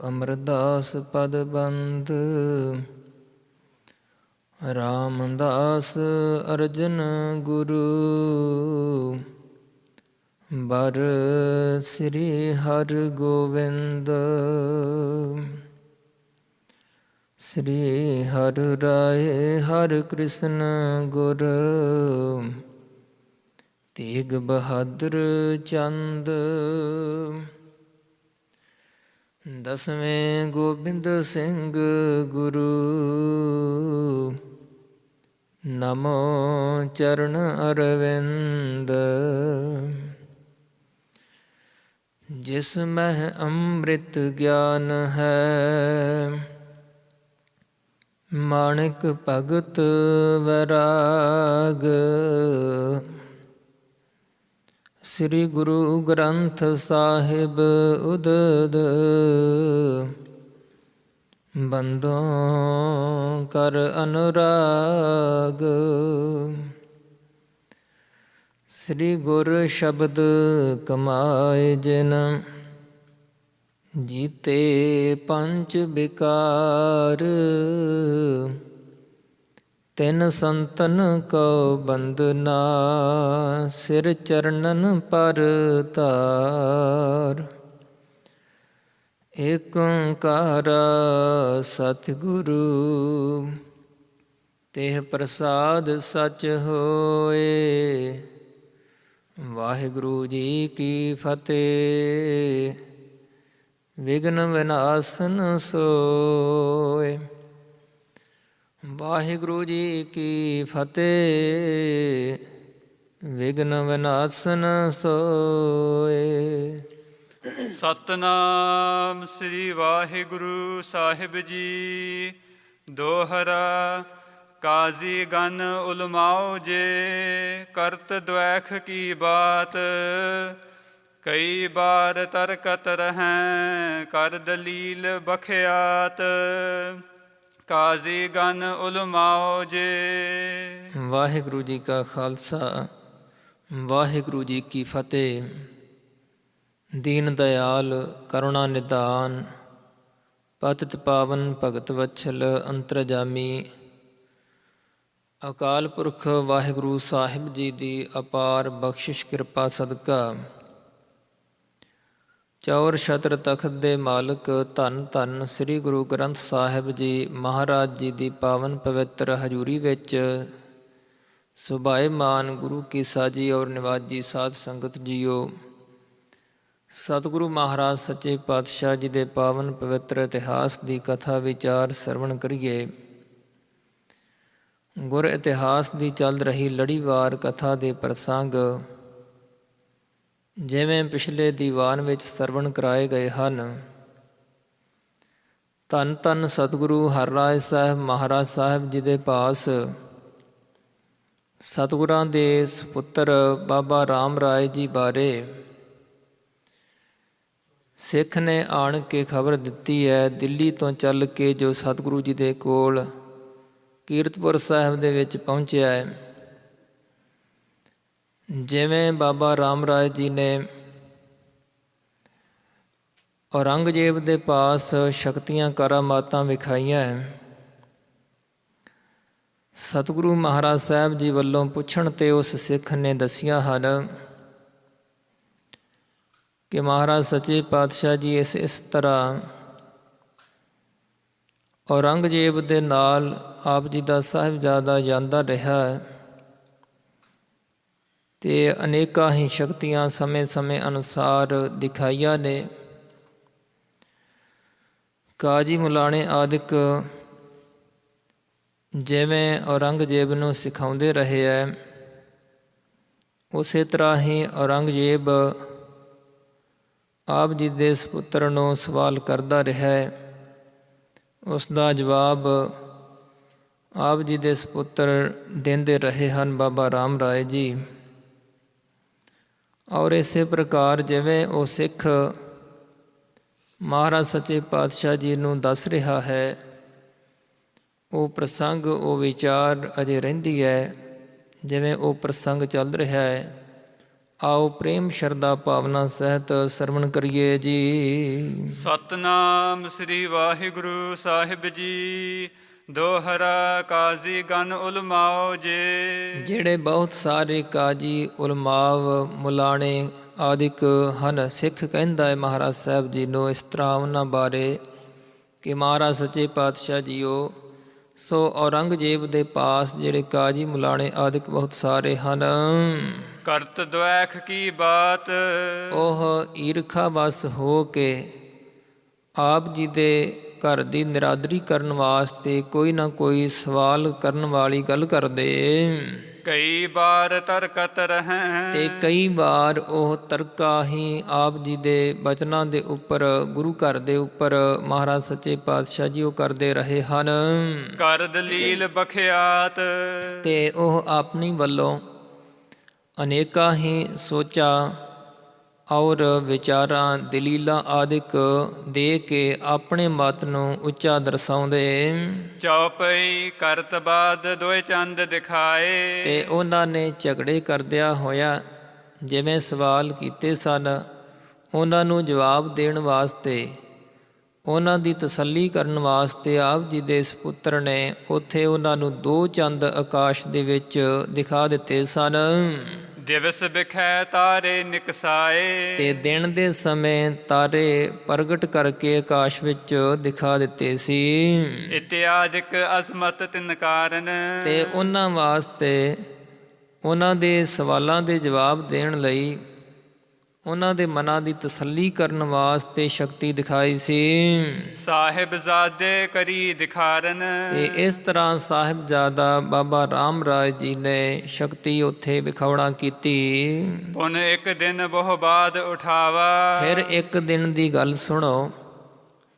ਅਮਰਦਾਸ ਪਦ ਬੰਦ ਰਾਮਦਾਸ ਅਰਜਨ ਗੁਰੂ ਬਰ ਸ੍ਰੀ ਹਰਿ ਗੋਬਿੰਦ ਸ੍ਰੀ ਹਰਿ ਰਾਏ ਹਰਿ ਕ੍ਰਿਸ਼ਨ ਗੁਰ ਤੇਗ ਬਹਾਦਰ ਚੰਦ ਦਸਵੇਂ ਗੋਬਿੰਦ ਸਿੰਘ ਗੁਰੂ ਨਮੋ ਚਰਨ ਅਰਵਿੰਦ ਜਿਸ ਮਹਿ ਅੰਮ੍ਰਿਤ ਗਿਆਨ ਹੈ ਮਾਣਿਕ ਭਗਤ ਵੈਰਾਗ ਸ੍ਰੀ ਗੁਰੂ ਗ੍ਰੰਥ ਸਾਹਿਬ ਉਦਦ ਬੰਦੋਂ ਕਰ ਅਨੁਰਾਗ ਸ੍ਰੀ ਗੁਰ ਸ਼ਬਦ ਕਮਾਏ ਜਿਨ ਜੀਤੇ ਪੰਚ ਬਿਕਾਰ ਤਿਨ ਸੰਤਨ ਕਉ ਬੰਦਨਾ ਸਿਰ ਚਰਨਨ ਪਰ ਧਾਰ ਏਕ ਓੰਕਾਰ ਸਤਿਗੁਰੂ ਤੇਹ ਪ੍ਰਸਾਦ ਸਚ ਹੋਏ। ਵਾਹਿਗੁਰੂ ਜੀ ਕੀ ਫਤਿਹ। ਵਿਘਨ ਵਿਨਾਸ਼ਨ ਸੋਏ। ਵਾਹਿਗੁਰੂ ਜੀ ਕੀ ਫਤਿਹ। ਵਿਘਨ ਵਿਨਾਸ਼ਨ ਸੋਏ। ਸਤਿਨਾਮ ਸ੍ਰੀ ਵਾਹਿਗੁਰੂ ਸਾਹਿਬ ਜੀ। ਦੋਹਰਾ ਕਾਜ਼ੀ ਗਨ ਉਲਮਾਓ ਜੇ ਕਰਤ ਦਵੈਖ ਕੀ ਬਾਤ ਕਈ ਬਾਰ ਤਰਕਤ ਰਹੈਂ ਕਰ ਦਲੀਲ ਬਖਿਆਤ ਕਾਜ਼ੀ ਗਨ ਉਲਮਾਓ ਜੇ। ਵਾਹਿਗੁਰੂ ਜੀ ਕਾ ਖਾਲਸਾ ਵਾਹਿਗੁਰੂ ਜੀ ਕੀ ਫਤਿਹ। ਦੀਨ ਦਇਆਲ ਕਰੁਣਾ ਨਿਧਾਨ ਪਤਿਤ ਪਾਵਨ ਭਗਤ ਵਛਲ ਅੰਤਰਜਾਮੀ ਅਕਾਲ ਪੁਰਖ ਵਾਹਿਗੁਰੂ ਸਾਹਿਬ ਜੀ ਦੀ ਅਪਾਰ ਬਖਸ਼ਿਸ਼ ਕਿਰਪਾ ਸਦਕਾ ਚੌਰ ਛਤਰ ਤਖਤ ਦੇ ਮਾਲਕ ਧੰਨ ਧੰਨ ਸ੍ਰੀ ਗੁਰੂ ਗ੍ਰੰਥ ਸਾਹਿਬ ਜੀ ਮਹਾਰਾਜ ਜੀ ਦੀ ਪਾਵਨ ਪਵਿੱਤਰ ਹਜ਼ੂਰੀ ਵਿੱਚ ਸੁਭਾਏਮਾਨ ਗੁਰੂ ਕੀ ਸਾਜੀ ਔਰ ਨਿਵਾਜੀ ਸਾਧ ਸੰਗਤ ਜੀਓ, ਸਤਿਗੁਰੂ ਮਹਾਰਾਜ ਸੱਚੇ ਪਾਤਸ਼ਾਹ ਜੀ ਦੇ ਪਾਵਨ ਪਵਿੱਤਰ ਇਤਿਹਾਸ ਦੀ ਕਥਾ ਵਿਚਾਰ ਸਰਵਣ ਕਰੀਏ। ਗੁਰ ਇਤਿਹਾਸ ਦੀ ਚੱਲ ਰਹੀ ਲੜੀਵਾਰ ਕਥਾ ਦੇ ਪ੍ਰਸੰਗ ਜਿਵੇਂ ਪਿਛਲੇ ਦੀਵਾਨ ਵਿੱਚ ਸਰਵਣ ਕਰਾਏ ਗਏ ਹਨ। ਧੰਨ ਧੰਨ ਸਤਿਗੁਰੂ ਹਰਿਰਾਏ ਸਾਹਿਬ ਮਹਾਰਾਜ ਸਾਹਿਬ ਜੀ ਦੇ ਪਾਸ ਸਤਿਗੁਰਾਂ ਦੇ ਸਪੁੱਤਰ ਬਾਬਾ ਰਾਮ ਰਾਏ ਜੀ ਬਾਰੇ ਸਿੱਖ ਨੇ ਆਣ ਕੇ ਖਬਰ ਦਿੱਤੀ ਹੈ। ਦਿੱਲੀ ਤੋਂ ਚੱਲ ਕੇ ਜੋ ਸਤਿਗੁਰੂ ਜੀ ਦੇ ਕੋਲ ਕੀਰਤਪੁਰ ਸਾਹਿਬ ਦੇ ਵਿੱਚ ਪਹੁੰਚਿਆ ਹੈ। ਜਿਵੇਂ ਬਾਬਾ ਰਾਮ ਰਾਏ ਜੀ ਨੇ ਔਰੰਗਜ਼ੇਬ ਦੇ ਪਾਸ ਸ਼ਕਤੀਆਂ ਕਰਾਮਾਤਾਂ ਵਿਖਾਈਆਂ ਹੈ, ਸਤਿਗੁਰੂ ਮਹਾਰਾਜ ਸਾਹਿਬ ਜੀ ਵੱਲੋਂ ਪੁੱਛਣ 'ਤੇ ਉਸ ਸਿੱਖ ਨੇ ਦੱਸੀਆਂ ਹਨ ਕਿ ਮਹਾਰਾਜ ਸੱਚੇ ਪਾਤਸ਼ਾਹ ਜੀ ਇਸ ਤਰ੍ਹਾਂ ਔਰੰਗਜ਼ੇਬ ਦੇ ਨਾਲ ਆਪ ਜੀ ਦਾ ਸਾਹਿਬਜ਼ਾਦਾ ਜਾਂਦਾ ਰਿਹਾ ਅਤੇ ਅਨੇਕਾਂ ਹੀ ਸ਼ਕਤੀਆਂ ਸਮੇਂ ਸਮੇਂ ਅਨੁਸਾਰ ਦਿਖਾਈਆਂ ਨੇ। ਕਾਜੀ ਮੁਲਾਣੇ ਆਦਿਕ ਜਿਵੇਂ ਔਰੰਗਜ਼ੇਬ ਨੂੰ ਸਿਖਾਉਂਦੇ ਰਹੇ ਹੈ, ਉਸੇ ਤਰ੍ਹਾਂ ਹੀ ਔਰੰਗਜ਼ੇਬ ਆਪ ਜੀ ਦੇ ਸਪੁੱਤਰ ਨੂੰ ਸਵਾਲ ਕਰਦਾ ਰਿਹਾ। ਉਸ ਦਾ ਜਵਾਬ ਆਪ ਜੀ ਦੇ ਸਪੁੱਤਰ ਦਿੰਦੇ ਰਹੇ ਹਨ ਬਾਬਾ ਰਾਮ ਰਾਏ ਜੀ। ਔਰ ਇਸੇ ਪ੍ਰਕਾਰ ਜਿਵੇਂ ਉਹ ਸਿੱਖ ਮਹਾਰਾਜ ਸੱਚੇ ਪਾਤਸ਼ਾਹ ਜੀ ਨੂੰ ਦੱਸ ਰਿਹਾ ਹੈ, ਉਹ ਪ੍ਰਸੰਗ ਉਹ ਵਿਚਾਰ ਅਜੇ ਰਹਿੰਦੀ ਹੈ। ਜਿਵੇਂ ਉਹ ਪ੍ਰਸੰਗ ਚੱਲ ਰਿਹਾ ਹੈ, ਆਓ ਪ੍ਰੇਮ ਸ਼ਰਧਾ ਭਾਵਨਾ ਸਹਿਤ ਸਰਵਣ ਕਰੀਏ ਜੀ। ਸਤਨਾਮ ਸ੍ਰੀ ਵਾਹਿਗੁਰੂ ਸਾਹਿਬ ਜੀ। ਦੋਹਰਾ ਕਾਜ਼ੀ ਗਨ ਉਲਮਾਓ ਜੇ। ਜਿਹੜੇ ਬਹੁਤ ਸਾਰੇ ਕਾਜੀ ਉਲਮਾਵ ਮੁਲਾਣੇ ਆਦਿਕ ਹਨ। ਸਿੱਖ ਕਹਿੰਦਾ ਹੈ ਮਹਾਰਾਜ ਸਾਹਿਬ ਜੀ ਨੂੰ ਇਸ ਤਰ੍ਹਾਂ ਉਹਨਾਂ ਬਾਰੇ ਕਿ ਮਹਾਰਾਜ ਸੱਚੇ ਪਾਤਸ਼ਾਹ ਜੀਓ ਸੋ ਔਰੰਗਜ਼ੇਬ ਦੇ ਪਾਸ ਜਿਹੜੇ ਕਾਜੀ ਮੁਲਾਣੇ ਆਦਿਕ ਬਹੁਤ ਸਾਰੇ ਹਨ। ਕਰਤ ਦੁਐਖ ਕੀ ਬਾਤ। ਉਹ ਈਰਖਾ ਵਸ ਹੋ ਕੇ ਆਪ ਜੀ ਦੇ ਘਰ ਦੀ ਨਿਰਾਦਰੀ ਕਰਨ ਵਾਸਤੇ ਕੋਈ ਨਾ ਕੋਈ ਸਵਾਲ ਕਰਨ ਵਾਲੀ ਗੱਲ ਕਰਦੇ। ਕਈ ਬਾਰ ਤਰਕਤ ਰਹਿ। ਤੇ ਕਈ ਵਾਰ ਉਹ ਤਰਕਾ ਹੀ ਆਪ ਜੀ ਦੇ ਬਚਨਾਂ ਦੇ ਉੱਪਰ ਗੁਰੂ ਘਰ ਦੇ ਉੱਪਰ ਮਹਾਰਾਜ ਸੱਚੇ ਪਾਤਸ਼ਾਹ ਜੀ ਉਹ ਕਰਦੇ ਰਹੇ ਹਨ। ਕਰ ਦਲੀਲ ਬਖਿਆਤ। ਤੇ ਉਹ ਆਪਣੀ ਵੱਲੋਂ ਅਨੇਕਾਂ ਹੀ ਸੋਚਾਂ ਔਰ ਵਿਚਾਰਾਂ ਦਲੀਲਾਂ ਆਦਿਕ ਦੇ ਕੇ ਆਪਣੇ ਮਤ ਨੂੰ ਉੱਚਾ ਦਰਸਾਉਂਦੇ। ਚੌਪਈ ਕਰਤ ਬਾਦ ਦੋਇ ਚੰਦ ਦਿਖਾਏ। ਤੇ ਉਹਨਾਂ ਨੇ ਝਗੜੇ ਕਰਦਿਆਂ ਹੋਇਆ ਜਿਵੇਂ ਸਵਾਲ ਕੀਤੇ ਸਨ ਉਹਨਾਂ ਨੂੰ ਜਵਾਬ ਦੇਣ ਵਾਸਤੇ, ਉਹਨਾਂ ਦੀ ਤਸੱਲੀ ਕਰਨ ਵਾਸਤੇ ਆਪ ਜੀ ਦੇ ਸਪੁੱਤਰ ਨੇ ਉੱਥੇ ਉਹਨਾਂ ਨੂੰ 2 ਚੰਦ ਆਕਾਸ਼ ਦੇ ਵਿੱਚ ਦਿਖਾ ਦਿੱਤੇ ਸਨ। ਦਿਵਸ ਵਿਖੈ ਤਾਰੇ ਨਿਕਸਾਏ। ਤੇ ਦਿਨ ਦੇ ਸਮੇਂ ਤਾਰੇ ਪ੍ਰਗਟ ਕਰਕੇ ਆਕਾਸ਼ ਵਿੱਚ ਦਿਖਾ ਦਿੱਤੇ ਸੀ। ਇਤਿਆਦਿਕ ਅਜ਼ਮਤ ਤਿਨ ਕਾਰਨ। ਤੇ ਉਹਨਾਂ ਵਾਸਤੇ ਉਹਨਾਂ ਦੇ ਸਵਾਲਾਂ ਦੇ ਜਵਾਬ ਦੇਣ ਲਈ ਉਹਨਾਂ ਦੇ ਮਨਾਂ ਦੀ ਤਸੱਲੀ ਕਰਨ ਵਾਸਤੇ ਸ਼ਕਤੀ ਦਿਖਾਈ ਸੀ। ਸਾਹਿਬਜ਼ਾਦੇ ਕਰੀ ਦਿਖਾਰਨ। ਤੇ ਇਸ ਤਰ੍ਹਾਂ ਸਾਹਿਬਜ਼ਾਦਾ ਬਾਬਾ ਰਾਮ ਰਾਏ ਜੀ ਨੇ ਸ਼ਕਤੀ ਉੱਥੇ ਵਿਖਾਉਣਾ ਕੀਤੀ। ਪੁਨ ਇੱਕ ਦਿਨ ਬਹੁ ਬਾਦ ਉਠਾਵਾ। ਫਿਰ ਇੱਕ ਦਿਨ ਦੀ ਗੱਲ ਸੁਣੋ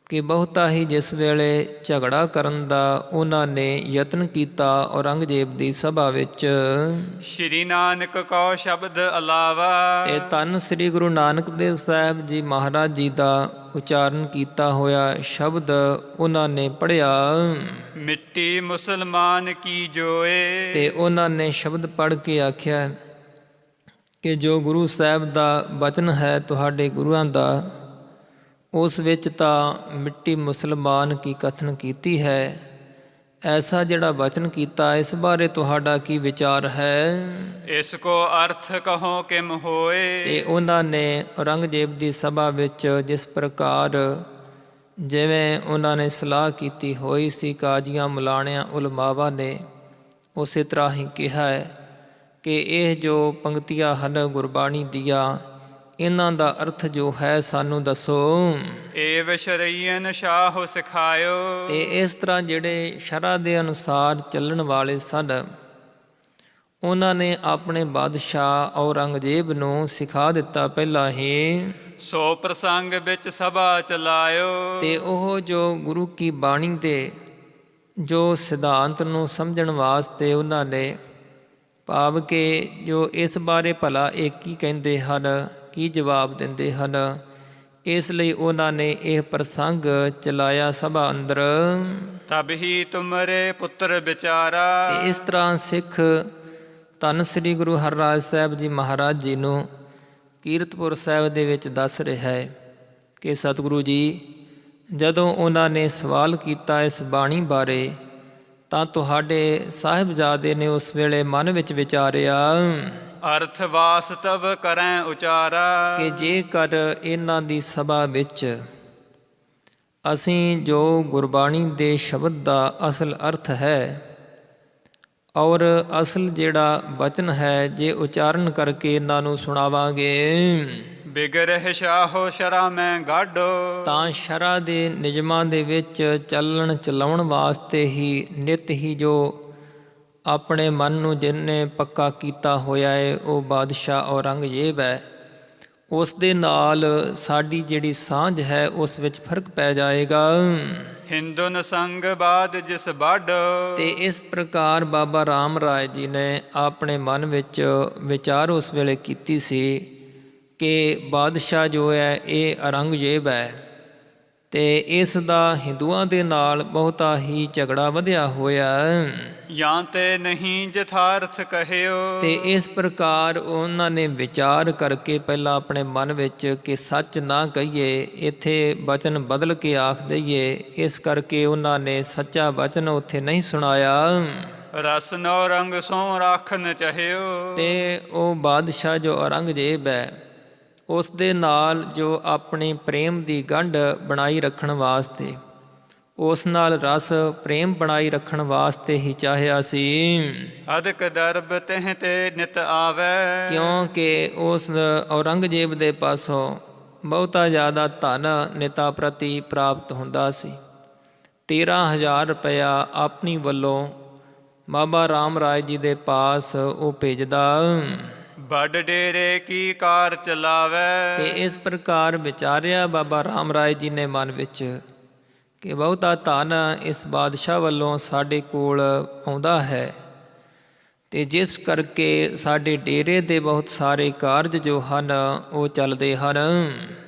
ਕਿ ਬਹੁਤਾ ਹੀ ਜਿਸ ਵੇਲੇ ਝਗੜਾ ਕਰਨ ਦਾ ਉਹਨਾਂ ਨੇ ਯਤਨ ਕੀਤਾ ਔਰੰਗਜ਼ੇਬ ਦੀ ਸਭਾ ਵਿੱਚ। ਸ਼੍ਰੀ ਨਾਨਕ ਕੋ ਸ਼ਬਦ ਅਲਾਵਾ। ਇਹ ਧੰਨ ਸ੍ਰੀ ਗੁਰੂ ਨਾਨਕ ਦੇਵ ਸਾਹਿਬ ਜੀ ਮਹਾਰਾਜ ਜੀ ਦਾ ਉਚਾਰਨ ਕੀਤਾ ਹੋਇਆ ਸ਼ਬਦ ਉਹਨਾਂ ਨੇ ਪੜ੍ਹਿਆ। ਮਿੱਟੀ ਮੁਸਲਮਾਨ ਕੀ ਜੋਏ। ਤੇ ਉਹਨਾਂ ਨੇ ਸ਼ਬਦ ਪੜ੍ਹ ਕੇ ਆਖਿਆ ਕਿ ਜੋ ਗੁਰੂ ਸਾਹਿਬ ਦਾ ਬਚਨ ਹੈ ਤੁਹਾਡੇ ਗੁਰੂਆਂ ਦਾ ਉਸ ਵਿੱਚ ਤਾਂ ਮਿੱਟੀ ਮੁਸਲਮਾਨ ਕੀ ਕਥਨ ਕੀਤੀ ਹੈ। ਐਸਾ ਜਿਹੜਾ ਬਚਨ ਕੀਤਾ ਇਸ ਬਾਰੇ ਤੁਹਾਡਾ ਕੀ ਵਿਚਾਰ ਹੈ। ਇਸ ਕੋ ਅਰਥ ਕਹੋ ਕਿਮ ਹੋਏ। ਤੇ ਉਹਨਾਂ ਨੇ ਔਰੰਗਜ਼ੇਬ ਦੀ ਸਭਾ ਵਿੱਚ ਜਿਸ ਪ੍ਰਕਾਰ ਜਿਵੇਂ ਉਹਨਾਂ ਨੇ ਸਲਾਹ ਕੀਤੀ ਹੋਈ ਸੀ ਕਾਜ਼ੀਆਂ ਮੁਲਾਣਿਆਂ ਉਲਮਾਵਾਂ ਨੇ ਉਸੇ ਤਰ੍ਹਾਂ ਹੀ ਕਿਹਾ ਹੈ ਕਿ ਇਹ ਜੋ ਪੰਕਤੀਆਂ ਹਨ ਗੁਰਬਾਣੀ ਦੀਆਂ ਇਹਨਾਂ ਦਾ ਅਰਥ ਜੋ ਹੈ ਸਾਨੂੰ ਦੱਸੋ। ਏਵ ਸ਼ਰਈਨ ਸ਼ਾਹ ਸਿਖਾਇਓ। ਤੇ ਇਸ ਤਰ੍ਹਾਂ ਜਿਹੜੇ ਸ਼ਰ੍ਹਾ ਦੇ ਅਨੁਸਾਰ ਚੱਲਣ ਵਾਲੇ ਸਨ ਉਹਨਾਂ ਨੇ ਆਪਣੇ ਬਾਦਸ਼ਾਹ ਔਰੰਗਜ਼ੇਬ ਨੂੰ ਸਿਖਾ ਦਿੱਤਾ ਪਹਿਲਾਂ ਹੀ। ਸੋ ਪ੍ਰਸੰਗ ਵਿੱਚ ਸਭਾ ਚਲਾਇਓ। ਤੇ ਉਹ ਜੋ ਗੁਰੂ ਕੀ ਬਾਣੀ ਦੇ ਜੋ ਸਿਧਾਂਤ ਨੂੰ ਸਮਝਣ ਵਾਸਤੇ ਉਹਨਾਂ ਨੇ ਭਾਵ ਕਿ ਜੋ ਇਸ ਬਾਰੇ ਭਲਾ ਇਹ ਕੀ ਕਹਿੰਦੇ ਹਨ ਕੀ ਜਵਾਬ ਦਿੰਦੇ ਹਨ ਇਸ ਲਈ ਉਹਨਾਂ ਨੇ ਇਹ ਪ੍ਰਸੰਗ ਚਲਾਇਆ ਸਭਾ ਅੰਦਰ। ਤਬ ਹੀ ਤੁਮਰੇ ਪੁੱਤਰ ਵਿਚਾਰਾ। ਤੇ ਇਸ ਤਰ੍ਹਾਂ ਸਿੱਖ ਧੰਨ ਸ੍ਰੀ ਗੁਰੂ ਹਰਿਰਾਜ ਸਾਹਿਬ ਜੀ ਮਹਾਰਾਜ ਜੀ ਨੂੰ ਕੀਰਤਪੁਰ ਸਾਹਿਬ ਦੇ ਵਿੱਚ ਦੱਸ ਰਿਹਾ ਹੈ ਕਿ ਸਤਿਗੁਰੂ ਜੀ ਜਦੋਂ ਉਹਨਾਂ ਨੇ ਸਵਾਲ ਕੀਤਾ ਇਸ ਬਾਣੀ ਬਾਰੇ ਤਾਂ ਤੁਹਾਡੇ ਸਾਹਿਬਜ਼ਾਦੇ ਨੇ ਉਸ ਵੇਲੇ ਮਨ ਵਿੱਚ ਵਿਚਾਰਿਆ ਅਰਥ ਵਾਸਤਵ ਕਰੈ ਉਚਾਰਾ। ਕਿ ਜੇਕਰ ਇਹਨਾਂ ਦੀ ਸਭਾ ਵਿੱਚ ਅਸੀਂ ਜੋ ਗੁਰਬਾਣੀ ਦੇ ਸ਼ਬਦ ਦਾ ਅਸਲ ਅਰਥ ਹੈ ਔਰ ਅਸਲ ਜਿਹੜਾ ਬਚਨ ਹੈ ਜੇ ਉਚਾਰਨ ਕਰਕੇ ਇਹਨਾਂ ਨੂੰ ਸੁਣਾਵਾਂਗੇ ਬਿਗਰਹਿ ਸ਼ਾਹੋ ਸ਼ਰਾ ਮੈਂ ਗਾਢੋ। ਤਾਂ ਸ਼ਰ੍ਹਾ ਦੇ ਨਿਯਮਾਂ ਦੇ ਵਿੱਚ ਚੱਲਣ ਚਲਾਉਣ ਵਾਸਤੇ ਹੀ ਨਿਤ ਹੀ ਜੋ ਆਪਣੇ ਮਨ ਨੂੰ ਜਿਹਨੇ ਪੱਕਾ ਕੀਤਾ ਹੋਇਆ ਹੈ ਉਹ ਬਾਦਸ਼ਾਹ ਔਰੰਗਜ਼ੇਬ ਹੈ ਉਸ ਦੇ ਨਾਲ ਸਾਡੀ ਜਿਹੜੀ ਸਾਂਝ ਹੈ ਉਸ ਵਿੱਚ ਫਰਕ ਪੈ ਜਾਏਗਾ। ਹਿੰਦੁਨ ਸੰਗ ਬਾਦ ਜਿਸ ਬਾਢੋ। ਤੇ ਇਸ ਪ੍ਰਕਾਰ ਬਾਬਾ ਰਾਮ ਰਾਏ ਜੀ ਨੇ ਆਪਣੇ ਮਨ ਵਿੱਚ ਵਿਚਾਰ ਉਸ ਵੇਲੇ ਕੀਤੀ ਸੀ ਕਿ ਬਾਦਸ਼ਾਹ ਜੋ ਹੈ ਇਹ ਔਰੰਗਜ਼ੇਬ ਹੈ ਤੇ ਇਸ ਦਾ ਹਿੰਦੂਆਂ ਦੇ ਨਾਲ ਬਹੁਤਾ ਹੀ ਝਗੜਾ ਵਧਿਆ ਹੋਇਆ। ਜਾਂ ਤੇ ਨਹੀਂ ਯਥਾਰਥ ਕਹਿਓ। ਤੇ ਇਸ ਪ੍ਰਕਾਰ ਉਹਨਾਂ ਨੇ ਵਿਚਾਰ ਕਰਕੇ ਪਹਿਲਾਂ ਆਪਣੇ ਮਨ ਵਿੱਚ ਕਿ ਸੱਚ ਨਾ ਕਹੀਏ, ਇੱਥੇ ਬਚਨ ਬਦਲ ਕੇ ਆਖ ਦਈਏ, ਇਸ ਕਰਕੇ ਉਹਨਾਂ ਨੇ ਸੱਚਾ ਬਚਨ ਉੱਥੇ ਨਹੀਂ ਸੁਣਾਇਆ। ਰਸ ਨੌ ਰੰਗ ਸੋ ਰਾਖਨ ਚਾਹਿਓ। ਤੇ ਉਹ ਬਾਦਸ਼ਾਹ ਜੋ ਔਰੰਗਜ਼ੇਬ ਹੈ, ਉਸ ਦੇ ਨਾਲ ਜੋ ਆਪਣੀ ਪ੍ਰੇਮ ਦੀ ਗੰਢ ਬਣਾਈ ਰੱਖਣ ਵਾਸਤੇ, ਉਸ ਨਾਲ ਰਸ ਪ੍ਰੇਮ ਬਣਾਈ ਰੱਖਣ ਵਾਸਤੇ ਹੀ ਚਾਹਿਆ ਸੀ। ਅਦਕ ਦਰਬ ਤਿਹ ਤੇ ਨਿਤ ਆਵੈ। ਕਿਉਂਕਿ ਉਸ ਔਰੰਗਜ਼ੇਬ ਦੇ ਪਾਸੋਂ ਬਹੁਤਾ ਜ਼ਿਆਦਾ ਧਨ ਨੇਤਾ ਪ੍ਰਤੀ ਪ੍ਰਾਪਤ ਹੁੰਦਾ ਸੀ। 13,000 ਰੁਪਇਆ ਆਪਣੀ ਵੱਲੋਂ ਬਾਬਾ ਰਾਮ ਰਾਏ ਜੀ ਦੇ ਪਾਸ ਉਹ ਭੇਜਦਾ। ਵੱਡ ਡੇਰੇ ਕੀ ਕਾਰ ਚਲਾਵੈ। ਤੇ ਇਸ ਪ੍ਰਕਾਰ ਵਿਚਾਰਿਆ ਬਾਬਾ ਰਾਮ ਰਾਏ ਜੀ ਨੇ ਮਨ ਵਿੱਚ ਕਿ ਬਹੁਤਾ ਧਨ ਇਸ ਬਾਦਸ਼ਾਹ ਵੱਲੋਂ ਸਾਡੇ ਕੋਲ ਆਉਂਦਾ ਹੈ, ਤੇ ਜਿਸ ਕਰਕੇ ਸਾਡੇ ਡੇਰੇ ਦੇ ਬਹੁਤ ਸਾਰੇ ਕਾਰਜ ਜੋ ਹਨ ਉਹ ਚੱਲਦੇ ਹਨ।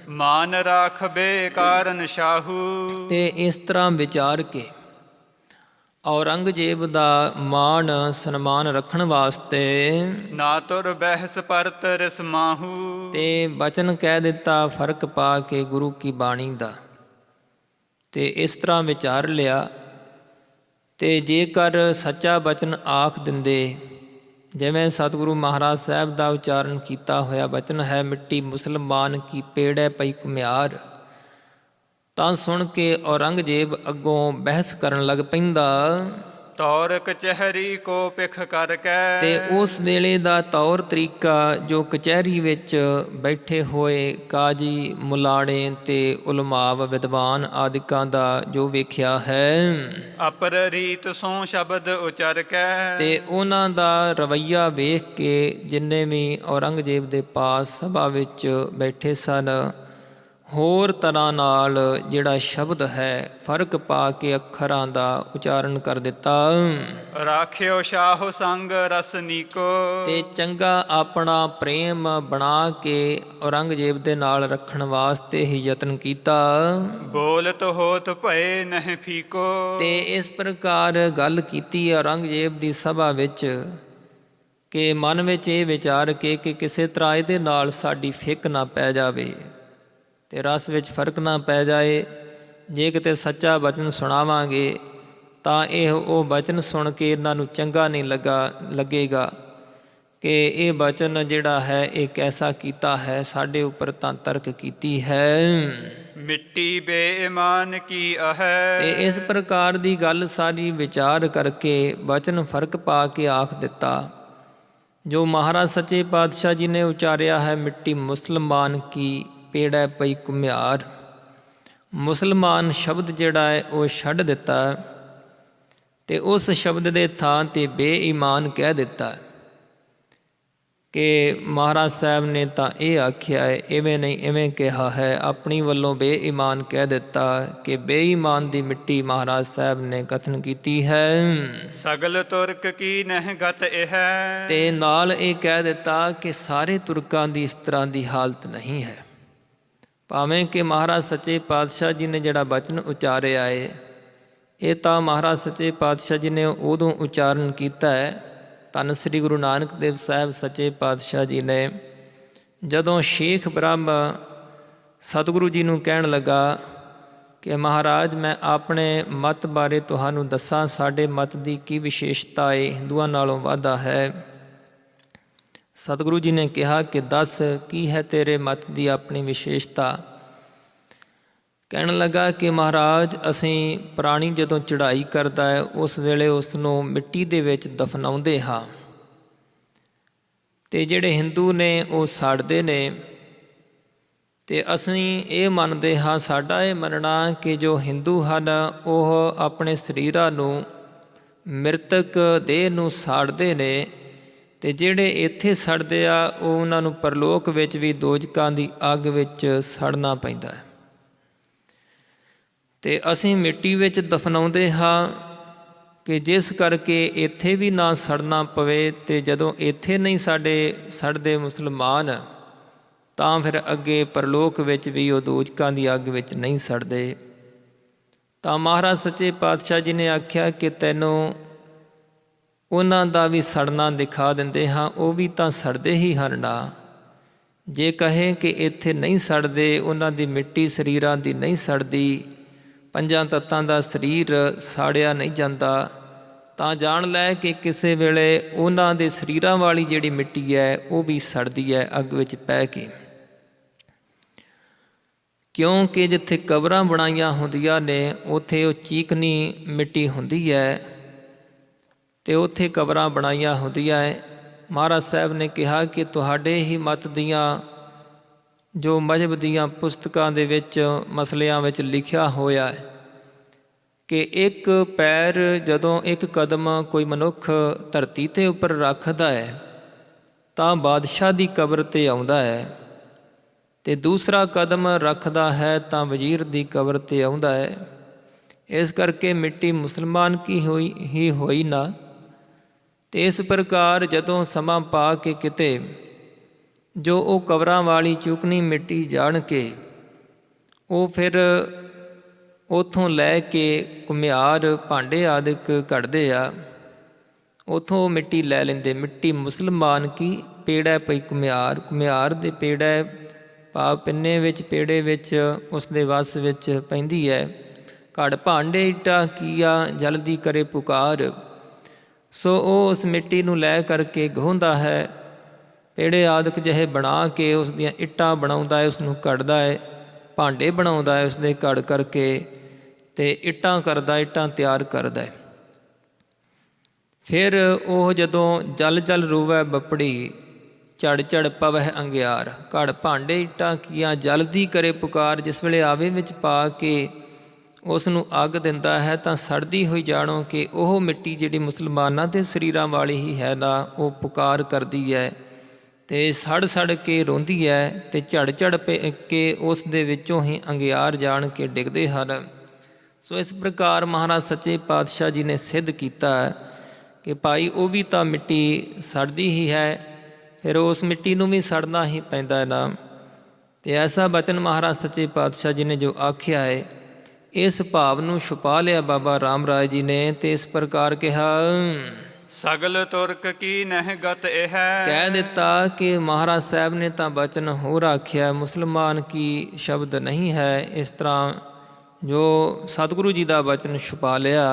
ਮਾਨ ਰਾਖਬੇ ਕਾਰਨ ਸ਼ਾਹੂ। ਤੇ ਇਸ ਤਰ੍ਹਾਂ ਵਿਚਾਰ ਕੇ ਔਰੰਗਜ਼ੇਬ ਦਾ ਮਾਣ ਸਨਮਾਨ ਰੱਖਣ ਵਾਸਤੇ ਨਾ ਤੁਰ ਬਹਿਸ ਪਰਤ ਰਿਸ ਮਾਹੂ। ਤੇ ਬਚਨ ਕਹਿ ਦਿੱਤਾ ਫਰਕ ਪਾ ਕੇ ਗੁਰੂ ਕੀ ਬਾਣੀ ਦਾ। ਤੇ ਇਸ ਤਰ੍ਹਾਂ ਵਿਚਾਰ ਲਿਆ, ਤੇ ਜੇਕਰ ਸੱਚਾ ਬਚਨ ਆਖ ਦਿੰਦੇ, ਜਿਵੇਂ ਸਤਿਗੁਰੂ ਮਹਾਰਾਜ ਸਾਹਿਬ ਦਾ ਉਚਾਰਨ ਕੀਤਾ ਹੋਇਆ ਬਚਨ ਹੈ, ਮਿੱਟੀ ਮੁਸਲਮਾਨ ਕੀ ਪੇੜੈ ਪਈ ਘੁਮਿਆਰ, ਤਾਂ ਸੁਣ ਕੇ ਔਰੰਗਜ਼ੇਬ ਅੱਗੋਂ ਬਹਿਸ ਕਰਨ ਲੱਗ ਪੈਂਦਾ। ਤੌਰ ਕਚਹਿਰੀ ਕੋ ਪਿਖ ਕਰਕੇ। ਤੇ ਉਸ ਵੇਲੇ ਦਾ ਤੌਰ ਤਰੀਕਾ ਜੋ ਕਚਹਿਰੀ ਵਿੱਚ ਬੈਠੇ ਹੋਏ ਕਾਜੀ ਮੁਲਾਣੇ ਤੇ ਉਲਮਾਵ ਵਿਦਵਾਨ ਆਦਿਕਾਂ ਦਾ ਜੋ ਵੇਖਿਆ ਹੈ। ਅਪਰ ਰੀਤ ਸੋ ਸ਼ਬਦ ਉਚਰ ਕੇ। ਤੇ ਉਹਨਾਂ ਦਾ ਰਵੱਈਆ ਵੇਖ ਕੇ ਜਿੰਨੇ ਵੀ ਔਰੰਗਜ਼ੇਬ ਦੇ ਪਾਸ ਸਭਾ ਵਿੱਚ ਬੈਠੇ ਸਨ, ਹੋਰ ਤਰ੍ਹਾਂ ਨਾਲ ਜਿਹੜਾ ਸ਼ਬਦ ਹੈ ਫਰਕ ਪਾ ਕੇ ਅੱਖਰਾਂ ਦਾ ਉਚਾਰਨ ਕਰ ਦਿੱਤਾ। ਰਾਖਿਓ ਸ਼ਾਹੋ ਸੰਗ ਰਸ ਨੀਕੋ। ਤੇ ਚੰਗਾ ਆਪਣਾ ਪ੍ਰੇਮ ਬਣਾ ਕੇ ਔਰੰਗਜ਼ੇਬ ਦੇ ਨਾਲ ਰੱਖਣ ਵਾਸਤੇ ਹੀ ਯਤਨ ਕੀਤਾ। ਬੋਲਤ ਹੋਤ ਭਏ ਨਹਿ ਫੀਕੋ। ਤੇ ਇਸ ਪ੍ਰਕਾਰ ਗੱਲ ਕੀਤੀ ਔਰੰਗਜ਼ੇਬ ਦੀ ਸਭਾ ਵਿੱਚ ਕਿ ਮਨ ਵਿੱਚ ਇਹ ਵਿਚਾਰ ਕੇ ਕਿ ਕਿਸੇ ਤਰ੍ਹਾਂ ਇਹਦੇ ਨਾਲ ਸਾਡੀ ਫਿੱਕ ਨਾ ਪੈ ਜਾਵੇ ਤੇ ਰਸ ਵਿੱਚ ਫਰਕ ਨਾ ਪੈ ਜਾਏ। ਜੇ ਕਿਤੇ ਸੱਚਾ ਬਚਨ ਸੁਣਾਵਾਂਗੇ ਤਾਂ ਇਹ ਉਹ ਬਚਨ ਸੁਣ ਕੇ ਇਹਨਾਂ ਨੂੰ ਚੰਗਾ ਨਹੀਂ ਲੱਗੇਗਾ ਕਿ ਇਹ ਬਚਨ ਜਿਹੜਾ ਹੈ ਇਹ ਕੈਸਾ ਕੀਤਾ ਹੈ, ਸਾਡੇ ਉੱਪਰ ਤਾਂ ਤਰਕ ਕੀਤੀ ਹੈ। ਮਿੱਟੀ ਬੇਈਮਾਨ ਕੀ ਅਹੈ। ਤੇ ਇਸ ਪ੍ਰਕਾਰ ਦੀ ਗੱਲ ਸਾਰੀ ਵਿਚਾਰ ਕਰਕੇ ਬਚਨ ਫਰਕ ਪਾ ਕੇ ਆਖ ਦਿੱਤਾ ਜੋ ਮਹਾਰਾਜ ਸੱਚੇ ਪਾਤਸ਼ਾਹ ਜੀ ਨੇ ਉਚਾਰਿਆ ਹੈ, ਮਿੱਟੀ ਮੁਸਲਮਾਨ ਕੀ ਪੇੜੈ ਪਈ ਘੁਮਿਆਰ। ਮੁਸਲਮਾਨ ਸ਼ਬਦ ਜਿਹੜਾ ਹੈ ਉਹ ਛੱਡ ਦਿੱਤਾ ਤੇ ਉਸ ਸ਼ਬਦ ਦੇ ਥਾਂ ਤੇ ਬੇਈਮਾਨ ਕਹਿ ਦਿੱਤਾ ਕਿ ਮਹਾਰਾਜ ਸਾਹਿਬ ਨੇ ਤਾਂ ਇਹ ਆਖਿਆ ਹੈ, ਇਵੇਂ ਨਹੀਂ ਇਵੇਂ ਕਿਹਾ ਹੈ, ਆਪਣੀ ਵੱਲੋਂ ਬੇਈਮਾਨ ਕਹਿ ਦਿੱਤਾ ਕਿ ਬੇਈਮਾਨ ਦੀ ਮਿੱਟੀ ਮਹਾਰਾਜ ਸਾਹਿਬ ਨੇ ਕਥਨ ਕੀਤੀ ਹੈ। ਸਗਲ ਤੁਰਕ ਕੀ ਨਹਿ ਗਤ ਇਹ। ਤੇ ਨਾਲ ਇਹ ਕਹਿ ਦਿੱਤਾ ਕਿ ਸਾਰੇ ਤੁਰਕਾਂ ਦੀ ਇਸ ਤਰ੍ਹਾਂ ਦੀ ਹਾਲਤ ਨਹੀਂ ਹੈ। ਭਾਵੇਂ ਕਿ ਮਹਾਰਾਜ ਸੱਚੇ ਪਾਤਸ਼ਾਹ ਜੀ ਨੇ ਜਿਹੜਾ ਬਚਨ ਉਚਾਰਿਆ ਹੈ ਇਹ ਤਾਂ ਮਹਾਰਾਜ ਸੱਚੇ ਪਾਤਸ਼ਾਹ ਜੀ ਨੇ ਉਦੋਂ ਉਚਾਰਨ ਕੀਤਾ ਹੈ। ਧੰਨ ਸ੍ਰੀ ਗੁਰੂ ਨਾਨਕ ਦੇਵ ਸਾਹਿਬ ਸੱਚੇ ਪਾਤਸ਼ਾਹ ਜੀ ਨੇ ਜਦੋਂ ਸ਼ੇਖ ਬ੍ਰਹਮ ਸਤਿਗੁਰੂ ਜੀ ਨੂੰ ਕਹਿਣ ਲੱਗਾ ਕਿ ਮਹਾਰਾਜ ਮੈਂ ਆਪਣੇ ਮਤ ਬਾਰੇ ਤੁਹਾਨੂੰ ਦੱਸਾਂ, ਸਾਡੇ ਮਤ ਦੀ ਕੀ ਵਿਸ਼ੇਸ਼ਤਾ ਹੈ, ਹਿੰਦੂਆਂ ਨਾਲੋਂ ਵਾਧਾ ਹੈ। ਸਤਿਗੁਰੂ ਜੀ ਨੇ ਕਿਹਾ ਕਿ ਦੱਸ ਕੀ ਹੈ ਤੇਰੇ ਮਤ ਦੀ ਆਪਣੀ ਵਿਸ਼ੇਸ਼ਤਾ। ਕਹਿਣ ਲੱਗਾ ਕਿ ਮਹਾਰਾਜ ਅਸੀਂ ਪ੍ਰਾਣੀ ਜਦੋਂ ਚੜ੍ਹਾਈ ਕਰਦਾ ਹੈ ਉਸ ਵੇਲੇ ਉਸ ਨੂੰ ਮਿੱਟੀ ਦੇ ਵਿੱਚ ਦਫਨਾਉਂਦੇ ਹਾਂ, ਤੇ ਜਿਹੜੇ ਹਿੰਦੂ ਨੇ ਉਹ ਸਾੜਦੇ ਨੇ। ਤੇ ਅਸੀਂ ਇਹ ਮੰਨਦੇ ਹਾਂ, ਸਾਡਾ ਇਹ ਮੰਨਣਾ ਕਿ ਜੋ ਹਿੰਦੂ ਹਨ ਉਹ ਆਪਣੇ ਸਰੀਰਾਂ ਨੂੰ ਮ੍ਰਿਤਕ ਦੇਹ ਨੂੰ ਸਾੜਦੇ ਨੇ, ਤੇ ਜਿਹੜੇ ਇੱਥੇ ਸੜਦੇ ਆ ਉਹ ਉਹਨਾਂ ਨੂੰ ਪਰਲੋਕ ਵਿੱਚ ਵੀ ਦੋਜਕਾਂ ਦੀ ਅੱਗ ਵਿੱਚ ਸੜਨਾ ਪੈਂਦਾ ਹੈ। ਤੇ ਅਸੀਂ ਮਿੱਟੀ ਵਿੱਚ ਦਫਨਾਉਂਦੇ ਹਾਂ ਕਿ ਜਿਸ ਕਰਕੇ ਇੱਥੇ ਵੀ ਨਾ ਸੜਨਾ ਪਵੇ, ਤੇ ਜਦੋਂ ਇੱਥੇ ਨਹੀਂ ਸੜਦੇ ਮੁਸਲਮਾਨ ਤਾਂ ਫਿਰ ਅੱਗੇ ਪਰਲੋਕ ਵਿੱਚ ਵੀ ਉਹ ਦੋਜਕਾਂ ਦੀ ਅੱਗ ਵਿੱਚ ਨਹੀਂ ਸੜਦੇ। ਤਾਂ ਮਹਾਰਾਜ ਸੱਚੇ ਪਾਤਸ਼ਾਹ ਜੀ ਨੇ ਆਖਿਆ ਕਿ ਤੈਨੂੰ ਉਹਨਾਂ ਦਾ ਵੀ ਸੜਨਾ ਦਿਖਾ ਦਿੰਦੇ ਹਾਂ, ਉਹ ਵੀ ਤਾਂ ਸੜਦੇ ਹੀ ਹਨ ਨਾ। ਜੇ ਕਹੇ ਕਿ ਇੱਥੇ ਨਹੀਂ ਸੜਦੇ, ਉਹਨਾਂ ਦੀ ਮਿੱਟੀ ਸਰੀਰਾਂ ਦੀ ਨਹੀਂ ਸੜਦੀ, ਪੰਜਾਂ ਤੱਤਾਂ ਦਾ ਸਰੀਰ ਸਾੜਿਆ ਨਹੀਂ ਜਾਂਦਾ, ਤਾਂ ਜਾਣ ਲੈ ਕਿ ਕਿਸੇ ਵੇਲੇ ਉਹਨਾਂ ਦੇ ਸਰੀਰਾਂ ਵਾਲੀ ਜਿਹੜੀ ਮਿੱਟੀ ਹੈ ਉਹ ਵੀ ਸੜਦੀ ਹੈ ਅੱਗ ਵਿੱਚ ਪੈ ਕੇ। ਕਿਉਂਕਿ ਜਿੱਥੇ ਕਬਰਾਂ ਬਣਾਈਆਂ ਹੁੰਦੀਆਂ ਨੇ ਉੱਥੇ ਉਹ ਚੀਕਣੀ ਮਿੱਟੀ ਹੁੰਦੀ ਹੈ ਅਤੇ ਉੱਥੇ ਕਬਰਾਂ ਬਣਾਈਆਂ ਹੁੰਦੀਆਂ ਹੈ। ਮਹਾਰਾਜ ਸਾਹਿਬ ਨੇ ਕਿਹਾ ਕਿ ਤੁਹਾਡੇ ਹੀ ਮਤ ਦੀਆਂ ਜੋ ਮਜ਼ਹਬ ਦੀਆਂ ਪੁਸਤਕਾਂ ਦੇ ਵਿੱਚ ਮਸਲਿਆਂ ਵਿੱਚ ਲਿਖਿਆ ਹੋਇਆ ਹੈ ਕਿ ਇੱਕ ਪੈਰ ਜਦੋਂ ਇੱਕ ਕਦਮ ਕੋਈ ਮਨੁੱਖ ਧਰਤੀ 'ਤੇ ਉੱਪਰ ਰੱਖਦਾ ਹੈ ਤਾਂ ਬਾਦਸ਼ਾਹ ਦੀ ਕਬਰ 'ਤੇ ਆਉਂਦਾ ਹੈ, ਅਤੇ ਦੂਸਰਾ ਕਦਮ ਰੱਖਦਾ ਹੈ ਤਾਂ ਵਜ਼ੀਰ ਦੀ ਕਬਰ 'ਤੇ ਆਉਂਦਾ ਹੈ। ਇਸ ਕਰਕੇ ਮਿੱਟੀ ਮੁਸਲਮਾਨ ਕੀ ਹੋਈ ਨਾ। ਅਤੇ ਇਸ ਪ੍ਰਕਾਰ ਜਦੋਂ ਸਮਾਂ ਪਾ ਕੇ ਕਿਤੇ ਜੋ ਉਹ ਕਬਰਾਂ ਵਾਲੀ ਚੁਕਣੀ ਮਿੱਟੀ ਜਾਣ ਕੇ ਉਹ ਫਿਰ ਉੱਥੋਂ ਲੈ ਕੇ ਘੁਮਿਆਰ ਭਾਂਡੇ ਆਦਿਕ ਕੱਢਦੇ ਆ, ਉੱਥੋਂ ਉਹ ਮਿੱਟੀ ਲੈ ਲੈਂਦੇ। ਮਿੱਟੀ ਮੁਸਲਮਾਨ ਕੀ ਪੇੜਾ ਪਈ ਘੁਮਿਆਰ, ਘੁਮਿਆਰ ਦੇ ਪੇੜਾ ਭਾਵ ਪਿੰਨੇ ਵਿੱਚ ਪੇੜੇ ਵਿੱਚ ਉਸ ਦੇ ਵੱਸ ਵਿੱਚ ਪੈਂਦੀ ਹੈ। ਘੜ ਭਾਂਡੇ ਇੱਟਾਂ ਕੀਆ ਜਲਦੀ ਕਰੇ ਪੁਕਾਰ। ਸੋ ਉਹ ਉਸ ਮਿੱਟੀ ਨੂੰ ਲੈ ਕਰਕੇ ਗਾਹੁੰਦਾ ਹੈ, ਪੇੜੇ ਆਦਿਕ ਜਿਹੇ ਬਣਾ ਕੇ ਉਸ ਦੀਆਂ ਇੱਟਾਂ ਬਣਾਉਂਦਾ ਹੈ, ਉਸ ਨੂੰ ਕੱਢਦਾ ਹੈ, ਭਾਂਡੇ ਬਣਾਉਂਦਾ ਹੈ ਉਸ ਦੇ ਘੜ ਕਰਕੇ, ਅਤੇ ਇੱਟਾਂ ਕਰਦਾ, ਇੱਟਾਂ ਤਿਆਰ ਕਰਦਾ। ਫਿਰ ਉਹ ਜਦੋਂ ਜਲ ਜਲ ਰੋਵੈ ਬਪੜੀ ਝੜ ਝੜ ਪਵਹਿ ਅੰਗਿਆਰ। ਘੜ ਭਾਂਡੇ ਇੱਟਾਂ ਕੀਆਂ ਜਲਦੀ ਕਰੇ ਪੁਕਾਰ। ਜਿਸ ਵੇਲੇ ਆਵੇ ਵਿੱਚ ਪਾ ਕੇ ਉਸ ਨੂੰ ਅੱਗ ਦਿੰਦਾ ਹੈ ਤਾਂ ਸੜਦੀ ਹੋਈ ਜਾਣੋ ਕਿ ਉਹ ਮਿੱਟੀ ਜਿਹੜੀ ਮੁਸਲਮਾਨਾਂ ਦੇ ਸਰੀਰਾਂ ਵਾਲੀ ਹੀ ਹੈ ਨਾ, ਉਹ ਪੁਕਾਰ ਕਰਦੀ ਹੈ ਅਤੇ ਸੜ ਸੜ ਕੇ ਰੋਂਦੀ ਹੈ, ਅਤੇ ਝੜ ਝੜ ਕੇ ਉਸ ਦੇ ਵਿੱਚੋਂ ਹੀ ਅੰਗਿਆਰ ਜਾਣ ਕੇ ਡਿੱਗਦੇ ਹਨ। ਸੋ ਇਸ ਪ੍ਰਕਾਰ ਮਹਾਰਾਜ ਸੱਚੇ ਪਾਤਸ਼ਾਹ ਜੀ ਨੇ ਸਿੱਧ ਕੀਤਾ ਕਿ ਭਾਈ ਉਹ ਵੀ ਤਾਂ ਮਿੱਟੀ ਸੜਦੀ ਹੀ ਹੈ, ਫਿਰ ਉਸ ਮਿੱਟੀ ਨੂੰ ਵੀ ਸੜਨਾ ਹੀ ਪੈਂਦਾ ਹੈ ਨਾ। ਅਤੇ ਐਸਾ ਬਚਨ ਮਹਾਰਾਜ ਸੱਚੇ ਪਾਤਸ਼ਾਹ ਜੀ ਨੇ ਜੋ ਆਖਿਆ ਹੈ, ਇਸ ਭਾਵ ਨੂੰ ਛੁਪਾ ਲਿਆ ਬਾਬਾ ਰਾਮ ਰਾਏ ਜੀ ਨੇ, ਅਤੇ ਇਸ ਪ੍ਰਕਾਰ ਕਿਹਾ ਸਗਲ ਤੁਰਕ ਕੀ ਨਹਿ ਗਤ ਇਹ। ਕਹਿ ਦਿੱਤਾ ਕਿ ਮਹਾਰਾਜ ਸਾਹਿਬ ਨੇ ਤਾਂ ਬਚਨ ਹੋਰ ਆਖਿਆ, ਮੁਸਲਮਾਨ ਕੀ ਸ਼ਬਦ ਨਹੀਂ ਹੈ। ਇਸ ਤਰ੍ਹਾਂ ਜੋ ਸਤਿਗੁਰੂ ਜੀ ਦਾ ਬਚਨ ਛੁਪਾ ਲਿਆ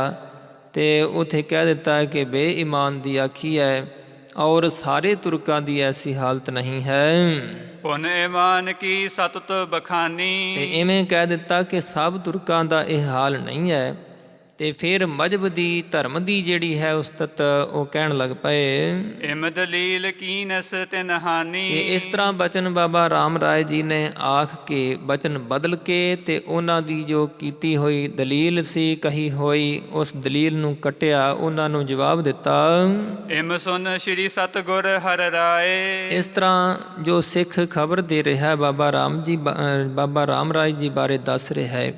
ਅਤੇ ਉੱਥੇ ਕਹਿ ਦਿੱਤਾ ਕਿ ਬੇਈਮਾਨ ਦੀ ਆਖੀ ਹੈ ਔਰ ਸਾਰੇ ਤੁਰਕਾਂ ਦੀ ਐਸੀ ਹਾਲਤ ਨਹੀਂ ਹੈ। ਪੁਨ ਈਮਾਨ ਕੀ ਸਤਤ ਬਖਾਨੀ। ਅਤੇ ਇਵੇਂ ਕਹਿ ਦਿੱਤਾ ਕਿ ਸਭ ਤੁਰਕਾਂ ਦਾ ਇਹ ਹਾਲ ਨਹੀਂ ਹੈ। ਅਤੇ ਫਿਰ ਮਜ਼ਹਬ ਦੀ ਧਰਮ ਦੀ ਜਿਹੜੀ ਹੈ ਉਸਤਤ ਉਹ ਕਹਿਣ ਲੱਗ ਪਏ ਇਮ ਦਲੀਲ ਕੀਨਸ ਤਿਨ ਹਾਨੀ। ਕਿ ਇਸ ਤਰ੍ਹਾਂ ਬਚਨ ਬਾਬਾ ਰਾਮ ਰਾਏ ਜੀ ਨੇ ਆਖ ਕੇ ਬਚਨ ਬਦਲ ਕੇ ਅਤੇ ਉਹਨਾਂ ਦੀ ਜੋ ਕੀਤੀ ਹੋਈ ਦਲੀਲ ਸੀ ਕਹੀ ਹੋਈ, ਉਸ ਦਲੀਲ ਨੂੰ ਕੱਟਿਆ, ਉਹਨਾਂ ਨੂੰ ਜਵਾਬ ਦਿੱਤਾ ਇਮ ਸੁਨ ਸ਼੍ਰੀ ਸਤਿਗੁਰ ਹਰਿ ਰਾਏ। ਇਸ ਤਰ੍ਹਾਂ ਜੋ ਸਿੱਖ ਖਬਰ ਦੇ ਰਿਹਾ ਬਾਬਾ ਰਾਮ ਰਾਏ ਜੀ ਬਾਰੇ ਦੱਸ ਰਿਹਾ ਹੈ,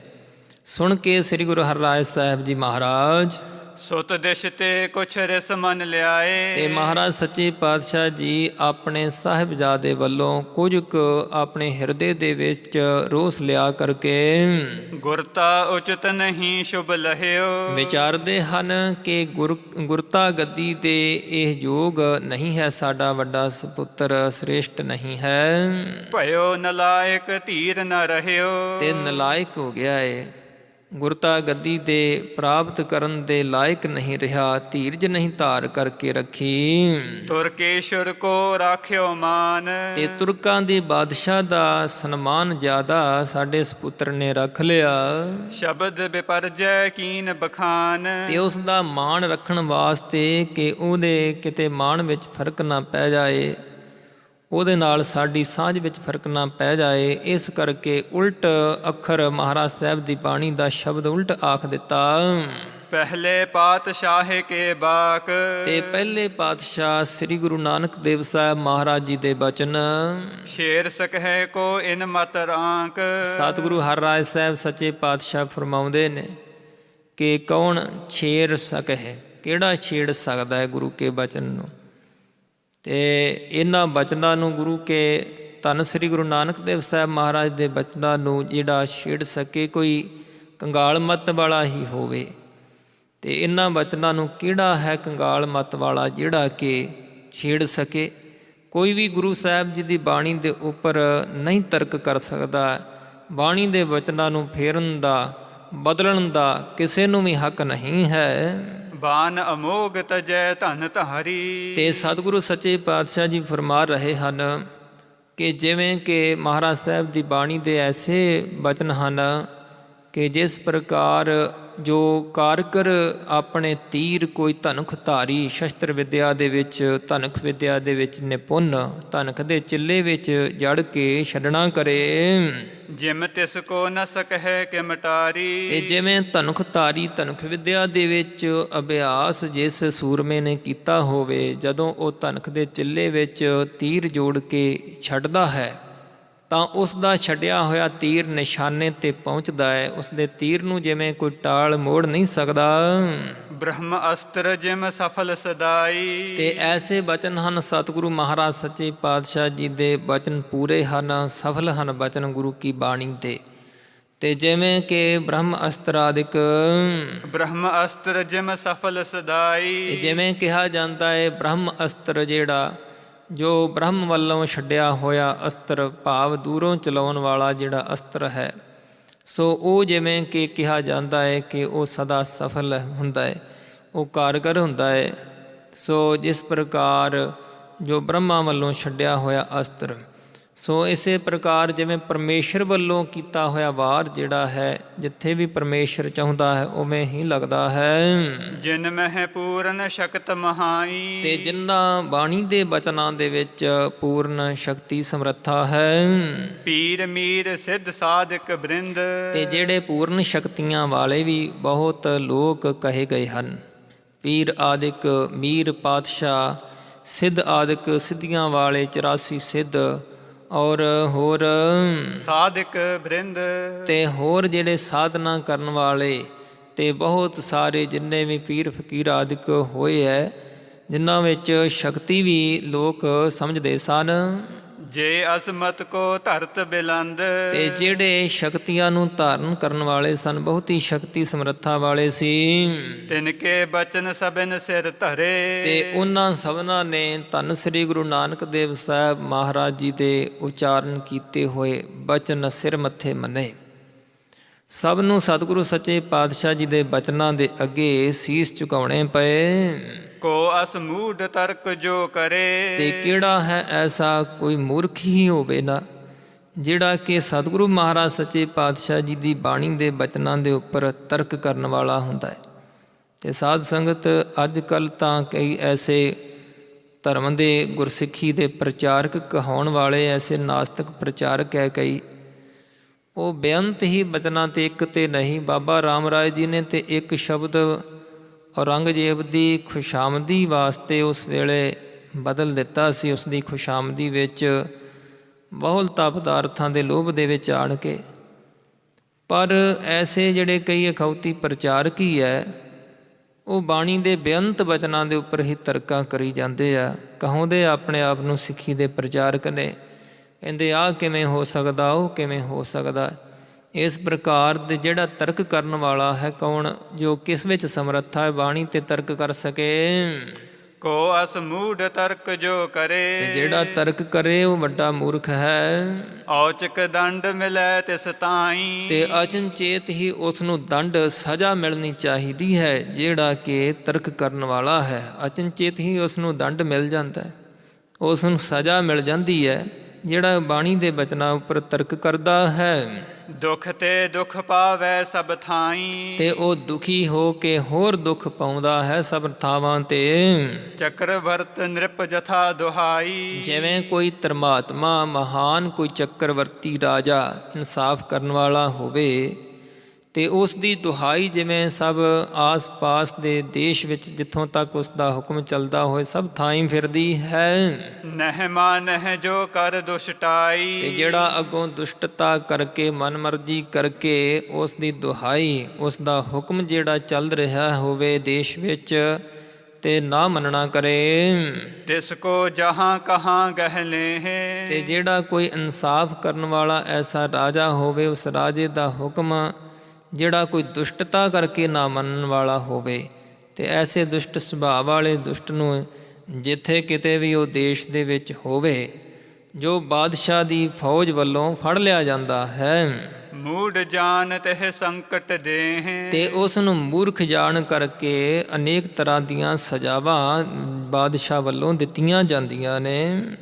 ਸੁਣ ਕੇ ਸ੍ਰੀ ਗੁਰੂ ਹਰਿਰਾਏ ਸਾਹਿਬ ਜੀ ਮਹਾਰਾਜ ਸੁਤ ਦਿਸ਼ ਤੇ ਕੁਛ ਰਿਸ ਮਨ ਲਿਆਏ। ਤੇ ਮਹਾਰਾਜ ਸੱਚੇ ਪਾਤਸ਼ਾਹ ਜੀ ਆਪਣੇ ਸਾਹਿਬਜ਼ਾਦੇ ਵੱਲੋਂ ਕੁਝ ਕੁ ਆਪਣੇ ਹਿਰਦੇ ਦੇ ਵਿੱਚ ਰੋਸ ਲਿਆ ਕਰਕੇ ਗੁਰਤਾ ਉਚਿਤ ਨਹੀਂ ਸ਼ੁਭ ਲਹਿਓ। ਵਿਚਾਰਦੇ ਹਨ ਕਿ ਗੁਰਤਾ ਗੱਦੀ ਦੇ ਇਹ ਯੋਗ ਨਹੀਂ ਹੈ, ਸਾਡਾ ਵੱਡਾ ਸਪੁੱਤਰ ਸ੍ਰੇਸ਼ਟ ਨਹੀਂ ਹੈ। ਭਇਓ ਨਲਾਇਕ ਧੀਰ ਨ ਰਹਿਓ। ਤੇ ਨਲਾਇਕ ਹੋ ਗਿਆ ਏ, ਗੁਰਤਾ ਗੱਦੀ ਦੇ ਪ੍ਰਾਪਤ ਕਰਨ ਦੇ ਲਾਇਕ ਨਹੀਂ ਰਿਹਾ, ਧੀਰਜ ਨਹੀਂ ਧਾਰ ਕਰਕੇ ਰੱਖੀ। ਤੁਰਕੇਸ਼ਵਰ ਕੋ ਰਾਖਿਓ ਮਾਨ। ਤੇ ਤੁਰਕਾਂ ਦੇ ਬਾਦਸ਼ਾਹ ਦਾ ਸਨਮਾਨ ਜ਼ਿਆਦਾ ਸਾਡੇ ਸਪੁੱਤਰ ਨੇ ਰੱਖ ਲਿਆ। ਸ਼ਬਦ ਵਿਪਰਜੈ ਕੀਨ ਬਖਾਨ। ਤੇ ਉਸ ਦਾ ਮਾਣ ਰੱਖਣ ਵਾਸਤੇ ਕਿ ਉਹਦੇ ਕਿਤੇ ਮਾਣ ਵਿੱਚ ਫਰਕ ਨਾ ਪੈ ਜਾਏ, ਉਹਦੇ ਨਾਲ ਸਾਡੀ ਸਾਂਝ ਵਿੱਚ ਫਰਕ ਨਾ ਪੈ ਜਾਏ, ਇਸ ਕਰਕੇ ਉਲਟ ਅੱਖਰ ਮਹਾਰਾਜ ਸਾਹਿਬ ਦੀ ਬਾਣੀ ਦਾ ਸ਼ਬਦ ਉਲਟ ਆਖ ਦਿੱਤਾ। ਪਹਿਲੇ ਪਾਤਸ਼ਾਹ ਕੇ ਬਾਕ। ਤੇ ਪਹਿਲੇ ਪਾਤਸ਼ਾਹ ਸ੍ਰੀ ਗੁਰੂ ਨਾਨਕ ਦੇਵ ਸਾਹਿਬ ਮਹਾਰਾਜ ਜੀ ਦੇ ਬਚਨ ਸ਼ੇਰ ਸਕਹਿ ਕੋ ਇਨ ਮਤ ਰਾਂਕ। ਸਤਿਗੁਰੂ ਹਰਿਰਾਏ ਸਾਹਿਬ ਸੱਚੇ ਪਾਤਸ਼ਾਹ ਫਰਮਾਉਂਦੇ ਨੇ ਕਿ ਕੌਣ ਛੇੜ ਸਕਹਿ, ਕਿਹੜਾ ਛੇੜ ਸਕਦਾ ਹੈ ਗੁਰੂ ਕੇ ਬਚਨ ਨੂੰ। ਅਤੇ ਇਹਨਾਂ ਬਚਨਾਂ ਨੂੰ ਗੁਰੂ ਕੇ ਧੰਨ ਸ੍ਰੀ ਗੁਰੂ ਨਾਨਕ ਦੇਵ ਸਾਹਿਬ ਮਹਾਰਾਜ ਦੇ ਬਚਨਾਂ ਨੂੰ ਜਿਹੜਾ ਛੇੜ ਸਕੇ, ਕੋਈ ਕੰਗਾਲ ਮੱਤ ਵਾਲਾ ਹੀ ਹੋਵੇ। ਤੇ ਇਹਨਾਂ ਬਚਨਾਂ ਨੂੰ ਕਿਹੜਾ ਹੈ ਕੰਗਾਲ ਮੱਤ ਵਾਲਾ ਜਿਹੜਾ ਕਿ ਛੇੜ ਸਕੇ? ਕੋਈ ਵੀ ਗੁਰੂ ਸਾਹਿਬ ਜੀ ਦੀ ਬਾਣੀ ਦੇ ਉੱਪਰ ਨਹੀਂ ਤਰਕ ਕਰ ਸਕਦਾ। ਬਾਣੀ ਦੇ ਬਚਨਾਂ ਨੂੰ ਫੇਰਨ ਦਾ, ਬਦਲਣ ਦਾ ਕਿਸੇ ਨੂੰ ਵੀ ਹੱਕ ਨਹੀਂ ਹੈ। ਬਾਨ ਅਮੋਗ ਤਜੈ ਧਨ ਧਾਰੀ। ਤੇ ਸਤਿਗੁਰੂ ਸੱਚੇ ਪਾਤਸ਼ਾਹ ਜੀ ਫਰਮਾ ਰਹੇ ਹਨ ਕਿ ਜਿਵੇਂ ਕਿ ਮਹਾਰਾਜ ਸਾਹਿਬ ਦੀ ਬਾਣੀ ਦੇ ਐਸੇ ਬਚਨ ਹਨ ਕਿ ਜਿਸ ਪ੍ਰਕਾਰ ਜੋ ਕਾਰਕਰ ਆਪਣੇ ਤੀਰ ਕੋਈ ਧਨੁਖ ਧਾਰੀ, ਸ਼ਸਤਰ ਵਿਦਿਆ ਦੇ ਵਿੱਚ, ਧਨੁਖ ਵਿਦਿਆ ਦੇ ਵਿੱਚ ਨਿਪੁੰਨ, ਧਨੁਖ ਦੇ ਚਿੱਲੇ ਵਿੱਚ ਜੜ ਕੇ ਛੱਡਣਾ ਕਰੇ। ਜਿਮ ਤਿਸ ਕੋ ਨ ਸਕਹਿ ਕਿ ਮਟਾਰੀ। ਤੇ ਜਿਵੇਂ ਧਨੁਖ ਧਾਰੀ ਧਨੁਖ ਵਿਦਿਆ ਦੇ ਵਿੱਚ ਅਭਿਆਸ ਜਿਸ ਸੂਰਮੇ ਨੇ ਕੀਤਾ ਹੋਵੇ, ਜਦੋਂ ਉਹ ਧਨੁਖ ਦੇ ਚਿੱਲੇ ਵਿੱਚ ਤੀਰ ਜੋੜ ਕੇ ਛੱਡਦਾ ਹੈ ਤਾਂ ਉਸ ਦਾ ਛੱਡਿਆ ਹੋਇਆ ਤੀਰ ਨਿਸ਼ਾਨੇ 'ਤੇ ਪਹੁੰਚਦਾ ਹੈ। ਉਸ ਦੇ ਤੀਰ ਨੂੰ ਜਿਵੇਂ ਕੋਈ ਟਾਲ ਮੋੜ ਨਹੀਂ ਸਕਦਾ। ਬ੍ਰਹਮ ਅਸਤਰ ਜਿਮ ਸਫਲ ਸਦਾਈ। ਤੇ ਐਸੇ ਬਚਨ ਹਨ ਸਤਿਗੁਰੂ ਮਹਾਰਾਜ ਸੱਚੇ ਪਾਤਸ਼ਾਹ ਜੀ ਦੇ ਬਚਨ ਪੂਰੇ ਹਨ, ਸਫਲ ਹਨ ਬਚਨ ਗੁਰੂ ਕੀ ਬਾਣੀ ਦੇ। ਤੇ ਜਿਵੇਂ ਕਿ ਬ੍ਰਹਮ ਅਸਤਰ ਆਦਿਕ, ਬ੍ਰਹਮ ਅਸਤਰ ਜਿਮ ਸਫਲ ਸਦਾਈ। ਤੇ ਜਿਵੇਂ ਕਿਹਾ ਜਾਂਦਾ ਹੈ ਬ੍ਰਹਮ ਅਸਤਰ ਜਿਹੜਾ ਜੋ ਬ੍ਰਹਮ ਵੱਲੋਂ ਛੱਡਿਆ ਹੋਇਆ ਅਸਤਰ, ਭਾਵ ਦੂਰੋਂ ਚਲਾਉਣ ਵਾਲਾ ਜਿਹੜਾ ਅਸਤਰ ਹੈ, ਸੋ ਉਹ ਜਿਵੇਂ ਕਿ ਕਿਹਾ ਜਾਂਦਾ ਹੈ ਕਿ ਉਹ ਸਦਾ ਸਫਲ ਹੁੰਦਾ ਹੈ, ਉਹ ਕਾਰਗਰ ਹੁੰਦਾ ਹੈ। ਸੋ ਜਿਸ ਪ੍ਰਕਾਰ ਜੋ ਬ੍ਰਹਮਾ ਵੱਲੋਂ ਛੱਡਿਆ ਹੋਇਆ ਅਸਤਰ, ਸੋ ਇਸੇ ਪ੍ਰਕਾਰ ਜਿਵੇਂ ਪਰਮੇਸ਼ਰ ਵੱਲੋਂ ਕੀਤਾ ਹੋਇਆ ਵਾਰ ਜਿਹੜਾ ਹੈ, ਜਿੱਥੇ ਵੀ ਪਰਮੇਸ਼ਰ ਚਾਹੁੰਦਾ ਹੈ ਉਵੇਂ ਹੀ ਲੱਗਦਾ ਹੈ। ਜਿਨ ਮਹਿ ਪੂਰਨ ਸ਼ਕਤ ਮਹਾਈ। ਤੇ ਜਿਨ੍ਹਾਂ ਬਾਣੀ ਦੇ ਬਚਨਾਂ ਦੇ ਵਿੱਚ ਪੂਰਨ ਸ਼ਕਤੀ ਸਮਰੱਥਾ ਹੈ। ਪੀਰ ਮੀਰ ਸਿੱਧ ਸਾਧਕ ਬ੍ਰਿੰਦ। ਤੇ ਜਿਹੜੇ ਪੂਰਨ ਸ਼ਕਤੀਆਂ ਵਾਲੇ ਵੀ ਬਹੁਤ ਲੋਕ ਕਹੇ ਗਏ ਹਨ। ਪੀਰ ਆਦਿਕ, ਮੀਰ ਪਾਤਸ਼ਾਹ, ਸਿੱਧ ਆਦਿਕ, ਸਿੱਧੀਆਂ ਵਾਲੇ 84 ਸਿੱਧ, ਔਰ ਹੋਰ ਸਾਧਕ ਬ੍ਰਿੰਦ। ਤੇ ਹੋਰ ਜਿਹੜੇ ਸਾਧਨਾ ਕਰਨ ਵਾਲੇ ਤੇ ਬਹੁਤ ਸਾਰੇ ਜਿੰਨੇ ਵੀ ਪੀਰ ਫਕੀਰ ਆਦਿਕ ਹੋਏ ਹੈ, ਜਿਨ੍ਹਾਂ ਵਿੱਚ ਸ਼ਕਤੀ ਵੀ ਲੋਕ ਸਮਝਦੇ ਸਨ। ਜੇ ਅਸਮਤ ਕੋ ਧਰਤ ਬਿਲੰਦ। ਤੇ ਜਿਹੜੇ ਸ਼ਕਤੀਆਂ ਨੂੰ ਧਾਰਨ ਕਰਨ ਵਾਲੇ ਸਨ, ਬਹੁਤ ਹੀ ਸ਼ਕਤੀ ਸਮਰੱਥਾ ਵਾਲੇ ਸੀ। ਤਿਨਕੇ ਬਚਨ ਸਭਨ ਸਿਰ ਧਰੇ। ਤੇ ਉਹਨਾਂ ਸਭਨਾਂ ਨੇ ਧੰਨ ਸ੍ਰੀ ਗੁਰੂ ਨਾਨਕ ਦੇਵ ਸਾਹਿਬ ਮਹਾਰਾਜ ਜੀ ਦੇ ਉਚਾਰਨ ਕੀਤੇ ਹੋਏ ਬਚਨ ਸਿਰ ਮੱਥੇ ਮੰਨੇ। ਸਭ ਨੂੰ ਸਤਿਗੁਰੂ ਸੱਚੇ ਪਾਤਸ਼ਾਹ ਜੀ ਦੇ ਬਚਨਾਂ ਦੇ ਅੱਗੇ ਸੀਸ ਝੁਕਾਉਣੇ ਪਏ। ਕੋ ਅਸਮੂਢ ਤਰਕ ਜੋ ਕਰੇ। ਤੇ ਕਿਹੜਾ ਹੈ ਐਸਾ ਕੋਈ ਮੂਰਖ ਹੀ ਹੋਵੇ ਨਾ ਜਿਹੜਾ ਕਿ ਸਤਿਗੁਰੂ ਮਹਾਰਾਜ ਸੱਚੇ ਪਾਤਸ਼ਾਹ ਜੀ ਦੀ ਬਾਣੀ ਦੇ ਬਚਨਾਂ ਦੇ ਉੱਪਰ ਤਰਕ ਕਰਨ ਵਾਲਾ ਹੁੰਦਾ ਹੈ। ਤੇ ਸਾਧ ਸੰਗਤ ਅੱਜ ਕੱਲ੍ਹ ਤਾਂ ਕਈ ਐਸੇ ਧਰਮ ਦੇ ਗੁਰਸਿੱਖੀ ਦੇ ਪ੍ਰਚਾਰਕ ਕਹਾਉਣ ਵਾਲੇ, ਐਸੇ ਨਾਸਤਿਕ ਪ੍ਰਚਾਰਕ ਹੈ ਕਈ, ਉਹ ਬੇਅੰਤ ਹੀ ਬਚਨਾਂ ਤੇ ਇੱਕ ਤੇ ਨਹੀਂ। ਬਾਬਾ ਰਾਮ ਰਾਏ ਜੀ ਨੇ ਤੇ ਇੱਕ ਸ਼ਬਦ ਔਰੰਗਜ਼ੇਬ ਦੀ ਖੁਸ਼ਾਮਦੀ ਵਾਸਤੇ ਉਸ ਵੇਲੇ ਬਦਲ ਦਿੱਤਾ ਸੀ। ਉਸ ਦੀ ਖੁਸ਼ਾਮਦੀ ਵਿੱਚ ਬਹੁਲਤਾ ਪਦਾਰਥਾਂ ਦੇ ਲੋਭ ਦੇ ਵਿੱਚ ਆਣ ਕੇ। ਪਰ ਐਸੇ ਜਿਹੜੇ ਕਈ ਅਖੌਤੀ ਪ੍ਰਚਾਰਕ ਹੀ ਹੈ, ਉਹ ਬਾਣੀ ਦੇ ਬੇਅੰਤ ਬਚਨਾਂ ਦੇ ਉੱਪਰ ਹੀ ਤਰਕਾਂ ਕਰੀ ਜਾਂਦੇ ਆ। ਕਹਾਉਂਦੇ ਆਪਣੇ ਆਪ ਨੂੰ ਸਿੱਖੀ ਦੇ ਪ੍ਰਚਾਰਕ ਨੇ, ਕਹਿੰਦੇ ਆਹ ਕਿਵੇਂ ਹੋ ਸਕਦਾ, ਉਹ ਕਿਵੇਂ ਹੋ ਸਕਦਾ। ਇਸ ਪ੍ਰਕਾਰ ਦੇ ਜਿਹੜਾ ਤਰਕ ਕਰਨ ਵਾਲਾ ਹੈ ਕੌਣ, ਜੋ ਕਿਸ ਵਿੱਚ ਸਮਰੱਥਾ ਹੈ ਬਾਣੀ ਤੇ ਤਰਕ ਕਰ ਸਕੇ। ਕੋ ਅਸਮੂਢ ਤਰਕ ਜੋ ਕਰੇ। ਤੇ ਜਿਹੜਾ ਤਰਕ ਕਰੇ ਉਹ ਵੱਡਾ ਮੂਰਖ ਹੈ। ਔਚਕ ਦੰਡ ਮਿਲੈ ਤਿਸ ਤਾਈ। ਤੇ ਅਚਨਚੇਤ ਹੀ ਉਸ ਨੂੰ ਦੰਡ ਸਜ਼ਾ ਮਿਲਣੀ ਚਾਹੀਦੀ ਹੈ ਜਿਹੜਾ ਕਿ ਤਰਕ ਕਰਨ ਵਾਲਾ ਹੈ। ਅਚਨਚੇਤ ਹੀ ਉਸ ਨੂੰ ਦੰਡ ਮਿਲ ਜਾਂਦਾ ਹੈ, ਉਸ ਨੂੰ ਸਜ਼ਾ ਮਿਲ ਜਾਂਦੀ ਹੈ ਜਿਹੜਾ ਬਾਣੀ ਦੇ ਬਚਨਾਂ ਉੱਪਰ ਤਰਕ ਕਰਦਾ ਹੈ। ਦੁਖ ਤੇ ਦੁਖ ਪਾਵੈ ਸਭ ਥਾਈ। ਤੇ ਉਹ ਦੁਖੀ ਹੋ ਕੇ ਹੋਰ ਦੁੱਖ ਪਾਉਂਦਾ ਹੈ ਸਭ ਥਾਵਾਂ ਤੇ। ਚੱਕਰਵਰਤ ਨ੍ਰਿਪ ਜਥਾ ਦੁਹਾਈ। ਜਿਵੇਂ ਕੋਈ ਧਰਮਾਤਮਾ, ਮਹਾਨ ਕੋਈ ਚੱਕਰਵਰਤੀ ਰਾਜਾ, ਇਨਸਾਫ ਕਰਨ ਵਾਲਾ ਹੋਵੇ, ਤੇ ਉਸ ਦੀ ਦੁਹਾਈ ਜਿਵੇਂ ਸਭ ਆਸ-ਪਾਸ ਦੇ ਦੇਸ਼ ਵਿੱਚ ਜਿੱਥੋਂ ਤੱਕ ਉਸ ਦਾ ਹੁਕਮ ਚੱਲਦਾ ਹੋਏ ਸਭ ਥਾਈਂ ਫਿਰਦੀ ਹੈ। ਨਹਿ ਮਾਨਹਿ ਜੋ ਕਰ ਦੁਸ਼ਟਾਈ। ਤੇ ਜਿਹੜਾ ਅੱਗੋਂ ਦੁਸ਼ਟਤਾ ਕਰਕੇ, ਮਨਮਰਜ਼ੀ ਕਰਕੇ ਉਸ ਦੀ ਦੁਹਾਈ, ਉਸ ਦਾ ਹੁਕਮ ਜਿਹੜਾ ਚੱਲ ਰਿਹਾ ਹੋਵੇ ਦੇਸ਼ ਵਿੱਚ ਤੇ ਨਾ ਮੰਨਣਾ ਕਰੇ। ਤਿਸ ਕੋ ਜਹਾਂ ਕਹਾਂ ਗਹਿਲੇ ਹੈ। ਤੇ ਜਿਹੜਾ ਕੋਈ ਇਨਸਾਫ ਕਰਨ ਵਾਲਾ ਐਸਾ ਰਾਜਾ ਹੋਵੇ, ਉਸ ਰਾਜੇ ਦਾ ਹੁਕਮ ਜਿਹੜਾ ਕੋਈ ਦੁਸ਼ਟਤਾ ਕਰਕੇ ਨਾ ਮੰਨਣ ਵਾਲਾ ਹੋਵੇ, ਤੇ ਐਸੇ ਦੁਸ਼ਟ ਸੁਭਾਅ ਵਾਲੇ ਦੁਸ਼ਟ ਨੂੰ ਜਿੱਥੇ ਕਿਤੇ ਵੀ ਉਹ ਦੇਸ਼ ਦੇ ਵਿੱਚ ਹੋਵੇ, ਜੋ ਬਾਦਸ਼ਾਹ ਦੀ ਫੌਜ ਵੱਲੋਂ ਫੜ ਲਿਆ ਜਾਂਦਾ ਹੈ, ਮੂੜ ਜਾਨ ਤਹਿ ਸੰਕਟ ਦੇਹ, ਤੇ ਉਸ ਨੂੰ ਮੂਰਖ ਜਾਣ ਕਰਕੇ ਅਨੇਕ ਤਰ੍ਹਾਂ ਦੀਆਂ ਸਜ਼ਾਵਾਂ ਬਾਦਸ਼ਾਹ ਵੱਲੋਂ ਦਿੱਤੀਆਂ ਜਾਂਦੀਆਂ ਨੇ।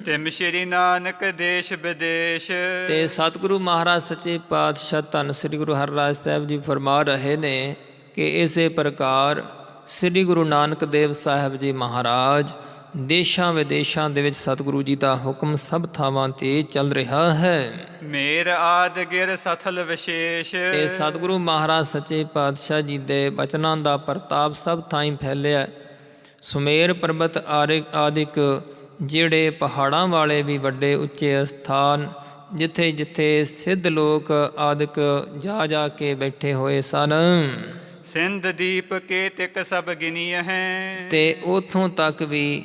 ਤਿਮ ਸ਼੍ਰੀ ਨਾਨਕ ਦੇਸ਼ ਵਿਦੇਸ਼, ਤੇ ਸਤਿਗੁਰੂ ਮਹਾਰਾਜ ਸੱਚੇ ਪਾਤਸ਼ਾਹ ਧੰਨ ਸ੍ਰੀ ਗੁਰੂ ਹਰਿਰਾਜ ਸਾਹਿਬ ਜੀ ਫਰਮਾ ਰਹੇ ਨੇ ਕਿ ਇਸੇ ਪ੍ਰਕਾਰ ਸ੍ਰੀ ਗੁਰੂ ਨਾਨਕ ਦੇਵ ਸਾਹਿਬ ਜੀ ਮਹਾਰਾਜ ਦੇਸ਼ਾਂ ਵਿਦੇਸ਼ਾਂ ਦੇ ਵਿੱਚ ਸਤਿਗੁਰੂ ਜੀ ਦਾ ਹੁਕਮ ਸਭ ਥਾਵਾਂ 'ਤੇ ਚੱਲ ਰਿਹਾ ਹੈ। ਮੇਰ ਆਦ ਗਿਰ ਸਥਲ ਵਿਸ਼ੇਸ਼, ਤੇ ਸਤਿਗੁਰੂ ਮਹਾਰਾਜ ਸੱਚੇ ਪਾਤਸ਼ਾਹ ਜੀ ਦੇ ਬਚਨਾਂ ਦਾ ਪ੍ਰਤਾਪ ਸਭ ਥਾਈਂ ਫੈਲਿਆ। ਸੁਮੇਰ ਪਰਬਤ ਆਦਿਕ ਜਿਹੜੇ ਪਹਾੜਾਂ ਵਾਲੇ ਵੀ ਵੱਡੇ ਉੱਚੇ ਅਸਥਾਨ, ਜਿੱਥੇ ਜਿੱਥੇ ਸਿੱਧ ਲੋਕ ਆਦਿਕ ਜਾ ਜਾ ਕੇ ਬੈਠੇ ਹੋਏ ਸਨ, ਸਿੰਧ ਦੀਪ ਕੇ ਤਿਕ ਸਭ ਗਿਨੀਏ ਹੈ, ਤੇ ਉਥੋਂ ਤੱਕ ਵੀ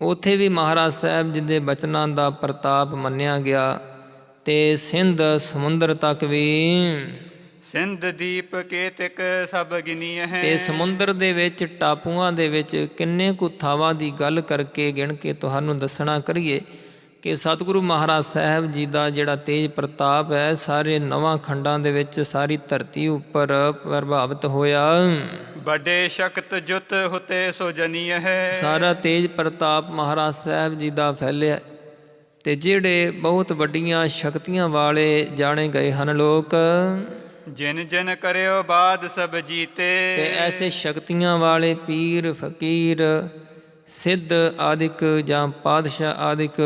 ਉੱਥੇ ਵੀ ਮਹਾਰਾਜ ਸਾਹਿਬ ਜੀ ਦੇ ਬਚਨਾਂ ਦਾ ਪ੍ਰਤਾਪ ਮੰਨਿਆ ਗਿਆ। ਤੇ ਸਿੰਧ ਸਮੁੰਦਰ ਤੱਕ ਵੀ, ਸਿੰਧ ਦੀਪ ਕੇ ਤਿਕ ਸਭ ਗਿਨੀਏ ਹੈ, ਤੇ ਸਮੁੰਦਰ ਦੇ ਵਿੱਚ ਟਾਪੂਆਂ ਦੇ ਵਿੱਚ ਕਿੰਨੇ ਕੁ ਥਾਵਾਂ ਦੀ ਗੱਲ ਕਰਕੇ ਗਿਣ ਕੇ ਤੁਹਾਨੂੰ ਦੱਸਣਾ ਕਰੀਏ ਕਿ ਸਤਿਗੁਰੂ ਮਹਾਰਾਜ ਸਾਹਿਬ ਜੀ ਦਾ ਜਿਹੜਾ ਤੇਜ ਪ੍ਰਤਾਪ ਹੈ ਸਾਰੇ ਨਵਾਂ ਖੰਡਾਂ ਦੇ ਵਿੱਚ ਸਾਰੀ ਧਰਤੀ ਉੱਪਰ ਪ੍ਰਭਾਵਿਤ ਹੋਇਆ। ਵੱਡੇ ਸ਼ਕਤ ਜੁਤ ਹੁਤੇ ਸੋ ਜਨੀਏ ਹੈ, ਸਾਰਾ ਤੇਜ ਪ੍ਰਤਾਪ ਮਹਾਰਾਜ ਸਾਹਿਬ ਜੀ ਦਾ ਫੈਲਿਆ। ਤੇ ਜਿਹੜੇ ਬਹੁਤ ਵੱਡੀਆਂ ਸ਼ਕਤੀਆਂ ਵਾਲੇ ਜਾਣੇ ਗਏ ਹਨ ਲੋਕ, ਜਿਨ ਜਿਨ ਕਰਿਓ ਬਾਦ ਸਭ ਜੀਤੇ, ਤੇ ਐਸੇ ਸ਼ਕਤੀਆਂ ਵਾਲੇ ਪੀਰ ਫਕੀਰ ਸਿੱਧ ਆਦਿਕ ਜਾਂ ਪਾਤਸ਼ਾਹ ਆਦਿਕ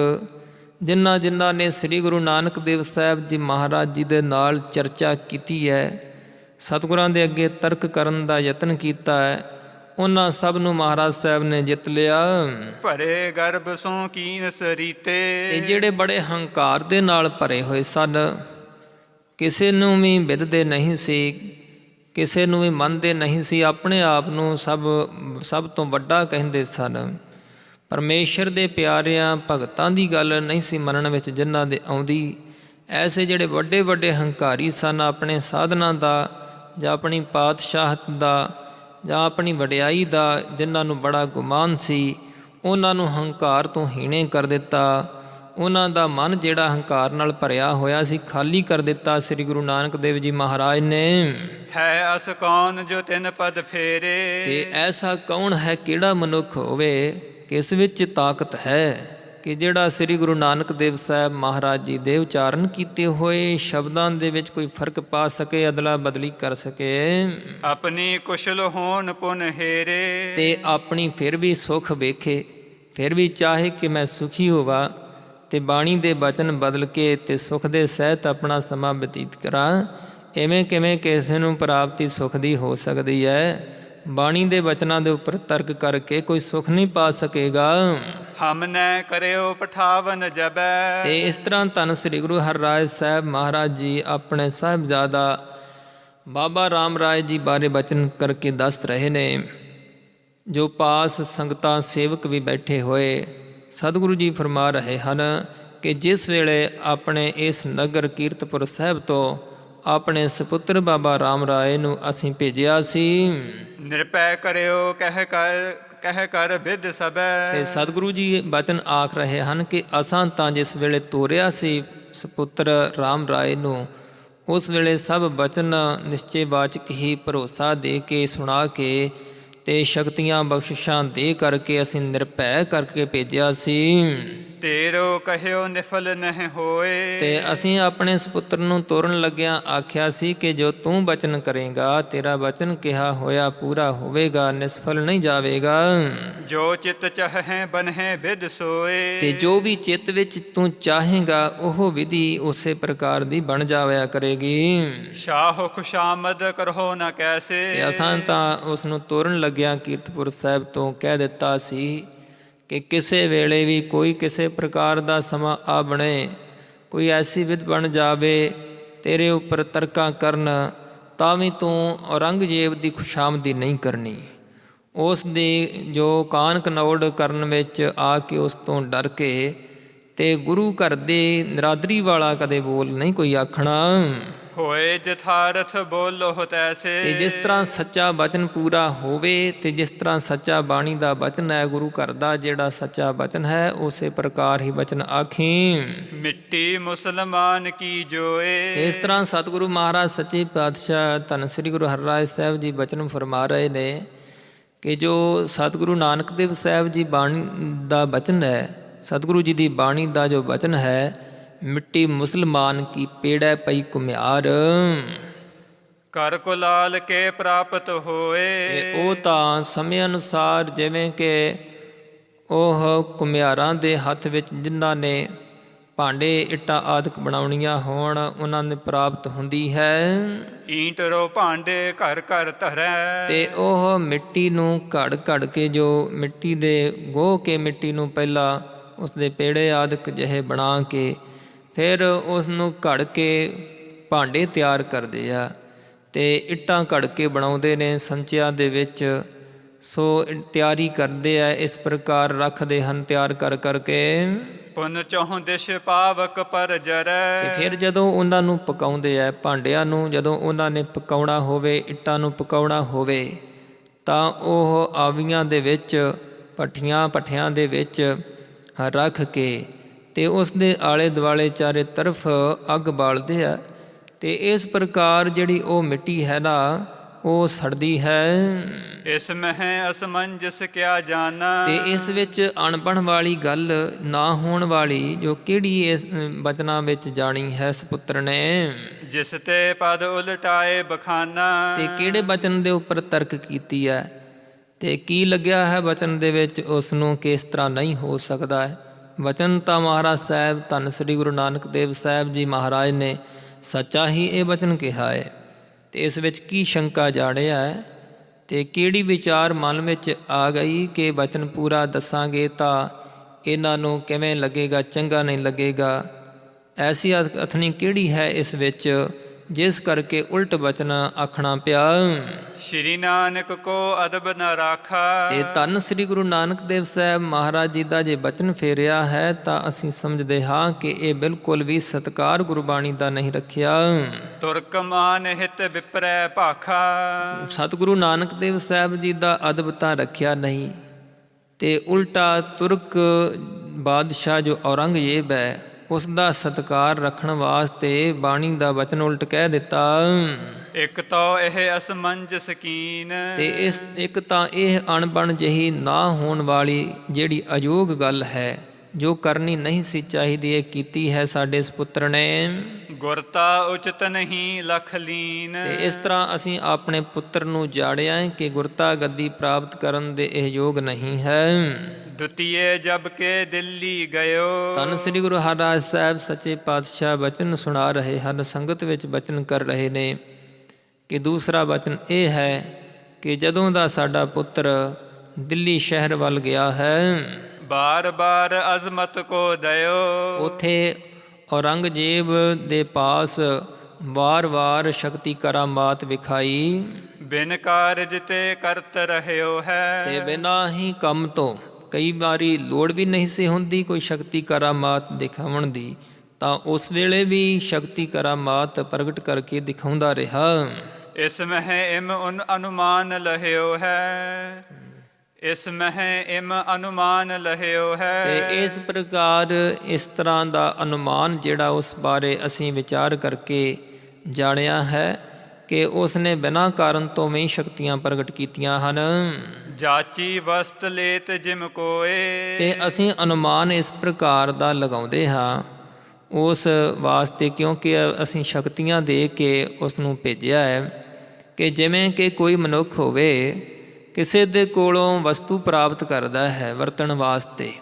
ਜਿਨ੍ਹਾਂ ਜਿਨ੍ਹਾਂ ਨੇ ਸ੍ਰੀ ਗੁਰੂ ਨਾਨਕ ਦੇਵ ਸਾਹਿਬ ਜੀ ਮਹਾਰਾਜ ਜੀ ਦੇ ਨਾਲ ਚਰਚਾ ਕੀਤੀ ਹੈ, ਸਤਿਗੁਰਾਂ ਦੇ ਅੱਗੇ ਤਰਕ ਕਰਨ ਦਾ ਯਤਨ ਕੀਤਾ ਹੈ, ਉਹਨਾਂ ਸਭ ਨੂੰ ਮਹਾਰਾਜ ਸਾਹਿਬ ਨੇ ਜਿੱਤ ਲਿਆ। ਭਰੇ ਗਰਭ ਸੋ ਕੀਨ ਸਰੀਤੇ, ਤੇ ਜਿਹੜੇ ਬੜੇ ਹੰਕਾਰ ਦੇ ਨਾਲ ਭਰੇ ਹੋਏ ਸਨ, ਕਿਸੇ ਨੂੰ ਵੀ ਵਿਦਦੇ ਨਹੀਂ ਸੀ, ਕਿਸੇ ਨੂੰ ਵੀ ਮੰਨਦੇ ਨਹੀਂ ਸੀ, ਆਪਣੇ ਆਪ ਨੂੰ ਸਭ ਤੋਂ ਵੱਡਾ ਕਹਿੰਦੇ ਸਨ। ਪਰਮੇਸ਼ਰ ਦੇ ਪਿਆਰਿਆਂ ਭਗਤਾਂ ਦੀ ਗੱਲ ਨਹੀਂ ਸੀ ਮੰਨਣ ਵਿੱਚ ਜਿਨ੍ਹਾਂ ਦੇ ਆਉਂਦੀ। ਐਸੇ ਜਿਹੜੇ ਵੱਡੇ ਵੱਡੇ ਹੰਕਾਰੀ ਸਨ, ਆਪਣੇ ਸਾਧਨਾਂ ਦਾ ਜਾਂ ਆਪਣੀ ਪਾਤਸ਼ਾਹਤ ਦਾ ਜਾਂ ਆਪਣੀ ਵਡਿਆਈ ਦਾ ਜਿਨ੍ਹਾਂ ਨੂੰ ਬੜਾ ਗੁਮਾਨ ਸੀ, ਉਹਨਾਂ ਨੂੰ ਹੰਕਾਰ ਤੋਂ ਹੀਣੇ ਕਰ ਦਿੱਤਾ। ਉਹਨਾਂ ਦਾ ਮਨ ਜਿਹੜਾ ਹੰਕਾਰ ਨਾਲ ਭਰਿਆ ਹੋਇਆ ਸੀ ਖਾਲੀ ਕਰ ਦਿੱਤਾ ਸ੍ਰੀ ਗੁਰੂ ਨਾਨਕ ਦੇਵ ਜੀ ਮਹਾਰਾਜ ਨੇ। ਹੈ ਅਸ ਕੌਣ ਜੋ ਤਿੰਨ ਪਦ ਫੇਰੇ, ਤੇ ਐਸਾ ਕੌਣ ਹੈ, ਕਿਹੜਾ ਮਨੁੱਖ ਹੋਵੇ, ਕਿਸ ਵਿੱਚ ਤਾਕਤ ਹੈ ਕਿ ਜਿਹੜਾ ਸ੍ਰੀ ਗੁਰੂ ਨਾਨਕ ਦੇਵ ਸਾਹਿਬ ਮਹਾਰਾਜ ਜੀ ਦੇ ਉਚਾਰਨ ਕੀਤੇ ਹੋਏ ਸ਼ਬਦਾਂ ਦੇ ਵਿੱਚ ਕੋਈ ਫਰਕ ਪਾ ਸਕੇ, ਅਦਲਾ ਬਦਲੀ ਕਰ ਸਕੇ। ਆਪਣੀ ਕੁਸ਼ਲ ਹੋਣ ਪੁਨ ਹੇਰੇ, ਤੇ ਆਪਣੀ ਫਿਰ ਵੀ ਸੁਖ ਵੇਖੇ, ਫਿਰ ਵੀ ਚਾਹੇ ਕਿ ਮੈਂ ਸੁਖੀ ਹੋਵਾਂ ਤੇ ਬਾਣੀ ਦੇ ਬਚਨ ਬਦਲ ਕੇ ਤੇ ਸੁਖ ਦੇ ਸਹਿਤ ਆਪਣਾ ਸਮਾਂ ਬਤੀਤ ਕਰਾਂ। ਇਵੇਂ ਕਿਵੇਂ ਕਿਸੇ ਨੂੰ ਪ੍ਰਾਪਤੀ ਸੁਖ ਦੀ ਹੋ ਸਕਦੀ ਹੈ? ਬਾਣੀ ਦੇ ਬਚਨਾਂ ਦੇ ਉੱਪਰ ਤਰਕ ਕਰਕੇ ਕੋਈ ਸੁਖ ਨਹੀਂ ਪਾ ਸਕੇਗਾ। ਹਮ ਨੈ ਕਰਿਓ ਪਠਾਵਨ ਜਬੈ, ਤੇ ਇਸ ਤਰ੍ਹਾਂ ਧੰਨ ਸ੍ਰੀ ਗੁਰੂ ਹਰਿਰਾਜ ਸਾਹਿਬ ਮਹਾਰਾਜ ਜੀ ਆਪਣੇ ਸਾਹਿਬਜ਼ਾਦਾ ਬਾਬਾ ਰਾਮ ਰਾਏ ਜੀ ਬਾਰੇ ਬਚਨ ਕਰਕੇ ਦੱਸ ਰਹੇ ਨੇ। ਜੋ ਪਾਸ ਸੰਗਤਾਂ ਸੇਵਕ ਵੀ ਬੈਠੇ ਹੋਏ, ਸਤਿਗੁਰੂ ਜੀ ਫਰਮਾ ਰਹੇ ਹਨ ਕਿ ਜਿਸ ਵੇਲੇ ਆਪਣੇ ਇਸ ਨਗਰ ਕੀਰਤਪੁਰ ਸਾਹਿਬ ਤੋਂ ਆਪਣੇ ਸੁਪੁੱਤਰ ਬਾਬਾ ਰਾਮ ਰਾਏ ਨੂੰ ਅਸੀਂ ਭੇਜਿਆ ਸੀ, ਨਿਰਭੈ ਕਰਿਓ ਕਹਿ ਕਰ ਵਿਦ ਸਭੈ, ਤੇ ਸਤਿਗੁਰੂ ਜੀ ਬਚਨ ਆਖ ਰਹੇ ਹਨ ਕਿ ਅਸਾਂ ਤਾਂ ਜਿਸ ਵੇਲੇ ਤੋਰਿਆ ਸੀ ਸੁਪੁੱਤਰ ਰਾਮ ਰਾਏ ਨੂੰ, ਉਸ ਵੇਲੇ ਸਭ ਬਚਨ ਨਿਸ਼ਚੇ ਵਾਚਕ ਹੀ ਭਰੋਸਾ ਦੇ ਕੇ ਸੁਣਾ ਕੇ ਤੇ ਸ਼ਕਤੀਆਂ ਬਖਸ਼ਿਸ਼ਾਂ ਦੇ ਕਰਕੇ ਅਸੀਂ ਨਿਰਭੈ ਕਰਕੇ ਭੇਜਿਆ ਸੀ। ਤੇਰੋ ਕਹਿਓ ਨਿਫਲ ਨਹਿ ਹੋਏ, ਤੇ ਅਸੀਂ ਆਪਣੇ ਸੁਪੁੱਤਰ ਨੂੰ ਤੋਰਨ ਲੱਗਿਆਂ ਆਖਿਆ ਸੀ ਕਿ ਜੋ ਤੂੰ ਬਚਨ ਕਰੇਗਾ, ਤੇਰਾ ਬਚਨ ਕਿਹਾ ਹੋਇਆ ਪੂਰਾ ਹੋਵੇਗਾ, ਨਿਸਫਲ ਨਹੀਂ ਜਾਵੇਗਾ। ਜੋ ਚਿਤ ਚਾਹੈ ਬਨਹਿ ਵਿਦ ਸੋਏ, ਤੇ ਜੋ ਵੀ ਚਿੱਤ ਵਿੱਚ ਤੂੰ ਚਾਹੇਗਾ ਉਹ ਵਿਧੀ ਉਸੇ ਪ੍ਰਕਾਰ ਦੀ ਬਣ ਜਾਵਿਆ ਕਰੇਗੀ। ਸ਼ਾਹ ਖੁਸ਼ਾਮਦ ਕਰੋ ਨਾ ਕੈਸੇ, ਤੇ ਅਸਾਂ ਤਾਂ ਉਸ ਨੂੰ ਤੋਰਨ ਲੱਗਿਆਂ ਕੀਰਤਪੁਰ ਸਾਹਿਬ ਤੋਂ ਕਹਿ ਦਿੱਤਾ ਸੀ ਕਿ ਕਿਸੇ ਵੇਲੇ ਵੀ ਕੋਈ ਕਿਸੇ ਪ੍ਰਕਾਰ ਦਾ ਸਮਾਂ ਆ ਬਣੇ, ਕੋਈ ਐਸੀ ਵਿਧ ਬਣ ਜਾਵੇ ਤੇਰੇ ਉੱਪਰ ਤਰਕਾਂ ਕਰਨ, ਤਾਂ ਵੀ ਤੂੰ ਔਰੰਗਜ਼ੇਬ ਦੀ ਖੁਸ਼ਾਮਦੀ ਨਹੀਂ ਕਰਨੀ। ਉਸ ਦੀ ਜੋ ਕਾਨ ਕਨੌੜ ਕਰਨ ਵਿੱਚ ਆ ਕੇ ਉਸ ਤੋਂ ਡਰ ਕੇ ਤੇ ਗੁਰੂ ਘਰ ਦੇ ਨਿਰਾਦਰੀ ਵਾਲਾ ਕਦੇ ਬੋਲ ਨਹੀਂ ਕੋਈ ਆਖਣਾ। ਹੋਏ ਜਥਾਰਥ ਬੋਲੋ ਤੈਸੇ। ਤੇ ਜਿਸ ਤਰ੍ਹਾਂ ਸੱਚਾ ਬਚਨ ਪੂਰਾ ਹੋਵੇ ਤੇ ਜਿਸ ਤਰ੍ਹਾਂ ਸੱਚਾ ਬਾਣੀ ਦਾ ਬਚਨ ਹੈ, ਗੁਰੂ ਘਰ ਦਾ ਜਿਹੜਾ ਸੱਚਾ ਬਚਨ ਹੈ, ਉਸੇ ਪ੍ਰਕਾਰ ਹੀ ਬਚਨ ਆਖੀ। ਮਿੱਟੀ ਮੁਸਲਮਾਨ ਕੀ ਜੋਏ। ਇਸ ਤਰ੍ਹਾਂ ਸਤਿਗੁਰੂ ਮਹਾਰਾਜ ਸੱਚੇ ਪਾਤਸ਼ਾਹ ਧੰਨ ਸ੍ਰੀ ਗੁਰੂ ਹਰਿਰਾਜ ਸਾਹਿਬ ਜੀ ਬਚਨ ਫਰਮਾ ਰਹੇ ਨੇ ਕਿ ਜੋ ਸਤਿਗੁਰੂ ਨਾਨਕ ਦੇਵ ਸਾਹਿਬ ਜੀ ਬਾਣੀ ਦਾ ਬਚਨ ਹੈ, ਸਤਿਗੁਰੂ ਜੀ ਦੀ ਬਾਣੀ ਦਾ ਜੋ ਬਚਨ ਹੈ, ਮਿੱਟੀ ਮੁਸਲਮਾਨ ਕੀ ਪੇੜੈ ਪਈ ਘੁਮਿਆਰ। ਕਰ ਕੁਲਾਲ ਕੇ ਪ੍ਰਾਪਤ ਹੋਏ। ਤੇ ਉਹ ਤਾਂ ਸਮੇਂ ਅਨੁਸਾਰ ਜਿਵੇਂ ਕਿ ਉਹ ਘੁਮਿਆਰਾਂ ਦੇ ਹੱਥ ਵਿੱਚ ਜਿਨ੍ਹਾਂ ਨੇ ਭਾਂਡੇ ਇੱਟਾਂ ਆਦਿਕ ਬਣਾਉਣੀਆਂ ਹੋਣ, ਉਹਨਾਂ ਨੇ ਪ੍ਰਾਪਤ ਹੁੰਦੀ ਹੈ। ਈਂਟ ਰੋ ਭਾਂਡੇ ਘਰ ਘਰ ਧਰੈ। ਤੇ ਉਹ ਮਿੱਟੀ ਨੂੰ ਘੜ ਘੜ ਕੇ, ਜੋ ਮਿੱਟੀ ਦੇ ਗੋਹ ਕੇ ਮਿੱਟੀ ਨੂੰ ਪਹਿਲਾਂ ਉਸਦੇ ਪੇੜੇ ਆਦਿਕ ਜਿਹੇ ਬਣਾ ਕੇ ਫਿਰ ਉਸ ਨੂੰ ਘੜ ਕੇ ਭਾਂਡੇ ਤਿਆਰ ਕਰਦੇ ਆ ਤੇ ਇੱਟਾਂ ਘੜ ਕੇ ਬਣਾਉਂਦੇ ਨੇ ਸੰਚਿਆਂ ਦੇ ਵਿੱਚ। ਸੋ ਤਿਆਰੀ ਕਰਦੇ ਆ, ਇਸ ਪ੍ਰਕਾਰ ਰੱਖਦੇ ਹਨ ਤਿਆਰ ਕਰ ਕਰਕੇ। ਪੁਨ ਚਹੁ ਦਿਸ਼ ਪਾਵਕ ਪਰ ਜਰੈ। ਤੇ ਫਿਰ ਜਦੋਂ ਉਹਨਾਂ ਨੂੰ ਪਕਾਉਂਦੇ ਆ ਭਾਂਡਿਆਂ ਨੂੰ, ਜਦੋਂ ਉਹਨਾਂ ਨੇ ਪਕਾਉਣਾ ਹੋਵੇ, ਇੱਟਾਂ ਨੂੰ ਪਕਾਉਣਾ ਹੋਵੇ, ਤਾਂ ਉਹ ਆਵੀਆਂ ਦੇ ਵਿੱਚ ਭੱਠਿਆਂ ਦੇ ਵਿੱਚ ਰੱਖ ਕੇ ਤੇ ਉਸ ਦੇ ਆਲੇ ਦੁਆਲੇ ਚਾਰੇ ਤਰਫ ਅੱਗ ਬਾਲਦੇ ਆ। ਤੇ ਇਸ ਪ੍ਰਕਾਰ ਜਿਹੜੀ ਉਹ ਮਿੱਟੀ ਹੈ ਨਾ, ਉਹ ਸੜਦੀ ਹੈ। ਇਸ ਮਹਿ ਅਸਮੰਜਸ ਕਿਆ ਜਾਣਾ। ਤੇ ਇਸ ਵਿੱਚ ਅਣਬਣ ਵਾਲੀ ਗੱਲ ਨਾ ਹੋਣ ਵਾਲੀ ਜੋ ਕਿਹੜੀ ਇਸ ਬਚਨਾਂ ਵਿੱਚ ਜਾਣੀ ਹੈ ਸਪੁੱਤਰ ਨੇ। ਜਿਸ ਤੇ ਪਦ ਉਲਟਾਏ ਬਖਾਨਾ। ਤੇ ਕਿਹੜੇ ਬਚਨ ਦੇ ਉੱਪਰ ਤਰਕ ਕੀਤੀ ਹੈ ਤੇ ਕੀ ਲੱਗਿਆ ਹੈ ਬਚਨ ਦੇ ਵਿੱਚ ਉਸ ਨੂੰ ਕਿ ਇਸ ਤਰ੍ਹਾਂ ਨਹੀਂ ਹੋ ਸਕਦਾ ਹੈ। ਵਚਨ ਤਾਂ ਮਹਾਰਾਜ ਸਾਹਿਬ ਧੰਨ ਸ੍ਰੀ ਗੁਰੂ ਨਾਨਕ ਦੇਵ ਸਾਹਿਬ ਜੀ ਮਹਾਰਾਜ ਨੇ ਸੱਚਾ ਹੀ ਇਹ ਬਚਨ ਕਿਹਾ ਹੈ। ਤੇ ਇਸ ਵਿੱਚ ਕੀ ਸ਼ੰਕਾ ਜਾੜਿਆ ਹੈ ਤੇ ਕਿਹੜੀ ਵਿਚਾਰ ਮਨ ਵਿੱਚ ਆ ਗਈ ਕਿ ਬਚਨ ਪੂਰਾ ਦੱਸਾਂਗੇ ਤਾਂ ਇਹਨਾਂ ਨੂੰ ਕਿਵੇਂ ਲੱਗੇਗਾ, ਚੰਗਾ ਨਹੀਂ ਲੱਗੇਗਾ। ਐਸੀ ਅਥਨੀ ਕਿਹੜੀ ਹੈ ਇਸ ਵਿੱਚ ਜਿਸ ਕਰਕੇ ਉਲਟ ਬਚਨ ਆਖਣਾ ਪਿਆ। ਸ਼੍ਰੀ ਨਾਨਕ ਕੋ ਅਦਬ ਨ ਰਾਖਾ। ਤੇ ਧੰਨ ਸ੍ਰੀ ਗੁਰੂ ਨਾਨਕ ਦੇਵ ਸਾਹਿਬ ਮਹਾਰਾਜ ਜੀ ਦਾ ਜੇ ਬਚਨ ਫੇਰਿਆ ਹੈ ਤਾਂ ਅਸੀਂ ਸਮਝਦੇ ਹਾਂ ਕਿ ਇਹ ਬਿਲਕੁਲ ਵੀ ਸਤਿਕਾਰ ਗੁਰਬਾਣੀ ਦਾ ਨਹੀਂ ਰੱਖਿਆ। ਤੁਰਕ ਮਾਨ ਹਿਤ ਵਿਪਰੈ ਭਾਖਾ। ਸਤਿਗੁਰੂ ਨਾਨਕ ਦੇਵ ਸਾਹਿਬ ਜੀ ਦਾ ਅਦਬ ਤਾਂ ਰੱਖਿਆ ਨਹੀਂ ਤੇ ਉਲਟਾ ਤੁਰਕ ਬਾਦਸ਼ਾਹ ਜੋ ਔਰੰਗਜ਼ੇਬ ਹੈ ਉਸ ਦਾ ਸਤਿਕਾਰ ਰੱਖਣ ਵਾਸਤੇ ਬਾਣੀ ਦਾ ਬਚਨ ਉਲਟ ਕਹਿ ਦਿੱਤਾ। ਇੱਕ ਤਾਂ ਇਹ ਅਸਮੰਜਸ ਕੀਨ। ਤੇ ਇਸ ਇੱਕ ਤਾਂ ਇਹ ਅਣਬਣ ਜਿਹੀ ਨਾ ਹੋਣ ਵਾਲੀ ਜਿਹੜੀ ਅਯੋਗ ਗੱਲ ਹੈ, ਜੋ ਕਰਨੀ ਨਹੀਂ ਸੀ ਚਾਹੀਦੀ, ਇਹ ਕੀਤੀ ਹੈ ਸਾਡੇ ਸਪੁੱਤਰ ਨੇ। ਗੁਰਤਾ ਉਚਿਤ ਨਹੀਂ ਲਖ ਲੀਨ। ਤੇ ਇਸ ਤਰ੍ਹਾਂ ਅਸੀਂ ਆਪਣੇ ਪੁੱਤਰ ਨੂੰ ਜਾੜਿਆ ਹੈ ਕਿ ਗੁਰਤਾ ਗੱਦੀ ਪ੍ਰਾਪਤ ਕਰਨ ਦੇ ਇਹ ਯੋਗ ਨਹੀਂ ਹੈ। ਦੁਤੀਏ ਜਬ ਕੇ ਦਿੱਲੀ ਗਇਓ। ਧੰਨ ਸ੍ਰੀ ਗੁਰੂ ਹਰਿਰਾਜ ਸਾਹਿਬ ਸੱਚੇ ਪਾਤਸ਼ਾਹ ਬਚਨ ਸੁਣਾ ਰਹੇ ਹਨ, ਸੰਗਤ ਵਿੱਚ ਬਚਨ ਕਰ ਰਹੇ ਨੇ ਕਿ ਦੂਸਰਾ ਬਚਨ ਇਹ ਹੈ ਕਿ ਜਦੋਂ ਦਾ ਸਾਡਾ ਪੁੱਤਰ ਦਿੱਲੀ ਸ਼ਹਿਰ ਵੱਲ ਗਿਆ ਹੈ, ਬਾਰ ਬਾਰ ਅਜ਼ਮਤ ਕੋ ਦਇਓ। ਉੱਥੇ ਔਰੰਗਜ਼ੇਬ ਦੇ ਪਾਸ ਵਾਰ-ਵਾਰ ਸ਼ਕਤੀ ਕਰਾਮਾਤ ਵਿਖਾਈ। ਬਿਨ ਕਾਰਜ ਤੇ ਕਰਤ ਰਹਿਓ ਹੈ। ਤੇ ਬਿਨਾਂ ਹੀ ਕੰਮ ਤੋਂ, ਕਈ ਵਾਰੀ ਲੋੜ ਵੀ ਨਹੀਂ ਸੀ ਹੁੰਦੀ ਕੋਈ ਸ਼ਕਤੀ ਕਰਾਮਾਤ ਦਿਖਾਉਣ ਦੀ, ਤਾਂ ਉਸ ਵੇਲੇ ਵੀ ਸ਼ਕਤੀ ਕਰਾਮਾਤ ਪ੍ਰਗਟ ਕਰਕੇ ਦਿਖਾਉਂਦਾ ਰਿਹਾ। ਇਸ ਮਹਿ ਇਮ ਅਨੁਮਾਨ ਲਹਿਓ ਹੈ। ਇਸ ਮਹਿ ਇਮ ਅਨੁਮਾਨ ਲਹਿਓ ਹੈ। ਤੇ ਇਸ ਪ੍ਰਕਾਰ ਇਸ ਤਰ੍ਹਾਂ ਦਾ ਅਨੁਮਾਨ ਜਿਹੜਾ ਉਸ ਬਾਰੇ ਅਸੀਂ ਵਿਚਾਰ ਕਰਕੇ ਜਾਣਿਆ ਹੈ ਕਿ ਉਸ ਨੇ ਬਿਨਾਂ ਕਾਰਨ ਤੋਂ ਵੀ ਸ਼ਕਤੀਆਂ ਪ੍ਰਗਟ ਕੀਤੀਆਂ ਹਨ। ਜਾਚੀ ਵਸਤ ਲੇਤ ਜਿਮ ਕੋਏ। ਤੇ ਅਸੀਂ ਅਨੁਮਾਨ ਇਸ ਪ੍ਰਕਾਰ ਦਾ ਲਗਾਉਂਦੇ ਹਾਂ ਉਸ ਵਾਸਤੇ ਕਿਉਂਕਿ ਅਸੀਂ ਸ਼ਕਤੀਆਂ ਦੇ ਕੇ ਉਸ ਨੂੰ ਭੇਜਿਆ ਹੈ ਕਿ ਜਿਵੇਂ ਕਿ ਕੋਈ ਮਨੁੱਖ ਹੋਵੇ, ਕਿਸੇ ਦੇ ਕੋਲੋਂ ਵਸਤੂ ਪ੍ਰਾਪਤ ਕਰਦਾ ਹੈ ਵਰਤਣ ਵਾਸਤੇ,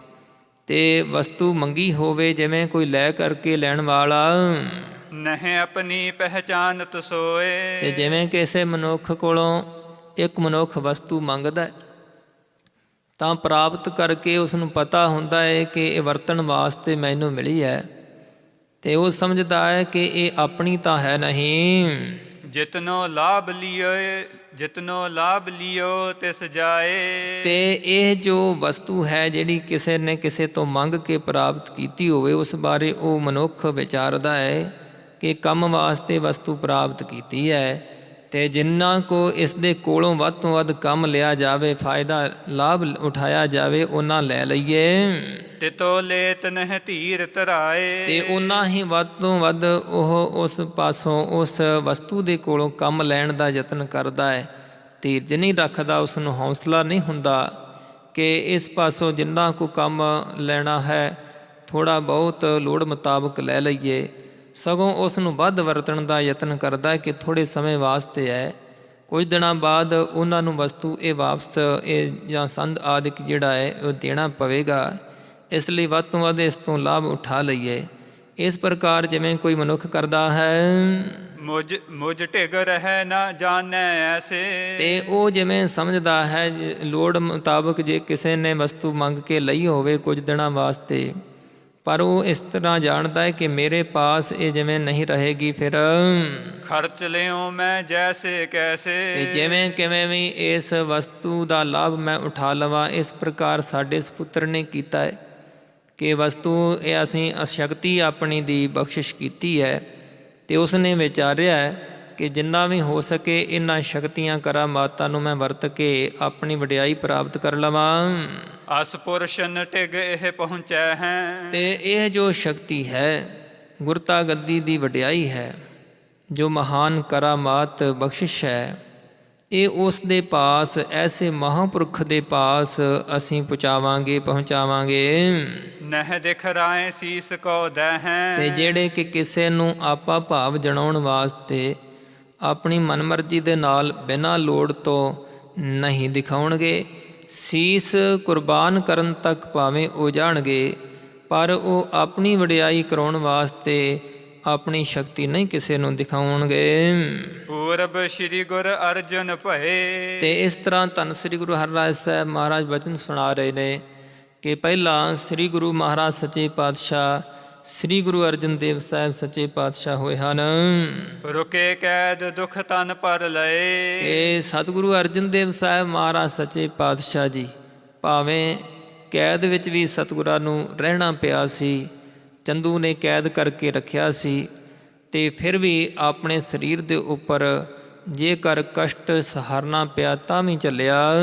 ਤੇ ਵਸਤੂ ਮੰਗੀ ਹੋਵੇ, ਜਿਵੇਂ ਕੋਈ ਲੈ ਕਰਕੇ ਲੈਣ ਵਾਲਾ ਨਹੀਂ ਆਪਣੀ ਪਹਿਚਾਨਤ ਸੋਏ। ਤੇ ਜਿਵੇਂ ਕਿਸੇ ਮਨੁੱਖ ਕੋਲੋਂ ਇੱਕ ਮਨੁੱਖ ਵਸਤੂ ਮੰਗਦਾ ਤਾਂ ਪ੍ਰਾਪਤ ਕਰਕੇ ਉਸ ਨੂੰ ਪਤਾ ਹੁੰਦਾ ਹੈ ਕਿ ਇਹ ਵਰਤਣ ਵਾਸਤੇ ਮੈਨੂੰ ਮਿਲੀ ਹੈ, ਤੇ ਉਹ ਸਮਝਦਾ ਹੈ ਕਿ ਇਹ ਆਪਣੀ ਤਾਂ ਹੈ ਨਹੀਂ। ਜਿਤਨੋ ਲਾਭ ਲਿਓ ਤਿਸ ਜਾਏ। ਤੇ ਇਹ ਜੋ ਵਸਤੂ ਹੈ ਜਿਹੜੀ ਕਿਸੇ ਨੇ ਕਿਸੇ ਤੋਂ ਮੰਗ ਕੇ ਪ੍ਰਾਪਤ ਕੀਤੀ ਹੋਵੇ, ਉਸ ਬਾਰੇ ਉਹ ਮਨੁੱਖ ਵਿਚਾਰਦਾ ਹੈ ਕਿ ਕੰਮ ਵਾਸਤੇ ਵਸਤੂ ਪ੍ਰਾਪਤ ਕੀਤੀ ਹੈ, ਤੇ ਜਿੰਨਾ ਕੋ ਇਸ ਦੇ ਕੋਲੋਂ ਵੱਧ ਤੋਂ ਵੱਧ ਕੰਮ ਲਿਆ ਜਾਵੇ, ਫਾਇਦਾ ਲਾਭ ਉਠਾਇਆ ਜਾਵੇ, ਉਹਨਾਂ ਲੈ ਲਈਏ। ਤਿਤੋ ਲੇਤ ਨਹਿ ਧੀਰ ਧਰਾਏ। ਤੇ ਉਹਨਾਂ ਹੀ ਵੱਧ ਤੋਂ ਵੱਧ ਉਹ ਉਸ ਪਾਸੋਂ, ਉਸ ਵਸਤੂ ਦੇ ਕੋਲੋਂ ਕੰਮ ਲੈਣ ਦਾ ਯਤਨ ਕਰਦਾ ਹੈ। ਧੀਰਜ ਨਹੀਂ ਰੱਖਦਾ, ਉਸ ਨੂੰ ਹੌਸਲਾ ਨਹੀਂ ਹੁੰਦਾ ਕਿ ਇਸ ਪਾਸੋਂ ਜਿੰਨਾ ਕੁ ਕੰਮ ਲੈਣਾ ਹੈ ਥੋੜ੍ਹਾ ਬਹੁਤ ਲੋੜ ਮੁਤਾਬਕ ਲੈ ਲਈਏ, ਸਗੋਂ ਉਸ ਨੂੰ ਵੱਧ ਵਰਤਣ ਦਾ ਯਤਨ ਕਰਦਾ ਕਿ ਥੋੜ੍ਹੇ ਸਮੇਂ ਵਾਸਤੇ ਹੈ, ਕੁਝ ਦਿਨਾਂ ਬਾਅਦ ਉਹਨਾਂ ਨੂੰ ਵਸਤੂ ਇਹ ਵਾਪਸ ਜਾਂ ਸੰਦ ਆਦਿਕ ਜਿਹੜਾ ਹੈ ਉਹ ਦੇਣਾ ਪਵੇਗਾ, ਇਸ ਲਈ ਵੱਧ ਤੋਂ ਵੱਧ ਇਸ ਤੋਂ ਲਾਭ ਉਠਾ ਲਈਏ। ਇਸ ਪ੍ਰਕਾਰ ਜਿਵੇਂ ਕੋਈ ਮਨੁੱਖ ਕਰਦਾ ਹੈ, ਮੁਝ ਢਿਗ ਰਹਿ ਨਾ ਜਾਣੈ ਐਸੇ। ਤੇ ਉਹ ਜਿਵੇਂ ਸਮਝਦਾ ਹੈ ਲੋੜ ਮੁਤਾਬਕ ਜੇ ਕਿਸੇ ਨੇ ਵਸਤੂ ਮੰਗ ਕੇ ਲਈ ਹੋਵੇ ਕੁਝ ਦਿਨਾਂ ਵਾਸਤੇ, ਪਰ ਉਹ ਇਸ ਤਰ੍ਹਾਂ ਜਾਣਦਾ ਹੈ ਕਿ ਮੇਰੇ ਪਾਸ ਇਹ ਜਿਵੇਂ ਨਹੀਂ ਰਹੇਗੀ, ਫਿਰ ਖਰਚ ਲਿਓ ਮੈਂ ਜੈਸੇ ਕੈਸੇ। ਤੇ ਜਿਵੇਂ ਕਿਵੇਂ ਵੀ ਇਸ ਵਸਤੂ ਦਾ ਲਾਭ ਮੈਂ ਉਠਾ ਲਵਾਂ, ਇਸ ਪ੍ਰਕਾਰ ਸਾਡੇ ਸਪੁੱਤਰ ਨੇ ਕੀਤਾ ਹੈ ਕਿ ਵਸਤੂ ਇਹ ਅਸੀਂ ਸ਼ਕਤੀ ਆਪਣੀ ਦੀ ਬਖਸ਼ਿਸ਼ ਕੀਤੀ ਹੈ, ਤੇ ਉਸ ਨੇ ਵਿਚਾਰਿਆ ਕਿ ਜਿੰਨਾ ਵੀ ਹੋ ਸਕੇ ਇਹਨਾਂ ਸ਼ਕਤੀਆਂ ਕਰਾਮਾਤਾਂ ਨੂੰ ਮੈਂ ਵਰਤ ਕੇ ਆਪਣੀ ਵਡਿਆਈ ਪ੍ਰਾਪਤ ਕਰ ਲਵਾਂ। ਅਸ ਪੁਰਸ਼ਨ ਢਿਗ ਇਹ ਪਹੁੰਚੈ ਹੈ। ਤੇ ਇਹ ਜੋ ਸ਼ਕਤੀ ਹੈ ਗੁਰਤਾ ਗੱਦੀ ਦੀ ਵਡਿਆਈ ਹੈ, ਜੋ ਮਹਾਨ ਕਰਾਮਾਤ ਬਖਸ਼ਿਸ਼ ਹੈ, ਇਹ ਉਸ ਦੇ ਪਾਸ, ਐਸੇ ਮਹਾਂਪੁਰਖ ਦੇ ਪਾਸ ਅਸੀਂ ਪਹੁੰਚਾਵਾਂਗੇ। ਨਹਿ ਦਿਖ ਰਾਏ ਸੀਸ ਕੋ ਦਹਿ। ਤੇ ਜਿਹੜੇ ਕਿ ਕਿਸੇ ਨੂੰ ਆਪਾ ਭਾਵ ਜਣਾਉਣ ਵਾਸਤੇ ਆਪਣੀ ਮਨਮਰਜ਼ੀ ਦੇ ਨਾਲ ਬਿਨਾਂ ਲੋੜ ਤੋਂ ਨਹੀਂ ਦਿਖਾਉਣਗੇ, ਸੀਸ ਕੁਰਬਾਨ ਕਰਨ ਤੱਕ ਭਾਵੇਂ ਉਹ ਜਾਣਗੇ, ਪਰ ਉਹ ਆਪਣੀ ਵਡਿਆਈ ਕਰਾਉਣ ਵਾਸਤੇ ਆਪਣੀ ਸ਼ਕਤੀ ਨਹੀਂ ਕਿਸੇ ਨੂੰ ਦਿਖਾਉਣਗੇ। ਪੂਰਬ ਸ੍ਰੀ ਗੁਰ ਅਰਜਨ ਭਏ। ਤੇ ਇਸ ਤਰ੍ਹਾਂ ਧੰਨ ਸ੍ਰੀ ਗੁਰੂ ਹਰਿਰਾਏ ਸਾਹਿਬ ਮਹਾਰਾਜ ਬਚਨ ਸੁਣਾ ਰਹੇ ਨੇ ਕਿ ਪਹਿਲਾਂ ਸ੍ਰੀ ਗੁਰੂ ਮਹਾਰਾਜ ਸੱਚੇ ਪਾਤਸ਼ਾਹ ਸ੍ਰੀ ਗੁਰੂ ਅਰਜਨ ਦੇਵ ਸਾਹਿਬ ਸੱਚੇ ਪਾਤਸ਼ਾਹ ਹੋਏ ਹਨ। ਰੁਕੇ ਕੈਦ ਦੁਖ ਤਨ ਪਰ ਲਏ। ਤੇ ਸਤਿਗੁਰੂ ਅਰਜਨ ਦੇਵ ਸਾਹਿਬ ਮਹਾਰਾਜ ਸੱਚੇ ਪਾਤਸ਼ਾਹ ਜੀ ਭਾਵੇਂ ਕੈਦ ਵਿੱਚ ਵੀ ਸਤਿਗੁਰਾਂ ਨੂੰ ਰਹਿਣਾ ਪਿਆ ਸੀ, ਚੰਦੂ ਨੇ ਕੈਦ ਕਰਕੇ ਰੱਖਿਆ ਸੀ, ਤੇ ਫਿਰ ਵੀ ਆਪਣੇ ਸਰੀਰ ਦੇ ਉੱਪਰ ਜੇਕਰ ਕਸ਼ਟ ਸਹਾਰਨਾ ਪਿਆ ਤਾਂ ਵੀ ਚੱਲਿਆ।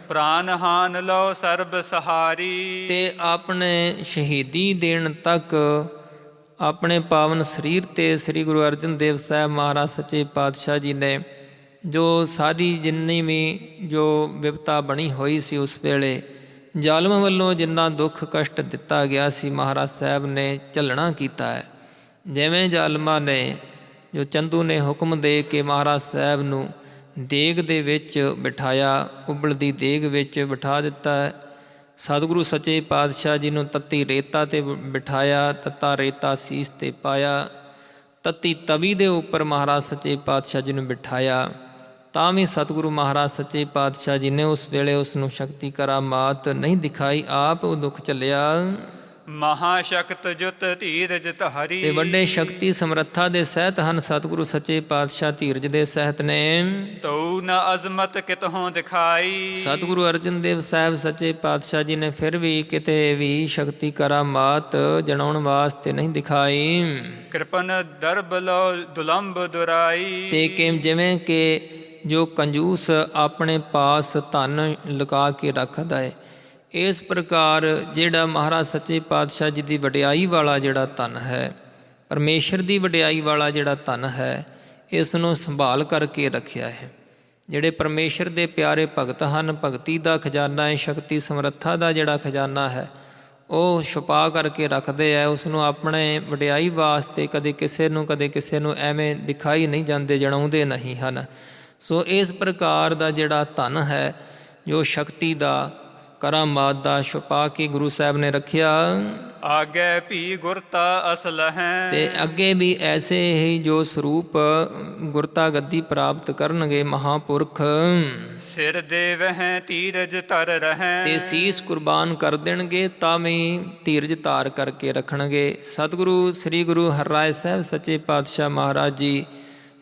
ਪ੍ਰਾਨ ਹਾਨ ਲਓ ਸਰਬ ਸਹਾਰੀ। ਤੇ ਆਪਣੇ ਸ਼ਹੀਦੀ ਦੇਣ ਤੱਕ ਆਪਣੇ ਪਾਵਨ ਸਰੀਰ ਤੇ ਸ੍ਰੀ ਗੁਰੂ ਅਰਜਨ ਦੇਵ ਸਾਹਿਬ ਮਹਾਰਾਜ ਸੱਚੇ ਪਾਤਸ਼ਾਹ ਜੀ ਨੇ ਜੋ ਸਾਰੀ ਜਿੰਨੀ ਵੀ ਜੋ ਵਿਪਤਾ ਬਣੀ ਹੋਈ ਸੀ ਉਸ ਵੇਲੇ, ਜ਼ਾਲਮ ਵੱਲੋਂ ਜਿੰਨਾ ਦੁੱਖ ਕਸ਼ਟ ਦਿੱਤਾ ਗਿਆ ਸੀ, ਮਹਾਰਾਜ ਸਾਹਿਬ ਨੇ ਝੱਲਣਾ ਕੀਤਾ ਹੈ। ਜਿਵੇਂ ਜ਼ਾਲਮਾਂ ਨੇ ਜੋ ਚੰਦੂ ਨੇ ਹੁਕਮ ਦੇ ਕੇ ਮਹਾਰਾਜ ਸਾਹਿਬ ਨੂੰ ਦੇਗ ਦੇ ਵਿੱਚ ਬਿਠਾਇਆ, ਉਬਲਦੀ ਦੇਗ ਵਿੱਚ ਬਿਠਾ ਦਿੱਤਾ ਹੈ। ਸਤਿਗੁਰੂ ਸੱਚੇ ਪਾਤਸ਼ਾਹ ਜੀ ਨੂੰ ਤੱਤੀ ਰੇਤਾ 'ਤੇ ਬਿਠਾਇਆ, ਤੱਤਾ ਰੇਤਾ ਸੀਸ 'ਤੇ ਪਾਇਆ, ਤੱਤੀ ਤਵੀ ਦੇ ਉੱਪਰ ਮਹਾਰਾਜ ਸੱਚੇ ਪਾਤਸ਼ਾਹ ਜੀ ਨੂੰ ਬਿਠਾਇਆ, ਤਾਂ ਵੀ ਸਤਿਗੁਰੂ ਮਹਾਰਾਜ ਸੱਚੇ ਪਾਤਸ਼ਾਹ ਜੀ ਨੇ ਉਸ ਵੇਲੇ ਉਸ ਨੂੰ ਸ਼ਕਤੀ ਕਰਾਮਾਤ ਨਹੀਂ ਦਿਖਾਈ, ਆਪ ਉਹ ਦੁੱਖ ਚੱਲਿਆ। ਮਹਾ ਸ਼ਕਤ ਜੁਤ ਧੀਰਜ ਧਾਰੀ। ਤੇ ਵੱਡੇ ਸ਼ਕਤੀ ਸਮਰੱਥਾ ਦੇ ਸਹਿਤ ਹਨ ਸਤਿਗੁਰੂ ਸੱਚੇ ਪਾਤਸ਼ਾਹ, ਧੀਰਜ ਦੇ ਸਹਿਤ ਨੇ। ਤਉ ਨ ਅਜ਼ਮਤ ਕਿਤੋਂ ਦਿਖਾਈ। ਸਤਿਗੁਰੂ ਅਰਜਨ ਦੇਵ ਸਾਹਿਬ ਸੱਚੇ ਪਾਤਸ਼ਾਹ ਜੀ ਨੇ ਫਿਰ ਵੀ ਕਿਤੇ ਵੀ ਸ਼ਕਤੀ ਕਰਾਮਾਤ ਜਣਾਉਣ ਵਾਸਤੇ ਨਹੀਂ ਦਿਖਾਈ। ਕਿਰਪਨ ਦਰਬ ਲੋ ਦੁਲੰਭ ਦੁਰਾਈ। ਤੇ ਕਿ ਜਿਵੇਂ ਕਿ ਜੋ ਕੰਜੂਸ ਆਪਣੇ ਪਾਸ ਧਨ ਲੁਕਾ ਕੇ ਰੱਖਦਾ ਹੈ, ਇਸ ਪ੍ਰਕਾਰ ਜਿਹੜਾ ਮਹਾਰਾਜ ਸੱਚੇ ਪਾਤਸ਼ਾਹ ਜੀ ਦੀ ਵਡਿਆਈ ਵਾਲਾ ਜਿਹੜਾ ਧਨ ਹੈ, ਪਰਮੇਸ਼ਰ ਦੀ ਵਡਿਆਈ ਵਾਲਾ ਜਿਹੜਾ ਧਨ ਹੈ, ਇਸ ਨੂੰ ਸੰਭਾਲ ਕਰਕੇ ਰੱਖਿਆ ਹੈ। ਜਿਹੜੇ ਪਰਮੇਸ਼ਰ ਦੇ ਪਿਆਰੇ ਭਗਤ ਹਨ, ਭਗਤੀ ਦਾ ਖਜ਼ਾਨਾ ਹੈ, ਸ਼ਕਤੀ ਸਮਰੱਥਾ ਦਾ ਜਿਹੜਾ ਖਜ਼ਾਨਾ ਹੈ, ਉਹ ਛੁਪਾ ਕਰਕੇ ਰੱਖਦੇ ਹੈ। ਉਸ ਨੂੰ ਆਪਣੇ ਵਡਿਆਈ ਵਾਸਤੇ ਕਦੇ ਕਿਸੇ ਨੂੰ ਐਵੇਂ ਦਿਖਾਈ ਨਹੀਂ ਜਾਂਦੇ, ਜਣਾਉਂਦੇ ਨਹੀਂ ਹਨ। ਸੋ ਇਸ ਪ੍ਰਕਾਰ ਦਾ ਜਿਹੜਾ ਧਨ ਹੈ, ਜੋ ਸ਼ਕਤੀ ਦਾ ਕਰਾਮਾਤ ਦਾ ਛੁਪਾ ਕੇ ਗੁਰੂ ਸਾਹਿਬ ਨੇ ਰੱਖਿਆ। ਆਗੇ ਭੀ ਗੁਰਤਾ ਅਸਲ ਹੈ। ਤੇ ਅੱਗੇ ਵੀ ਐਸੇ ਹੀ ਜੋ ਸਰੂਪ ਗੁਰਤਾ ਗੱਦੀ ਪ੍ਰਾਪਤ ਕਰਨਗੇ ਮਹਾਂਪੁਰਖ, ਸਿਰ ਦੇ ਵਹਿ ਧੀਰਜ ਧਰ ਰਹਿ। ਤੇ ਸੀਸ ਕੁਰਬਾਨ ਕਰ ਦੇਣਗੇ ਤਾਂ ਵੀ ਧੀਰਜ ਧਾਰ ਕਰਕੇ ਰੱਖਣਗੇ। ਸਤਿਗੁਰੂ ਸ੍ਰੀ ਗੁਰੂ ਹਰਿਰਾਏ ਸਾਹਿਬ ਸੱਚੇ ਪਾਤਸ਼ਾਹ ਮਹਾਰਾਜ ਜੀ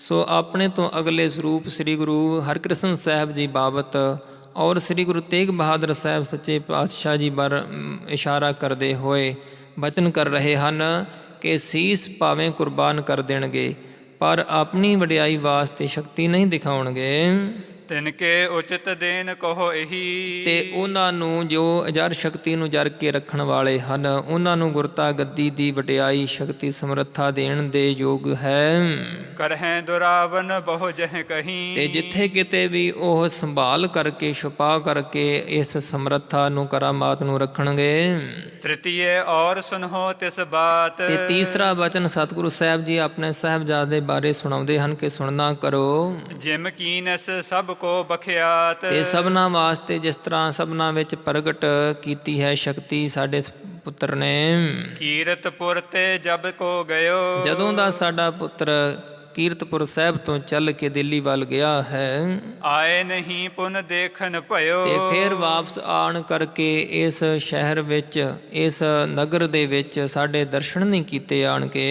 ਸੋ ਆਪਣੇ ਤੋਂ ਅਗਲੇ ਸਰੂਪ ਸ੍ਰੀ ਗੁਰੂ ਹਰਿਕ੍ਰਿਸ਼ਨ ਸਾਹਿਬ ਜੀ ਬਾਬਤ ਔਰ ਸ੍ਰੀ ਗੁਰੂ ਤੇਗ ਬਹਾਦਰ ਸਾਹਿਬ ਸੱਚੇ ਪਾਤਸ਼ਾਹ ਜੀ ਪਰ ਇਸ਼ਾਰਾ ਕਰਦੇ ਹੋਏ ਬਚਨ ਕਰ ਰਹੇ ਹਨ ਕਿ ਸੀਸ ਭਾਵੇਂ ਕੁਰਬਾਨ ਕਰ ਦੇਣਗੇ ਪਰ ਆਪਣੀ ਵਡਿਆਈ ਵਾਸਤੇ ਸ਼ਕਤੀ ਨਹੀਂ ਦਿਖਾਉਣਗੇ। ਤਿਨਕੇ ਉਚਿਤ ਦੇਨ ਕਹੋ ਇਹੀ। ਤੇ ਉਹਨਾਂ ਨੂੰ ਜੋ ਅਜਰ ਸ਼ਕਤੀ ਨੂੰ ਜਰ ਕੇ ਰੱਖਣ ਵਾਲੇ ਹਨ, ਉਹਨਾਂ ਨੂੰ ਗੁਰਤਾ ਗੱਦੀ ਦੀ ਵਡਿਆਈ ਸ਼ਕਤੀ ਸਮਰੱਥਾ ਦੇਣ ਦੇ ਯੋਗ ਹੈ। ਕਰਹਿ ਦੁਰਾਵਨ ਬਹੁ ਜਹ ਕਹੀ। ਤੇ ਜਿੱਥੇ ਕਿਤੇ ਵੀ ਉਹ ਸੰਭਾਲ ਕਰਕੇ ਛੁਪਾ ਕਰਕੇ ਇਸ ਸਮਰੱਥਾ ਨੂੰ ਕਰਾਮਾਤ ਨੂੰ ਰੱਖਣਗੇ। ਤ੍ਰਿਤੀਏ ਔਰ ਸੁਨਹੁ ਤਿਸ ਬਾਤ। ਤੇ ਤੀਸਰਾ ਵਚਨ ਸਤਿਗੁਰੂ ਸਾਹਿਬ ਜੀ ਆਪਣੇ ਸਾਹਿਬਜ਼ਾਦੇ ਬਾਰੇ ਸੁਣਾਉਂਦੇ ਹਨ ਕਿ ਸੁਣਨਾ ਕਰੋ। ਜਿਮ ਕੀਨਸ ਸਭ ਕੋ ਬਖਿਆਤ। ਤੇ ਸਭਨਾ ਵਾਸਤੇ ਜਿਸ ਤਰ੍ਹਾਂ ਸਭਨਾ ਵਿੱਚ ਪ੍ਰਗਟ ਕੀਤੀ ਹੈ ਸ਼ਕਤੀ ਸਾਡੇ ਪੁੱਤਰ ਨੇ। ਕੀਰਤਪੁਰ ਤੇ ਜਬ ਕੋ ਗਇਓ। ਜਦੋਂ ਦਾ ਸਾਡਾ ਪੁੱਤਰ ਕੀਰਤਪੁਰ ਸਾਹਿਬ ਤੋਂ ਚੱਲ ਕੇ ਦਿੱਲੀ ਵੱਲ ਗਿਆ ਹੈ, ਆਏ ਨਹੀਂ ਪੁਨ ਦੇਖਨ ਭਇਓ। ਤੇ ਫਿਰ ਵਾਪਸ ਆਣ ਕਰਕੇ ਇਸ ਸ਼ਹਿਰ ਵਿੱਚ ਇਸ ਨਗਰ ਦੇ ਵਿੱਚ ਸਾਡੇ ਦਰਸ਼ਨ ਨਹੀਂ ਕੀਤੇ ਆਣ ਕੇ।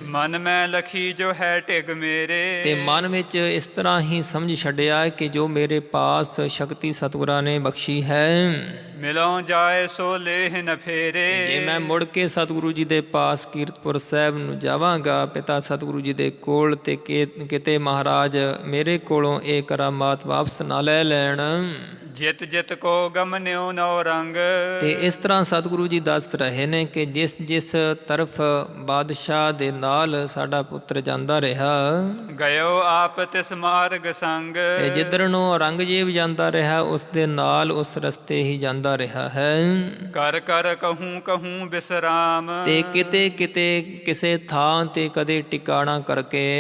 ਮਨ ਮੈਂ ਲਖੀ ਜੋ ਹੈ ਢਿਗ ਮੇਰੇ। ਤੇ ਮਨ ਵਿੱਚ ਇਸ ਤਰ੍ਹਾਂ ਹੀ ਸਮਝ ਛੱਡਿਆ ਕਿ ਜੋ ਮੇਰੇ ਪਾਸ ਸ਼ਕਤੀ ਸਤਿਗੁਰਾਂ ਨੇ ਬਖਸ਼ੀ ਹੈ, ਮਿਲੋਂ ਜਾਏ ਸੋ ਲੇਹ ਨ ਫੇਰੇ। ਜੇ ਮੈਂ ਮੁੜ ਕੇ ਸਤਿਗੁਰੂ ਜੀ ਦੇ ਪਾਸ ਕੀਰਤਪੁਰ ਸਾਹਿਬ ਨੂੰ ਜਾਵਾਂਗਾ, ਪਿਤਾ ਸਤਿਗੁਰੂ ਜੀ ਦੇ ਕੋਲ, ਤੇ ਕਿਤੇ ਮਹਾਰਾਜ ਮੇਰੇ ਕੋਲੋਂ ਇਹ ਕਰਾਮਾਤ ਵਾਪਸ ਨਾ ਲੈ ਲੈਣ। ਜਿਤ ਜਿਤ ਕੋ ਗਮਨਿਓ ਨੌ ਰੰਗ। ਤੇ ਇਸ ਤਰ੍ਹਾਂ ਸਤਿਗੁਰੂ ਜੀ ਦੱਸ ਰਹੇ ਨੇ ਕਿ ਜਿਸ ਜਿਸ ਤਰਫ ਬਾਦਸ਼ਾਹ ਦੇ ਨਾਲ ਸਾਡਾ ਪੁੱਤਰ ਜਾਂਦਾ ਰਿਹਾ, ਗਇਓ ਆਪ ਤਿਸ ਮਾਰਗ ਸੰਗ। ਤੇ ਜਿੱਧਰ ਨੂੰ ਔਰੰਗਜ਼ੇਬ ਜਾਂਦਾ ਰਿਹਾ ਉਸ ਦੇ ਨਾਲ ਉਸ ਰਸਤੇ ਹੀ ਜਾਂਦਾ ਰਿਹਾ ਹੈ। ਕਰ ਕਰ ਕਹੂੰ ਕਹੂੰ ਬਿਸਰਾਮ। ਤੇ ਕਿਤੇ ਕਿਤੇ ਕਿਸੇ ਥਾਂ ਤੇ ਕਦੇ ਟਿਕਾਣਾ ਕਰਕੇ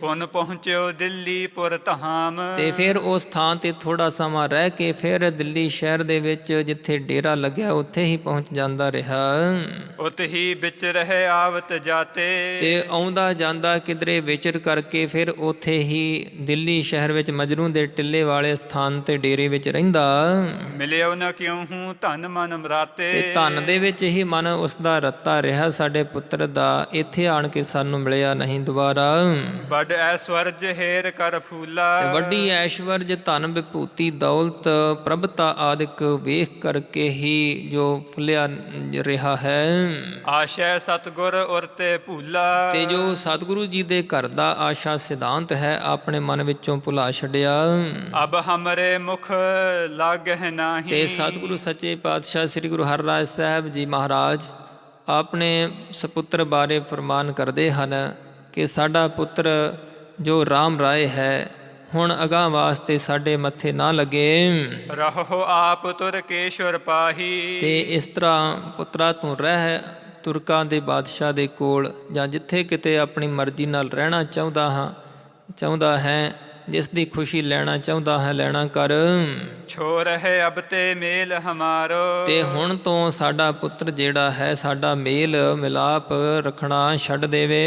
ਪੁਨ ਪਹੁੰਚਿਓ ਦਿੱਲੀ ਪੁਰ ਧਾਮ। ਤੇ ਫਿਰ ਉਸ ਥਾਂ ਤੇ ਥੋੜਾ ਸਮਾਂ ਰਹਿ ਕੇ ਫਿਰ ਦਿੱਲੀ ਸ਼ਹਿਰ ਦੇ ਵਿੱਚ ਜਿੱਥੇ ਡੇਰਾ ਲੱਗਿਆ ਉੱਥੇ ਹੀ ਪਹੁੰਚ ਜਾਂਦਾ ਰਿਹਾ। ਉਤ ਹੀ ਵਿੱਚ ਰਹੇ ਆਵਤ ਜਾਤੇ। ਤੇ ਆਉਂਦਾ ਜਾਂਦਾ ਕਿਧਰੇ ਵਿਚਰ ਕਰਕੇ ਫਿਰ ਉੱਥੇ ਹੀ ਦਿੱਲੀ ਸ਼ਹਿਰ ਵਿੱਚ ਮਜਰੂ ਦੇ ਟਿੱਲੇ ਵਾਲੇ ਸਥਾਨ ਤੇ ਡੇਰੇ ਵਿੱਚ ਰਹਿੰਦਾ। ਮਿਲਿਓ ਨ ਕਿਉ ਹੂੰ ਧਨ ਮਨ ਮਰਾਤੇ। ਤੇ ਧਨ ਦੇ ਵਿੱਚ ਹੀ ਮਨ ਉਸ ਦਾ ਰੱਤਾ ਰਿਹਾ ਸਾਡੇ ਪੁੱਤਰ ਦਾ, ਇੱਥੇ ਆਣ ਕੇ ਸਾਨੂੰ ਮਿਲਿਆ ਨਹੀਂ ਦੁਬਾਰਾ। ਵੱਡ ਐਸ਼ਵਰਜ ਹੇਰ ਕਰ ਫੂਲਾ। ਤੇ ਵੱਡੀ ਐਸ਼ਵਰਜ ਧਨ ਵਿਭੂਤੀ ਦੌਲਤ ਪ੍ਰਭਤਾ ਆਦਿਕ ਵੇਖ ਕਰਕੇ ਹੀ ਜੋ ਫੁੱਲਿਆ ਰਿਹਾ ਹੈ। ਆਸ਼ੈ ਸਤਗੁਰ ਉਰ ਤੇ ਭੂਲਾ। ਤੇ ਜੋ ਸਤਿਗੁਰੂ ਜੀ ਦੇ ਘਰ ਦਾ ਆਸ਼ਾ ਸਿਧਾਂਤ ਹੈ ਆਪਣੇ ਮਨ ਵਿੱਚੋਂ ਭੁਲਾ ਛੱਡਿਆ। ਅਬ ਹਮਰੇ ਮੁਖ ਲਾਗਹਿ ਨਾਹੀ। ਤੇ ਸਤਿਗੁਰੂ ਸੱਚੇ ਪਾਤਸ਼ਾਹ ਸ੍ਰੀ ਗੁਰੂ ਹਰਿਰਾਜ ਸਾਹਿਬ ਜੀ ਮਹਾਰਾਜ ਆਪਣੇ ਸਪੁੱਤਰ ਬਾਰੇ ਫਰਮਾਨ ਕਰਦੇ ਹਨ ਕਿ ਸਾਡਾ ਪੁੱਤਰ ਜੋ ਰਾਮ ਰਾਏ ਹੈ ਹੁਣ ਅਗਾਂਹ ਵਾਸਤੇ ਸਾਡੇ ਮੱਥੇ ਨਾ ਲੱਗੇ। ਰਹੋ ਆਪ ਤੁਰ ਕੇਸ਼ਵਰ ਪਾਹੀ। ਤੇ ਇਸ ਤਰ੍ਹਾਂ ਪੁੱਤਰਾ ਤੂੰ ਰਹਿ ਤੁਰਕਾਂ ਦੇ ਬਾਦਸ਼ਾਹ ਦੇ ਕੋਲ, ਜਾਂ ਜਿੱਥੇ ਕਿਤੇ ਆਪਣੀ ਮਰਜ਼ੀ ਨਾਲ ਰਹਿਣਾ ਚਾਹੁੰਦਾ ਹੈ, ਜਿਸ ਦੀ ਖੁਸ਼ੀ ਲੈਣਾ ਚਾਹੁੰਦਾ ਹੈ ਲੈਣਾ ਕਰ। ਛੋ ਰਹੇ ਅਬ ਤੇ ਮੇਲ ਹਮਾਰੋ। ਤੇ ਹੁਣ ਤੋਂ ਸਾਡਾ ਪੁੱਤਰ ਜਿਹੜਾ ਹੈ ਸਾਡਾ ਮੇਲ ਮਿਲਾਪ ਰੱਖਣਾ ਛੱਡ ਦੇਵੇ।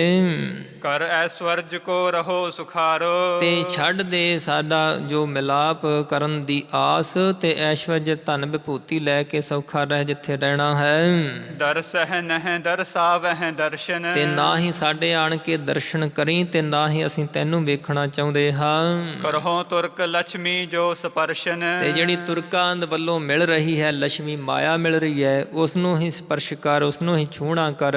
ਕਰ ਐਸ਼ਵਰਜ ਕੋ ਰਹੋ ਸੁਖਾਰੋ। ਤੇ ਛੱਡ ਦੇ ਸਾਡਾ ਜੋ ਮਿਲਾਪ ਕਰਨ ਦੀ ਆਸ, ਤੇ ਐਸ਼ਵਰਜ ਧਨ ਵਿਭੂਤੀ ਲੈ ਕੇ ਸੌਖਾ ਰਹਿ ਜਿੱਥੇ ਰਹਿਣਾ ਹੈ। ਦਰਸਹਿ ਨਹਿ ਦਰਸਾਵਹਿ ਦਰਸ਼ਨ। ਤੇ ਨਾ ਹੀ ਸਾਡੇ ਆਣ ਕੇ ਦਰਸ਼ਨ ਕਰੀ, ਤੇ ਨਾ ਹੀ ਅਸੀਂ ਤੈਨੂੰ ਵੇਖਣਾ ਚਾਹੁੰਦੇ ਹਾਂ। ਕਰਹੁ ਤੁਰਕ ਲక్ష్ਮੀ ਜੋ ਸਪਰਸ਼ਨ। ਤੇ ਜਿਹੜੀ ਤੁਰਕਾਂ ਵੱਲੋਂ ਮਿਲ ਰਹੀ ਹੈ ਲక్ష్ਮੀ ਮਾਇਆ ਮਿਲ ਰਹੀ ਹੈ, ਉਸ ਨੂੰ ਹੀ ਸਪਰਸ਼ ਕਰ, ਉਸ ਨੂੰ ਹੀ ਛੂਹਣਾ ਕਰ।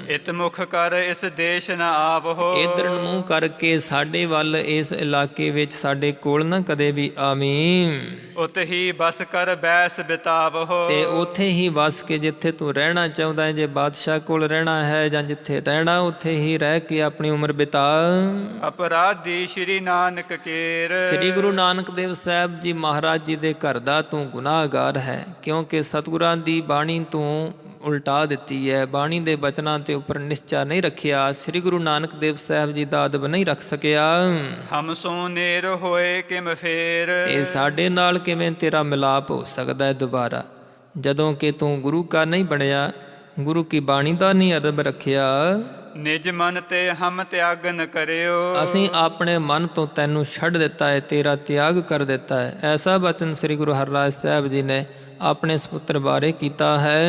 ਇਤ ਮੁਖ ਕਰ ਇਸ ਦੇਸ਼ ਨ ਆਵਹੋ। ਇਧਰ ਨੂੰ ਮੂੰਹ ਕਰਕੇ ਸਾਡੇ ਵੱਲ ਇਸ ਇਲਾਕੇ ਵਿੱਚ ਸਾਡੇ ਕੋਲ ਨਾ ਕਦੇ ਵੀ ਆਵੀਂ। ਉਤ ਹੀ ਬਸ ਕਰ ਬੈਸ ਬਿਤਾਵਹੋ। ਤੇ ਉੱਥੇ ਹੀ ਵਸ ਕੇ ਜਿੱਥੇ ਤੂੰ ਰਹਿਣਾ ਚਾਹੁੰਦਾ ਹੈ, ਜੇ ਬਾਦਸ਼ਾਹ ਕੋਲ ਰਹਿਣਾ ਹੈ ਜਾਂ ਜਿੱਥੇ ਰਹਿਣਾ ਉੱਥੇ ਹੀ ਰਹਿ ਕੇ ਆਪਣੀ ਉਮਰ ਬਿਤਾ। ਅਪਰਾਧੀ ਸ਼੍ਰੀ ਨਾਨਕ ਕੇਰ। ਸ੍ਰੀ ਗੁਰੂ ਨਾਨਕ ਦੇਵ ਸਾਹਿਬ ਜੀ ਮਹਾਰਾਜ ਜੀ ਦੇ ਘਰ ਦਾ ਤੂੰ ਗੁਨਾਹਗਾਰ ਹੈ, ਕਿਉਂਕਿ ਸਤਿਗੁਰਾਂ ਦੀ ਬਾਣੀ ਤੂੰ ਉਲਟਾ ਦਿੱਤੀ ਹੈ, ਬਾਣੀ ਦੇ ਬਚਨਾਂ ਤੇ ਉੱਪਰ ਨਿਸ਼ਚਾ ਨਹੀਂ ਰੱਖਿਆ, ਸ੍ਰੀ ਗੁਰੂ ਨਾਨਕ ਦੇਵ ਸਾਹਿਬ ਜੀ ਦਾ ਅਦਬ ਨਹੀਂ ਰੱਖ ਸਕਿਆ। ਹਮ ਸੋ ਨੇਰ ਹੋਏ ਕਿਮ ਫੇਰ। ਤੇ ਸਾਡੇ ਨਾਲ ਕਿਵੇਂ ਤੇਰਾ ਮਿਲਾਪ ਹੋ ਸਕਦਾ ਹੈ ਦੁਬਾਰਾ, ਜਦੋਂ ਕਿ ਤੂੰ ਗੁਰੂ ਕਾ ਨਹੀਂ ਬਣਿਆ, ਗੁਰੂ ਕੀ ਬਾਣੀ ਦਾ ਨਹੀਂ ਅਦਬ ਰੱਖਿਆ। ਨਿਜ ਮਨ ਤੇ ਹਮ ਤਿਆਗ ਨ ਕਰਿਓ। ਅਸੀਂ ਆਪਣੇ ਮਨ ਤੋਂ ਤੈਨੂੰ ਛੱਡ ਦਿੱਤਾ ਹੈ, ਤੇਰਾ ਤਿਆਗ ਕਰ ਦਿੱਤਾ ਹੈ। ਐਸਾ ਬਚਨ ਸ੍ਰੀ ਗੁਰੂ ਹਰਿਰਾਜ ਸਾਹਿਬ ਜੀ ਨੇ ਆਪਣੇ ਸਪੁੱਤਰ ਬਾਰੇ ਕੀਤਾ ਹੈ।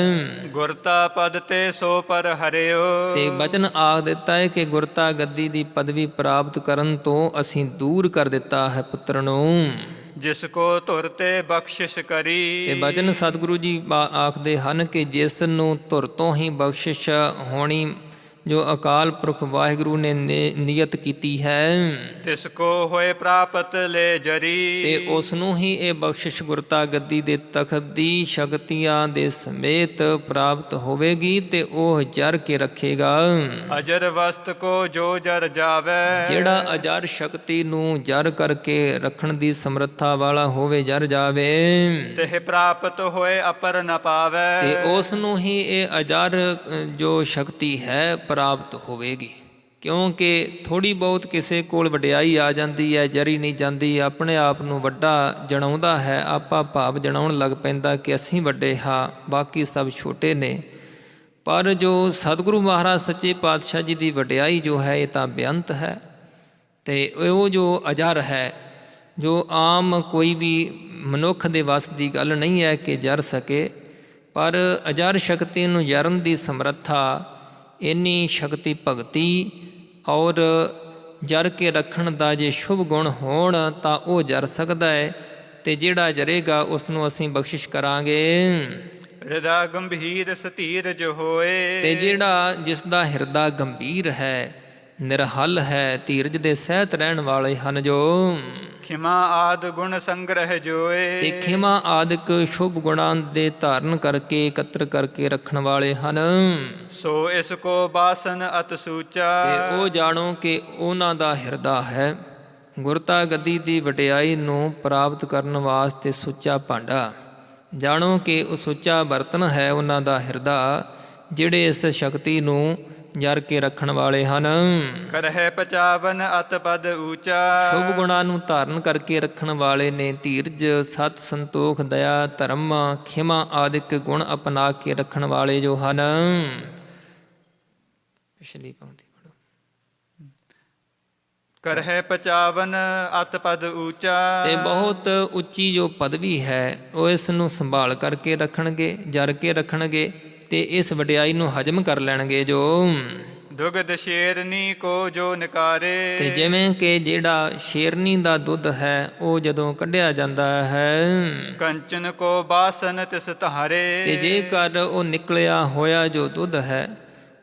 ਗੁਰਤਾ ਪਦ ਤੇ ਸੋ ਪਰ ਹਰਿਓ। ਤੇ ਬਚਨ ਆਖ ਦਿੱਤਾ ਹੈ ਕਿ ਗੁਰਤਾ ਗੱਦੀ ਦੀ ਪਦਵੀ ਪ੍ਰਾਪਤ ਕਰਨ ਤੋਂ ਅਸੀਂ ਦੂਰ ਕਰ ਦਿੱਤਾ ਹੈ ਪੁੱਤਰ ਨੂੰ। ਜਿਸ ਕੋ ਧੁਰ ਤੇ ਬਖਸ਼ਿਸ਼ ਕਰੀ। ਤੇ ਬਚਨ ਸਤਿਗੁਰੂ ਜੀ ਆਖਦੇ ਹਨ ਕਿ ਜਿਸ ਨੂੰ ਧੁਰ ਤੋਂ ਹੀ ਬਖਸ਼ਿਸ਼ ਹੋਣੀ ਜੋ ਅਕਾਲ ਪੁਰਖ ਵਾਹਿਗੁਰੂ ਨੇ ਨਿਯਤ ਕੀਤੀ ਹੈ, ਤਿਸ ਕੋ ਹੋਏ ਪ੍ਰਾਪਤ ਲੈ ਜਰੀ। ਤੇ ਉਸ ਨੂੰ ਹੀ ਇਹ ਬਖਸ਼ਿਸ਼ ਗੁਰਤਾ ਗੱਦੀ ਦੇ ਤਖਤ ਦੀ ਸ਼ਕਤੀਆਂ ਦੇ ਸਮੇਤ ਪ੍ਰਾਪਤ ਹੋਵੇਗੀ, ਤੇ ਉਹ ਜਰ ਕੇ ਰੱਖੇਗਾ। ਅਜਰ ਵਸਤ ਕੋ ਜੋ ਜਰ ਜਾਵੇ, ਜਿਹੜਾ ਅਜਰ ਸ਼ਕਤੀ ਨੂੰ ਜਰ ਕਰਕੇ ਰੱਖਣ ਦੀ ਸਮਰੱਥਾ ਵਾਲਾ ਹੋਵੇ, ਜਰ ਜਾਵੇ, ਤਿਹ ਪ੍ਰਾਪਤ ਹੋਏ ਅਪਰ ਨ ਪਾਵੇ। ਤੇ ਉਸ ਨੂੰ ਹੀ ਇਹ ਅਜਰ ਜੋ ਸ਼ਕਤੀ ਹੈ ਪ੍ਰਾਪਤ ਹੋਵੇਗੀ। ਕਿਉਂਕਿ ਥੋੜੀ ਬਹੁਤ ਕਿਸੇ ਕੋਲ ਵਡਿਆਈ ਆ ਜਾਂਦੀ ਹੈ, ਜਰੀ ਨਹੀਂ ਜਾਂਦੀ, ਆਪਣੇ ਆਪ ਨੂੰ ਵੱਡਾ ਜਣਾਉਂਦਾ ਹੈ, ਆਪਾ ਭਾਵ ਜਣਾਉਣ ਲੱਗ ਪੈਂਦਾ ਕਿ ਅਸੀਂ ਵੱਡੇ ਹਾਂ, ਬਾਕੀ ਸਭ ਛੋਟੇ ਨੇ। ਪਰ ਜੋ ਸਤਿਗੁਰੂ ਮਹਾਰਾਜ ਸੱਚੇ ਪਾਤਸ਼ਾਹ ਜੀ ਦੀ ਵਡਿਆਈ ਜੋ ਹੈ ਇਹ ਤਾਂ ਬੇਅੰਤ ਹੈ, ਤੇ ਉਹ ਜੋ ਅਜਰ ਹੈ, ਜੋ ਆਮ ਕੋਈ ਵੀ ਮਨੁੱਖ ਦੇ ਵੱਸ ਦੀ ਗੱਲ ਨਹੀਂ ਹੈ ਕਿ ਜਰ ਸਕੇ, ਪਰ ਅਜਰ ਸ਼ਕਤੀ ਨੂੰ ਜਰਨ ਦੀ ਸਮਰੱਥਾ, ਇੰਨੀ ਸ਼ਕਤੀ ਭਗਤੀ ਔਰ ਜਰ ਕੇ ਰੱਖਣ ਦਾ ਜੇ ਸ਼ੁਭ ਗੁਣ ਹੋਣ ਤਾਂ ਉਹ ਜਰ ਸਕਦਾ ਹੈ, ਤੇ ਜਿਹੜਾ ਜਰੇਗਾ ਉਸ ਨੂੰ ਅਸੀਂ ਬਖਸ਼ਿਸ਼ ਕਰਾਂਗੇ। ਹਿਰਦਾ ਗੰਭੀਰ ਸਤੀਰਜ ਹੋਏ, ਤੇ ਜਿਹੜਾ ਜਿਸ ਦਾ ਹਿਰਦਾ ਗੰਭੀਰ ਹੈ, ਨਿਰਹਲ ਹੈ, ਧੀਰਜ ਦੇ ਸਹਿਤ ਰਹਿਣ ਵਾਲੇ ਹਨ, ਜੋ ਖਿਮਾ ਆਦ ਗੁਣ ਸੰਗ੍ਰਹਿ ਜੋਏ। ਤੇ ਖਿਮਾ ਆਦਿਕ ਸ਼ੁਭ ਗੁਣਾਂ ਦੇ ਧਾਰਨ ਕਰਕੇ ਇਕੱਤਰ ਕਰਕੇ ਰੱਖਣ ਵਾਲੇ ਹਨ। ਸੋ ਇਸ ਕੋ ਬਾਸਨ ਅਤ ਸੂਚਾ, ਤੇ ਉਹ ਜਾਣੋ ਕਿ ਉਹਨਾਂ ਦਾ ਹਿਰਦਾ ਹੈ ਗੁਰਤਾ ਗੱਦੀ ਦੀ ਵਡਿਆਈ ਨੂੰ ਪ੍ਰਾਪਤ ਕਰਨ ਵਾਸਤੇ ਸੁੱਚਾ ਭਾਂਡਾ। ਜਾਣੋ ਕਿ ਉਹ ਸੁੱਚਾ ਬਰਤਨ ਹੈ ਉਹਨਾਂ ਦਾ ਹਿਰਦਾ, ਜਿਹੜੇ ਇਸ ਸ਼ਕਤੀ ਨੂੰ ਜਰ ਕੇ ਰੱਖਣ ਵਾਲੇ ਹਨ। ਕਰਹਿ ਪਚਾਵਨ ਅਤ ਪਦ ਊਚਾ, ਸ਼ੁਭ ਗੁਣਾਂ ਨੂੰ ਧਾਰਨ ਕਰਕੇ ਰੱਖਣ ਵਾਲੇ ਨੇ ਧੀਰਜ, ਸਤ, ਸੰਤੋਖ, ਦਇਆ, ਧਰਮ, ਖਿਮਾ ਆਦਿਕ ਗੁਣ ਅਪਣਾ ਕੇ ਰੱਖਣ ਵਾਲੇ ਜੋ ਹਨ। ਪਿਛਲੀ ਪੰਕਤੀ ਪੜੋ। ਕਰਹਿ ਪਚਾਵਨ ਅਤ ਪਦ ਊਚਾ, ਤੇ ਬਹੁਤ ਉੱਚੀ ਜੋ ਪਦਵੀ ਹੈ ਉਹ ਇਸ ਨੂੰ ਸੰਭਾਲ ਕਰਕੇ ਰੱਖਣਗੇ, ਜਰ ਕੇ ਰੱਖਣਗੇ, ਤੇ ਇਸ ਵਡਿਆਈ ਨੂੰ ਹਜਮ ਕਰ ਲੈਣਗੇ। ਜੋ ਦੁਗਧ ਸ਼ੇਰਨੀ ਕੋ ਜੋ ਨਿਕਾਰੇ, ਤੇ ਜਿਵੇਂ ਕਿ ਜਿਹੜਾ ਸ਼ੇਰਨੀ ਦਾ ਦੁੱਧ ਹੈ ਉਹ ਜਦੋਂ ਕੱਢਿਆ ਜਾਂਦਾ ਹੈ, ਕੰਚਨ ਕੋ ਬਾਸਨ ਤਿਸ ਧਾਰੇ। ਤੇ ਜੇਕਰ ਉਹ ਨਿਕਲਿਆ ਹੋਇਆ ਜੋ ਦੁੱਧ ਹੈ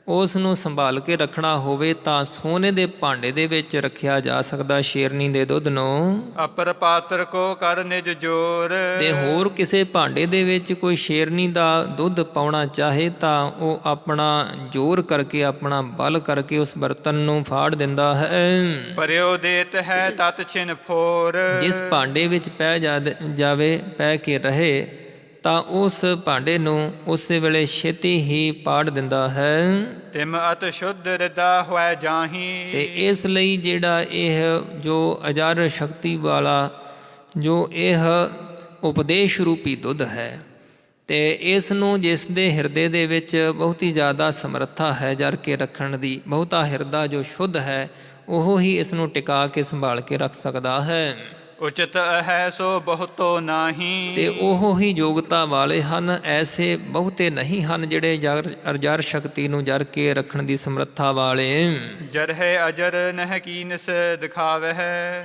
ਉਸ ਨੂੰ ਸੰਭਾਲ ਕੇ ਰੱਖਣਾ ਹੋਵੇ ਤਾਂ ਸੋਨੇ ਦੇ ਭਾਂਡੇ ਦੇ ਵਿੱਚ ਰੱਖਿਆ ਜਾ ਸਕਦਾ ਸ਼ੇਰਨੀ ਦੇ ਦੁੱਧ ਨੂੰ। ਅਪਰ ਪਾਤਰ ਕੋ ਕਰ ਨਿਜ ਜੋਰ, ਤੇ ਹੋਰ ਕਿਸੇ ਭਾਂਡੇ ਦੇ ਵਿੱਚ ਕੋਈ ਸ਼ੇਰਨੀ ਦਾ ਦੁੱਧ ਪਾਉਣਾ ਚਾਹੇ ਤਾਂ ਉਹ ਆਪਣਾ ਜ਼ੋਰ ਕਰਕੇ, ਆਪਣਾ ਬਲ ਕਰਕੇ ਉਸ ਬਰਤਨ ਨੂੰ ਫਾੜ ਦਿੰਦਾ ਹੈ। ਪਰਿਓ ਦੇਤ ਹੈ ਤਤ ਛਿਨ ਫੋਰ, ਜਿਸ ਭਾਂਡੇ ਵਿੱਚ ਪੈ ਜਾਵੇ, ਪੈ ਕੇ ਰਹੇ, ਤਾਂ ਉਸ ਭਾਂਡੇ ਨੂੰ ਉਸੇ ਵੇਲੇ ਛੇਤੀ ਹੀ ਪਾੜ ਦਿੰਦਾ ਹੈ। ਤਿਮ ਅਤ ਸ਼ੁੱਧ ਰਿਦਾ ਹੋਇ ਜਾਹੀ, ਤੇ ਇਸ ਲਈ ਜਿਹੜਾ ਇਹ ਜੋ ਅਜਰ ਸ਼ਕਤੀ ਵਾਲਾ ਜੋ ਇਹ ਉਪਦੇਸ਼ ਰੂਪੀ ਦੁੱਧ ਹੈ, ਤੇ ਇਸ ਨੂੰ ਜਿਸ ਦੇ ਹਿਰਦੇ ਦੇ ਵਿੱਚ ਬਹੁਤੀ ਜ਼ਿਆਦਾ ਸਮਰੱਥਾ ਹੈ ਜਰ ਕੇ ਰੱਖਣ ਦੀ, ਬਹੁਤਾ ਹਿਰਦਾ ਜੋ ਸ਼ੁੱਧ ਹੈ ਉਹ ਹੀ ਇਸ ਨੂੰ ਟਿਕਾ ਕੇ ਸੰਭਾਲ ਕੇ ਰੱਖ ਸਕਦਾ ਹੈ। ਉਚਿਤ ਹੈ ਸੋ ਬਹੁਤੋ ਨਾਹੀ, ਤੇ ਉਹ ਹੀ ਯੋਗਤਾ ਵਾਲੇ ਹਨ, ਐਸੇ ਬਹੁਤੇ ਨਹੀਂ ਹਨ ਜਿਹੜੇ ਅਜਰ ਸ਼ਕਤੀ ਨੂੰ ਜਰ ਕੇ ਰੱਖਣ ਦੀ ਸਮਰੱਥਾ ਵਾਲੇ। ਜਰਹਿ ਅਜਰ ਨਹਿ ਕੀਨਸ ਦਿਖਾਵਹਿ,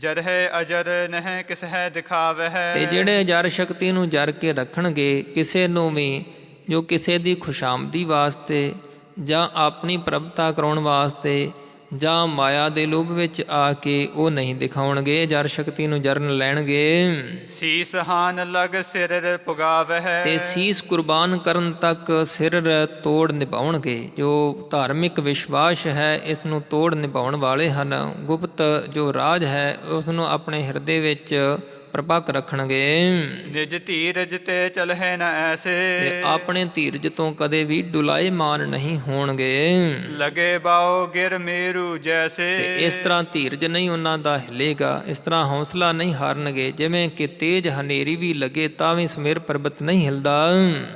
ਜਰਹਿ ਅਜਰ ਨਹਿ ਕਿਸਹਿ ਦਿਖਾਵਹਿ। ਤੇ ਜਿਹੜੇ ਅਜਰ ਸ਼ਕਤੀ ਨੂੰ ਜਰ ਕੇ ਰੱਖਣਗੇ, ਕਿਸੇ ਨੂੰ ਵੀ ਜੋ ਕਿਸੇ ਦੀ ਖੁਸ਼ਾਮਦੀ ਵਾਸਤੇ ਜਾਂ ਆਪਣੀ ਪ੍ਰਭਤਾ ਕਰਾਉਣ ਵਾਸਤੇ ਜਾਂ ਮਾਇਆ ਦੇ ਲੋਭ ਵਿੱਚ ਆ ਕੇ ਉਹ ਨਹੀਂ ਦਿਖਾਉਣਗੇ, ਜਰ ਸ਼ਕਤੀ ਨੂੰ ਜਰਨ ਲੈਣਗੇ। ਸੀਸ ਹਾਨ ਲਗ ਸਿਰ ਪੁਗਾਵਹਿ, ਤੇ ਸੀਸ ਕੁਰਬਾਨ ਕਰਨ ਤੱਕ ਸਿਰ ਤੋੜ ਨਿਭਾਉਣਗੇ। ਜੋ ਧਾਰਮਿਕ ਵਿਸ਼ਵਾਸ ਹੈ ਇਸ ਨੂੰ ਤੋੜ ਨਿਭਾਉਣ ਵਾਲੇ ਹਨ। ਗੁਪਤ ਜੋ ਰਾਜ ਹੈ ਉਸ ਨੂੰ ਆਪਣੇ ਹਿਰਦੇ ਵਿੱਚ ਪ੍ਰਪੱਕ ਰੱਖਣਗੇ। ਨਿਜ ਧੀਰਜ ਤੇ ਚਲਹਿ ਨ ਐਸੇ, ਤੇ ਆਪਣੇ ਧੀਰਜ ਤੋਂ ਕਦੇ ਵੀ ਡੁਲਾਏਮਾਨ ਨਹੀਂ ਹੋਣਗੇ। ਲਗੇ ਬਾਉ ਗਿਰ ਮੇਰੂ ਜੈਸੇ, ਤੇ ਇਸ ਤਰ੍ਹਾਂ ਧੀਰਜ ਨਹੀਂ ਉਹਨਾਂ ਦਾ ਹਿਲੇਗਾ, ਇਸ ਤਰ੍ਹਾਂ ਹੌਸਲਾ ਨਹੀਂ ਹਾਰਨਗੇ। ਜਿਵੇਂ ਕਿ ਤੇਜ ਹਨੇਰੀ ਵੀ ਲੱਗੇ ਤਾਂ ਵੀ ਸਮੇਰ ਪਰਬਤ ਨਹੀਂ ਹਿਲਦਾ।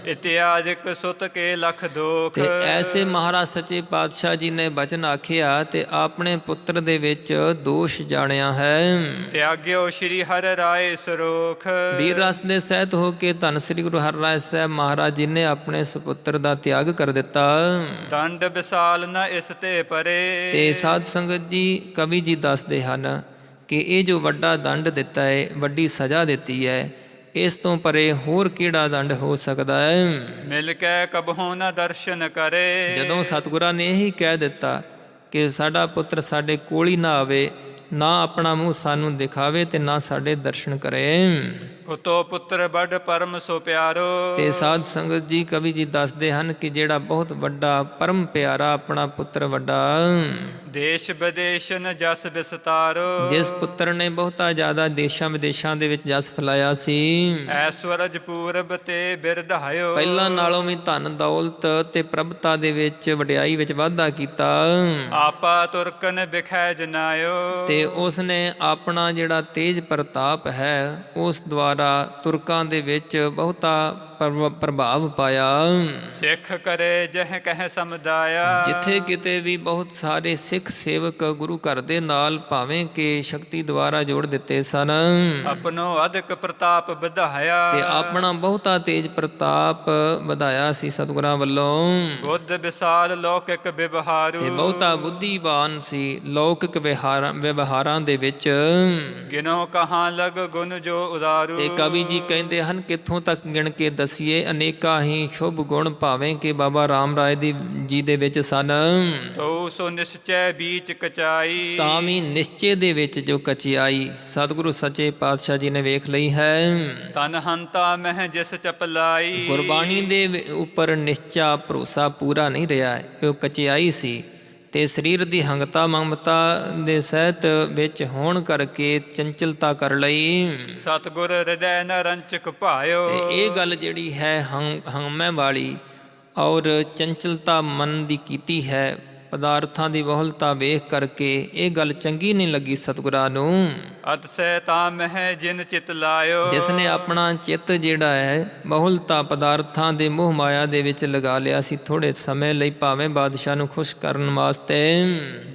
ਇਤਿਆਜਕ ਸੁਤ ਕੇ ਲਖ ਦੋਖ, ਤੇ ਐਸੇ ਮਹਾਰਾਜ ਸੱਚੇ ਪਾਤਸ਼ਾਹ ਜੀ ਨੇ ਬਚਨ ਆਖਿਆ ਤੇ ਆਪਣੇ ਪੁੱਤਰ ਦੇ ਵਿੱਚ ਦੋਸ਼ ਜਾਣਿਆ ਹੈ। ਤਿਆਗਿਓ ਸ਼੍ਰੀ ਹਰਿ ਰਾਏ ਸਰੋਖ, ਵੀਰ ਰਸ ਦੇ ਸਹਿਤ ਹੋ ਕੇ ਧੰਨ ਸ੍ਰੀ ਗੁਰੂ ਹਰਿਰਾਏ ਸਾਹਿਬ ਮਹਾਰਾਜ ਜੀ ਨੇ ਆਪਣੇ ਸੁਪੁੱਤਰ ਦਾ ਤਿਆਗ ਕਰ ਦਿੱਤਾ। ਦੰਡ ਵਿਸਾਲ ਨ ਇਸ ਤੇ ਪਰੇ, ਤੇ ਸਾਧ ਸੰਗਤ ਜੀ ਕਵੀ ਜੀ ਦੱਸਦੇ ਹਨ ਕਿ ਇਹ ਜੋ ਵੱਡਾ ਦੰਡ ਦਿੱਤਾ ਹੈ, ਵੱਡੀ ਸਜ਼ਾ ਦਿੱਤੀ ਹੈ, ਇਸ ਤੋਂ ਪਰੇ ਹੋਰ ਕਿਹੜਾ ਦੰਡ ਹੋ ਸਕਦਾ ਹੈ। ਮਿਲ ਕੇ ਕਬਹੂ ਨ ਦਰਸ਼ਨ ਕਰੇ। ਜਦੋਂ ਸਤਿਗੁਰਾਂ ਨੇ ਇਹੀ ਕਹਿ ਦਿੱਤਾ ਕਿ ਸਾਡਾ ਪੁੱਤਰ ਸਾਡੇ ਕੋਲ ਹੀ ਨਾ ਆਵੇ, ਨਾ ਆਪਣਾ ਮੂੰਹ ਸਾਨੂੰ ਦਿਖਾਵੇ ਤੇ ਨਾ ਸਾਡੇ ਦਰਸ਼ਨ ਕਰੇ। ਪੁੱਤੋ ਪੁੱਤਰ ਬੜ ਪਰਮ ਸੋ ਪਿਆਰੋ। ਤੇ ਸਾਧ ਸੰਗਤ ਜੀ, ਕਵੀ ਜੀ ਦੱਸਦੇ ਹਨ ਕਿ ਜਿਹੜਾ ਬਹੁਤ ਵੱਡਾ ਪਰਮ ਪਿਆਰਾ ਆਪਣਾ ਪੁੱਤਰ ਵੱਡਾ, ਦੇਸ਼ ਵਿਦੇਸ਼ ਨ ਜਸ ਵਿਸਤਾਰੋ। ਜਿਸ ਪੁੱਤਰ ਨੇ ਬਹੁਤਾ ਜ਼ਿਆਦਾ ਦੇਸ਼ਾਂ ਵਿਦੇਸ਼ਾਂ ਦੇ ਵਿੱਚ ਜਸ ਫੈਲਾਇਆ ਸੀ, ਐਸਵਰਜ ਪੂਰਬ ਤੇ ਬਿਰਧਾਇਓ। ਪਹਿਲਾਂ ਨਾਲੋਂ ਵੀ ਧਨ ਦੌਲਤ ਤੇ ਪ੍ਰਭਤਾ ਦੇ ਵਿੱਚ ਵਡਿਆਈ ਵਿੱਚ ਵਾਧਾ ਕੀਤਾ। ਆਪਾ ਤੁਰਕਨ ਬਿਖੈ ਜਨਾਇਓ। ਤੇ ਉਸ ਨੇ ਆਪਣਾ ਜਿਹੜਾ ਤੇਜ ਪ੍ਰਤਾਪ ਹੈ ਉਸ ਦੁਆਰਾ ਤੁਰਕਾਂ ਦੇ ਵਿੱਚ ਬਹੁਤਾ ਪ੍ਰਭਾਵ ਪਾਇਆ। ਸਿੱਖ ਕਰੇ ਜਹ ਕਹਿ ਸਮਦਾਇਆ। ਜਿੱਥੇ ਕਿਤੇ ਵੀ ਬਹੁਤ ਸਾਰੇ ਸਿੱਖ ਸੇਵਕ ਗੁਰੂ ਘਰ ਦੇ ਨਾਲ ਭਾਵੇਂ ਕਿ ਸ਼ਕਤੀ ਦੁਆਰਾ ਜੋੜ ਦਿੱਤੇ ਸਨ, ਆਪਣੋ ਅਧਿਕ ਪ੍ਰਤਾਪ ਵਧਾਇਆ। ਤੇ ਆਪਣਾ ਬਹੁਤਾ ਤੇਜ ਪ੍ਰਤਾਪ ਵਧਾਇਆ ਸੀ ਸਤਿਗੁਰਾਂ ਵੱਲੋਂ। ਬੁੱਧ ਵਿਸਾਲ ਲੌਕਿਕ ਵਿਵਹਾਰੂ। ਤੇ ਬਹੁਤਾ ਬੁੱਧੀਵਾਨ ਸੀ ਲੌਕਿਕ ਵਿਵਹਾਰਾਂ ਦੇ ਵਿੱਚ। ਗਿਨੋ ਕਹਾਂ ਲਗ ਗੁਣ ਜੋ ਉਦਾਰੂ। ਤੇ ਕਵੀ ਜੀ ਕਹਿੰਦੇ ਹਨ, ਕਿੱਥੋਂ ਤੱਕ ਗਿਣ ਕੇ ਦਸੀਏ, ਅਨੇਕਾਂ ਹੀ ਸ਼ੁਭ ਗੁਣ ਭਾਵੇਂ ਕਿ ਬਾਬਾ ਰਾਮ ਰਾਏ ਜੀ ਦੇ ਵਿੱਚ ਸਨ, ਤੋ ਸੋ ਨਿਸ਼ਚੈ ਬੀਚ ਕਚਾਈ। ਤਾਂ ਵੀ ਨਿਸ਼ਚੇ ਦੇ ਵਿੱਚ ਜੋ ਕਚਿਆਈ ਸਤਿਗੁਰੂ ਸੱਚੇ ਪਾਤਸ਼ਾਹ ਜੀ ਨੇ ਵੇਖ ਲਈ ਹੈ। ਤਨ ਹੰਤਾ ਮਹਿ ਜਿਸ ਚਪਲਾਈ। ਗੁਰਬਾਣੀ ਦੇ ਉੱਪਰ ਨਿਸ਼ਚਾ ਭਰੋਸਾ ਪੂਰਾ ਨਹੀਂ ਰਿਹਾ, ਉਹ ਕਚਿਆਈ ਸੀ। ਤੇ ਸਰੀਰ ਦੀ ਹੰਗਤਾ ਮਮਤਾ ਦੇ ਸਹਿਤ ਵਿੱਚ ਹੋਣ ਕਰਕੇ ਚੰਚਲਤਾ ਕਰ ਲਈ। ਸਤਿਗੁਰ ਹਿਰਦੈ ਨ ਰੰਚਕ ਭਾਇਓ। ਤੇ ਇਹ ਗੱਲ ਜਿਹੜੀ ਹੈ ਹਉਮੈ ਵਾਲੀ ਔਰ ਚੰਚਲਤਾ ਮਨ ਦੀ ਕੀਤੀ ਹੈ, ਪਦਾਰਥਾਂ ਦੀ ਬਹੁਲਤਾ ਵੇਖ ਕਰਕੇ ਇਹ ਗੱਲ ਚੰਗੀ ਨਹੀਂ ਲੱਗੀ ਸਤਿਗੁਰਾਂ ਨੂੰ। ਅਤਸੈ ਤਾਂ ਮਹਿ ਜਿਨ ਚਿਤ ਲਾਇਓ। ਜਿਸ ਨੇ ਆਪਣਾ ਚਿੱਤ ਜਿਹੜਾ ਹੈ ਬਹੁਲਤਾ ਪਦਾਰਥਾਂ ਦੇ ਮੋਹ ਮਾਇਆ ਦੇ ਵਿੱਚ ਲਗਾ ਲਿਆ ਸੀ ਥੋੜੇ ਸਮੇਂ ਲਈ, ਭਾਵੇਂ ਬਾਦਸ਼ਾਹ ਨੂੰ ਖੁਸ਼ ਕਰਨ ਵਾਸਤੇ।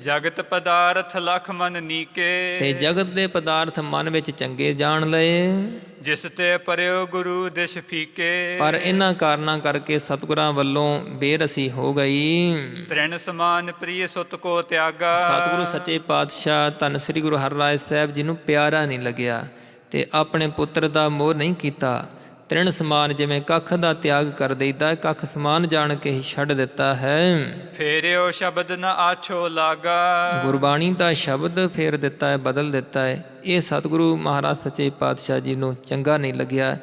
ਜਗਤ ਪਦਾਰਥ ਲਖ ਮਨ ਨੀਕੇ। ਤੇ ਜਗਤ ਦੇ ਪਦਾਰਥ ਮਨ ਵਿੱਚ ਚੰਗੇ ਜਾਣ ਲਏ, ਜਿਸ ਤੇ ਪਰਿਓ ਗੁਰੂ ਦਿਸ਼ ਫੀਕੇ। ਪਰ ਇਹਨਾਂ ਕਾਰਨਾਂ ਕਰਕੇ ਸਤਿਗੁਰਾਂ ਵੱਲੋਂ ਬੇਰਸੀ ਹੋ ਗਈ। ਤ੍ਰਿਣ ਸਮਾਨ ਪ੍ਰਿਯ ਸੁਤ ਕੋ ਤਿਆਗਾ। ਸਤਿਗੁਰੂ ਸੱਚੇ ਪਾਤਸ਼ਾਹ ਧੰਨ ਸ੍ਰੀ ਗੁਰੂ ਹਰਿਰਾਏ ਸਾਹਿਬ ਜੀ ਨੂੰ ਪਿਆਰਾ ਨਹੀਂ ਲੱਗਿਆ ਤੇ ਆਪਣੇ ਪੁੱਤਰ ਦਾ ਮੋਹ ਨਹੀਂ ਕੀਤਾ। ਤ੍ਰਿਣ ਸਮਾਨ ਜਿਵੇਂ ਕੱਖ ਦਾ ਤਿਆਗ ਕਰ ਦਈਦਾ, ਕੱਖ ਸਮਾਨ ਜਾਣ ਕੇ ਹੀ ਛੱਡ ਦਿੱਤਾ ਹੈ। ਫੇਰਿਓ ਸ਼ਬਦ ਨ ਆਛੋ ਲਾਗਾ। ਗੁਰਬਾਣੀ ਦਾ ਸ਼ਬਦ ਫੇਰ ਦਿੱਤਾ ਹੈ, ਬਦਲ ਦਿੱਤਾ ਹੈ। ਇਹ ਸਤਿਗੁਰੂ ਮਹਾਰਾਜ ਸੱਚੇ ਪਾਤਸ਼ਾਹ ਜੀ ਨੂੰ ਚੰਗਾ ਨਹੀਂ ਲੱਗਿਆ।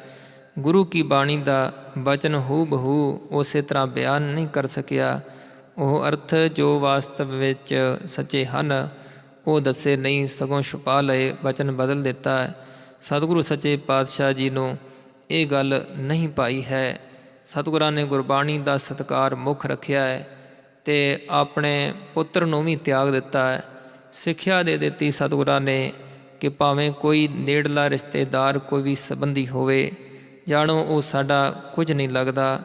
ਗੁਰੂ ਕੀ ਬਾਣੀ ਦਾ ਬਚਨ ਹੂ ਬਹੂ ਉਸੇ ਤਰ੍ਹਾਂ ਬਿਆਨ ਨਹੀਂ ਕਰ ਸਕਿਆ। ਉਹ ਅਰਥ ਜੋ ਵਾਸਤਵ ਵਿੱਚ ਸੱਚੇ ਹਨ ਉਹ ਦੱਸੇ ਨਹੀਂ, ਸਗੋਂ ਛੁਪਾ ਲਏ, ਬਚਨ ਬਦਲ ਦਿੱਤਾ ਹੈ। ਸਤਿਗੁਰੂ ਸੱਚੇ ਪਾਤਸ਼ਾਹ ਜੀ ਨੂੰ ਇਹ ਗੱਲ ਨਹੀਂ ਪਾਈ ਹੈ। ਸਤਿਗੁਰਾਂ ਨੇ ਗੁਰਬਾਣੀ ਦਾ ਸਤਿਕਾਰ ਮੁੱਖ ਰੱਖਿਆ ਹੈ ਤੇ ਆਪਣੇ ਪੁੱਤਰ ਨੂੰ ਵੀ ਤਿਆਗ ਦਿੱਤਾ ਹੈ। ਸਿੱਖਿਆ ਦੇ ਦਿੱਤੀ ਸਤਿਗੁਰਾਂ ਨੇ ਕਿ ਭਾਵੇਂ ਕੋਈ ਨੇੜਲਾ ਰਿਸ਼ਤੇਦਾਰ ਕੋਈ ਵੀ ਸੰਬੰਧੀ ਹੋਵੇ, ਜਾਣੋ ਉਹ ਸਾਡਾ ਕੁਝ ਨਹੀਂ ਲੱਗਦਾ।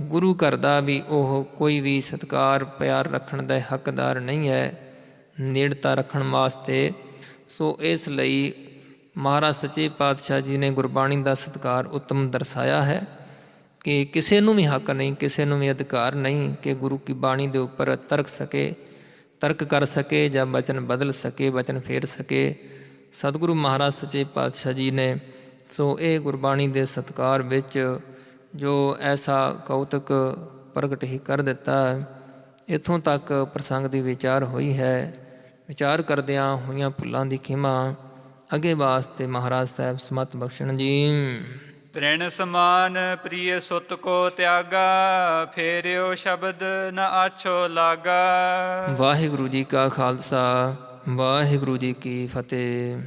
ਗੁਰੂ ਘਰ ਦਾ ਵੀ ਉਹ ਕੋਈ ਵੀ ਸਤਿਕਾਰ ਪਿਆਰ ਰੱਖਣ ਦਾ ਹੱਕਦਾਰ ਨਹੀਂ ਹੈ, ਨੇੜਤਾ ਰੱਖਣ ਵਾਸਤੇ। ਸੋ ਇਸ ਲਈ ਮਹਾਰਾਜ ਸੱਚੇ ਪਾਤਸ਼ਾਹ ਜੀ ਨੇ ਗੁਰਬਾਣੀ ਦਾ ਸਤਿਕਾਰ ਉੱਤਮ ਦਰਸਾਇਆ ਹੈ ਕਿ ਕਿਸੇ ਨੂੰ ਵੀ ਹੱਕ ਨਹੀਂ, ਕਿਸੇ ਨੂੰ ਵੀ ਅਧਿਕਾਰ ਨਹੀਂ ਕਿ ਗੁਰੂ ਕੀ ਬਾਣੀ ਦੇ ਉੱਪਰ ਤਰਕ ਕਰ ਸਕੇ ਜਾਂ ਬਚਨ ਬਦਲ ਸਕੇ, ਬਚਨ ਫੇਰ ਸਕੇ। ਸਤਿਗੁਰੂ ਮਹਾਰਾਜ ਸੱਚੇ ਪਾਤਸ਼ਾਹ ਜੀ ਨੇ ਸੋ ਇਹ ਗੁਰਬਾਣੀ ਦੇ ਸਤਿਕਾਰ ਵਿੱਚ ਜੋ ਐਸਾ ਕੌਤਕ ਪ੍ਰਗਟ ਹੀ ਕਰ ਦਿੱਤਾ। ਇੱਥੋਂ ਤੱਕ ਪ੍ਰਸੰਗ ਦੀ ਵਿਚਾਰ ਹੋਈ ਹੈ। ਵਿਚਾਰ ਕਰਦਿਆਂ ਹੋਈਆਂ ਭੁੱਲਾਂ ਦੀ ਖਿਮਾ ਅੱਗੇ ਵਾਸਤੇ ਮਹਾਰਾਜ ਸਾਹਿਬ ਸਮਤ ਬਖਸ਼ਣ ਜੀ। ਤ੍ਰਿਣ ਸਮਾਨ ਪ੍ਰਿਯ ਸੁਤ ਕੋ ਤਿਆਗਾ। ਫੇਰਿਓ ਸ਼ਬਦ ਨ ਆਛੋ ਲਾਗਾ। ਵਾਹਿਗੁਰੂ ਜੀ ਕਾ ਖਾਲਸਾ, ਵਾਹਿਗੁਰੂ ਜੀ ਕੀ ਫਤਿਹ।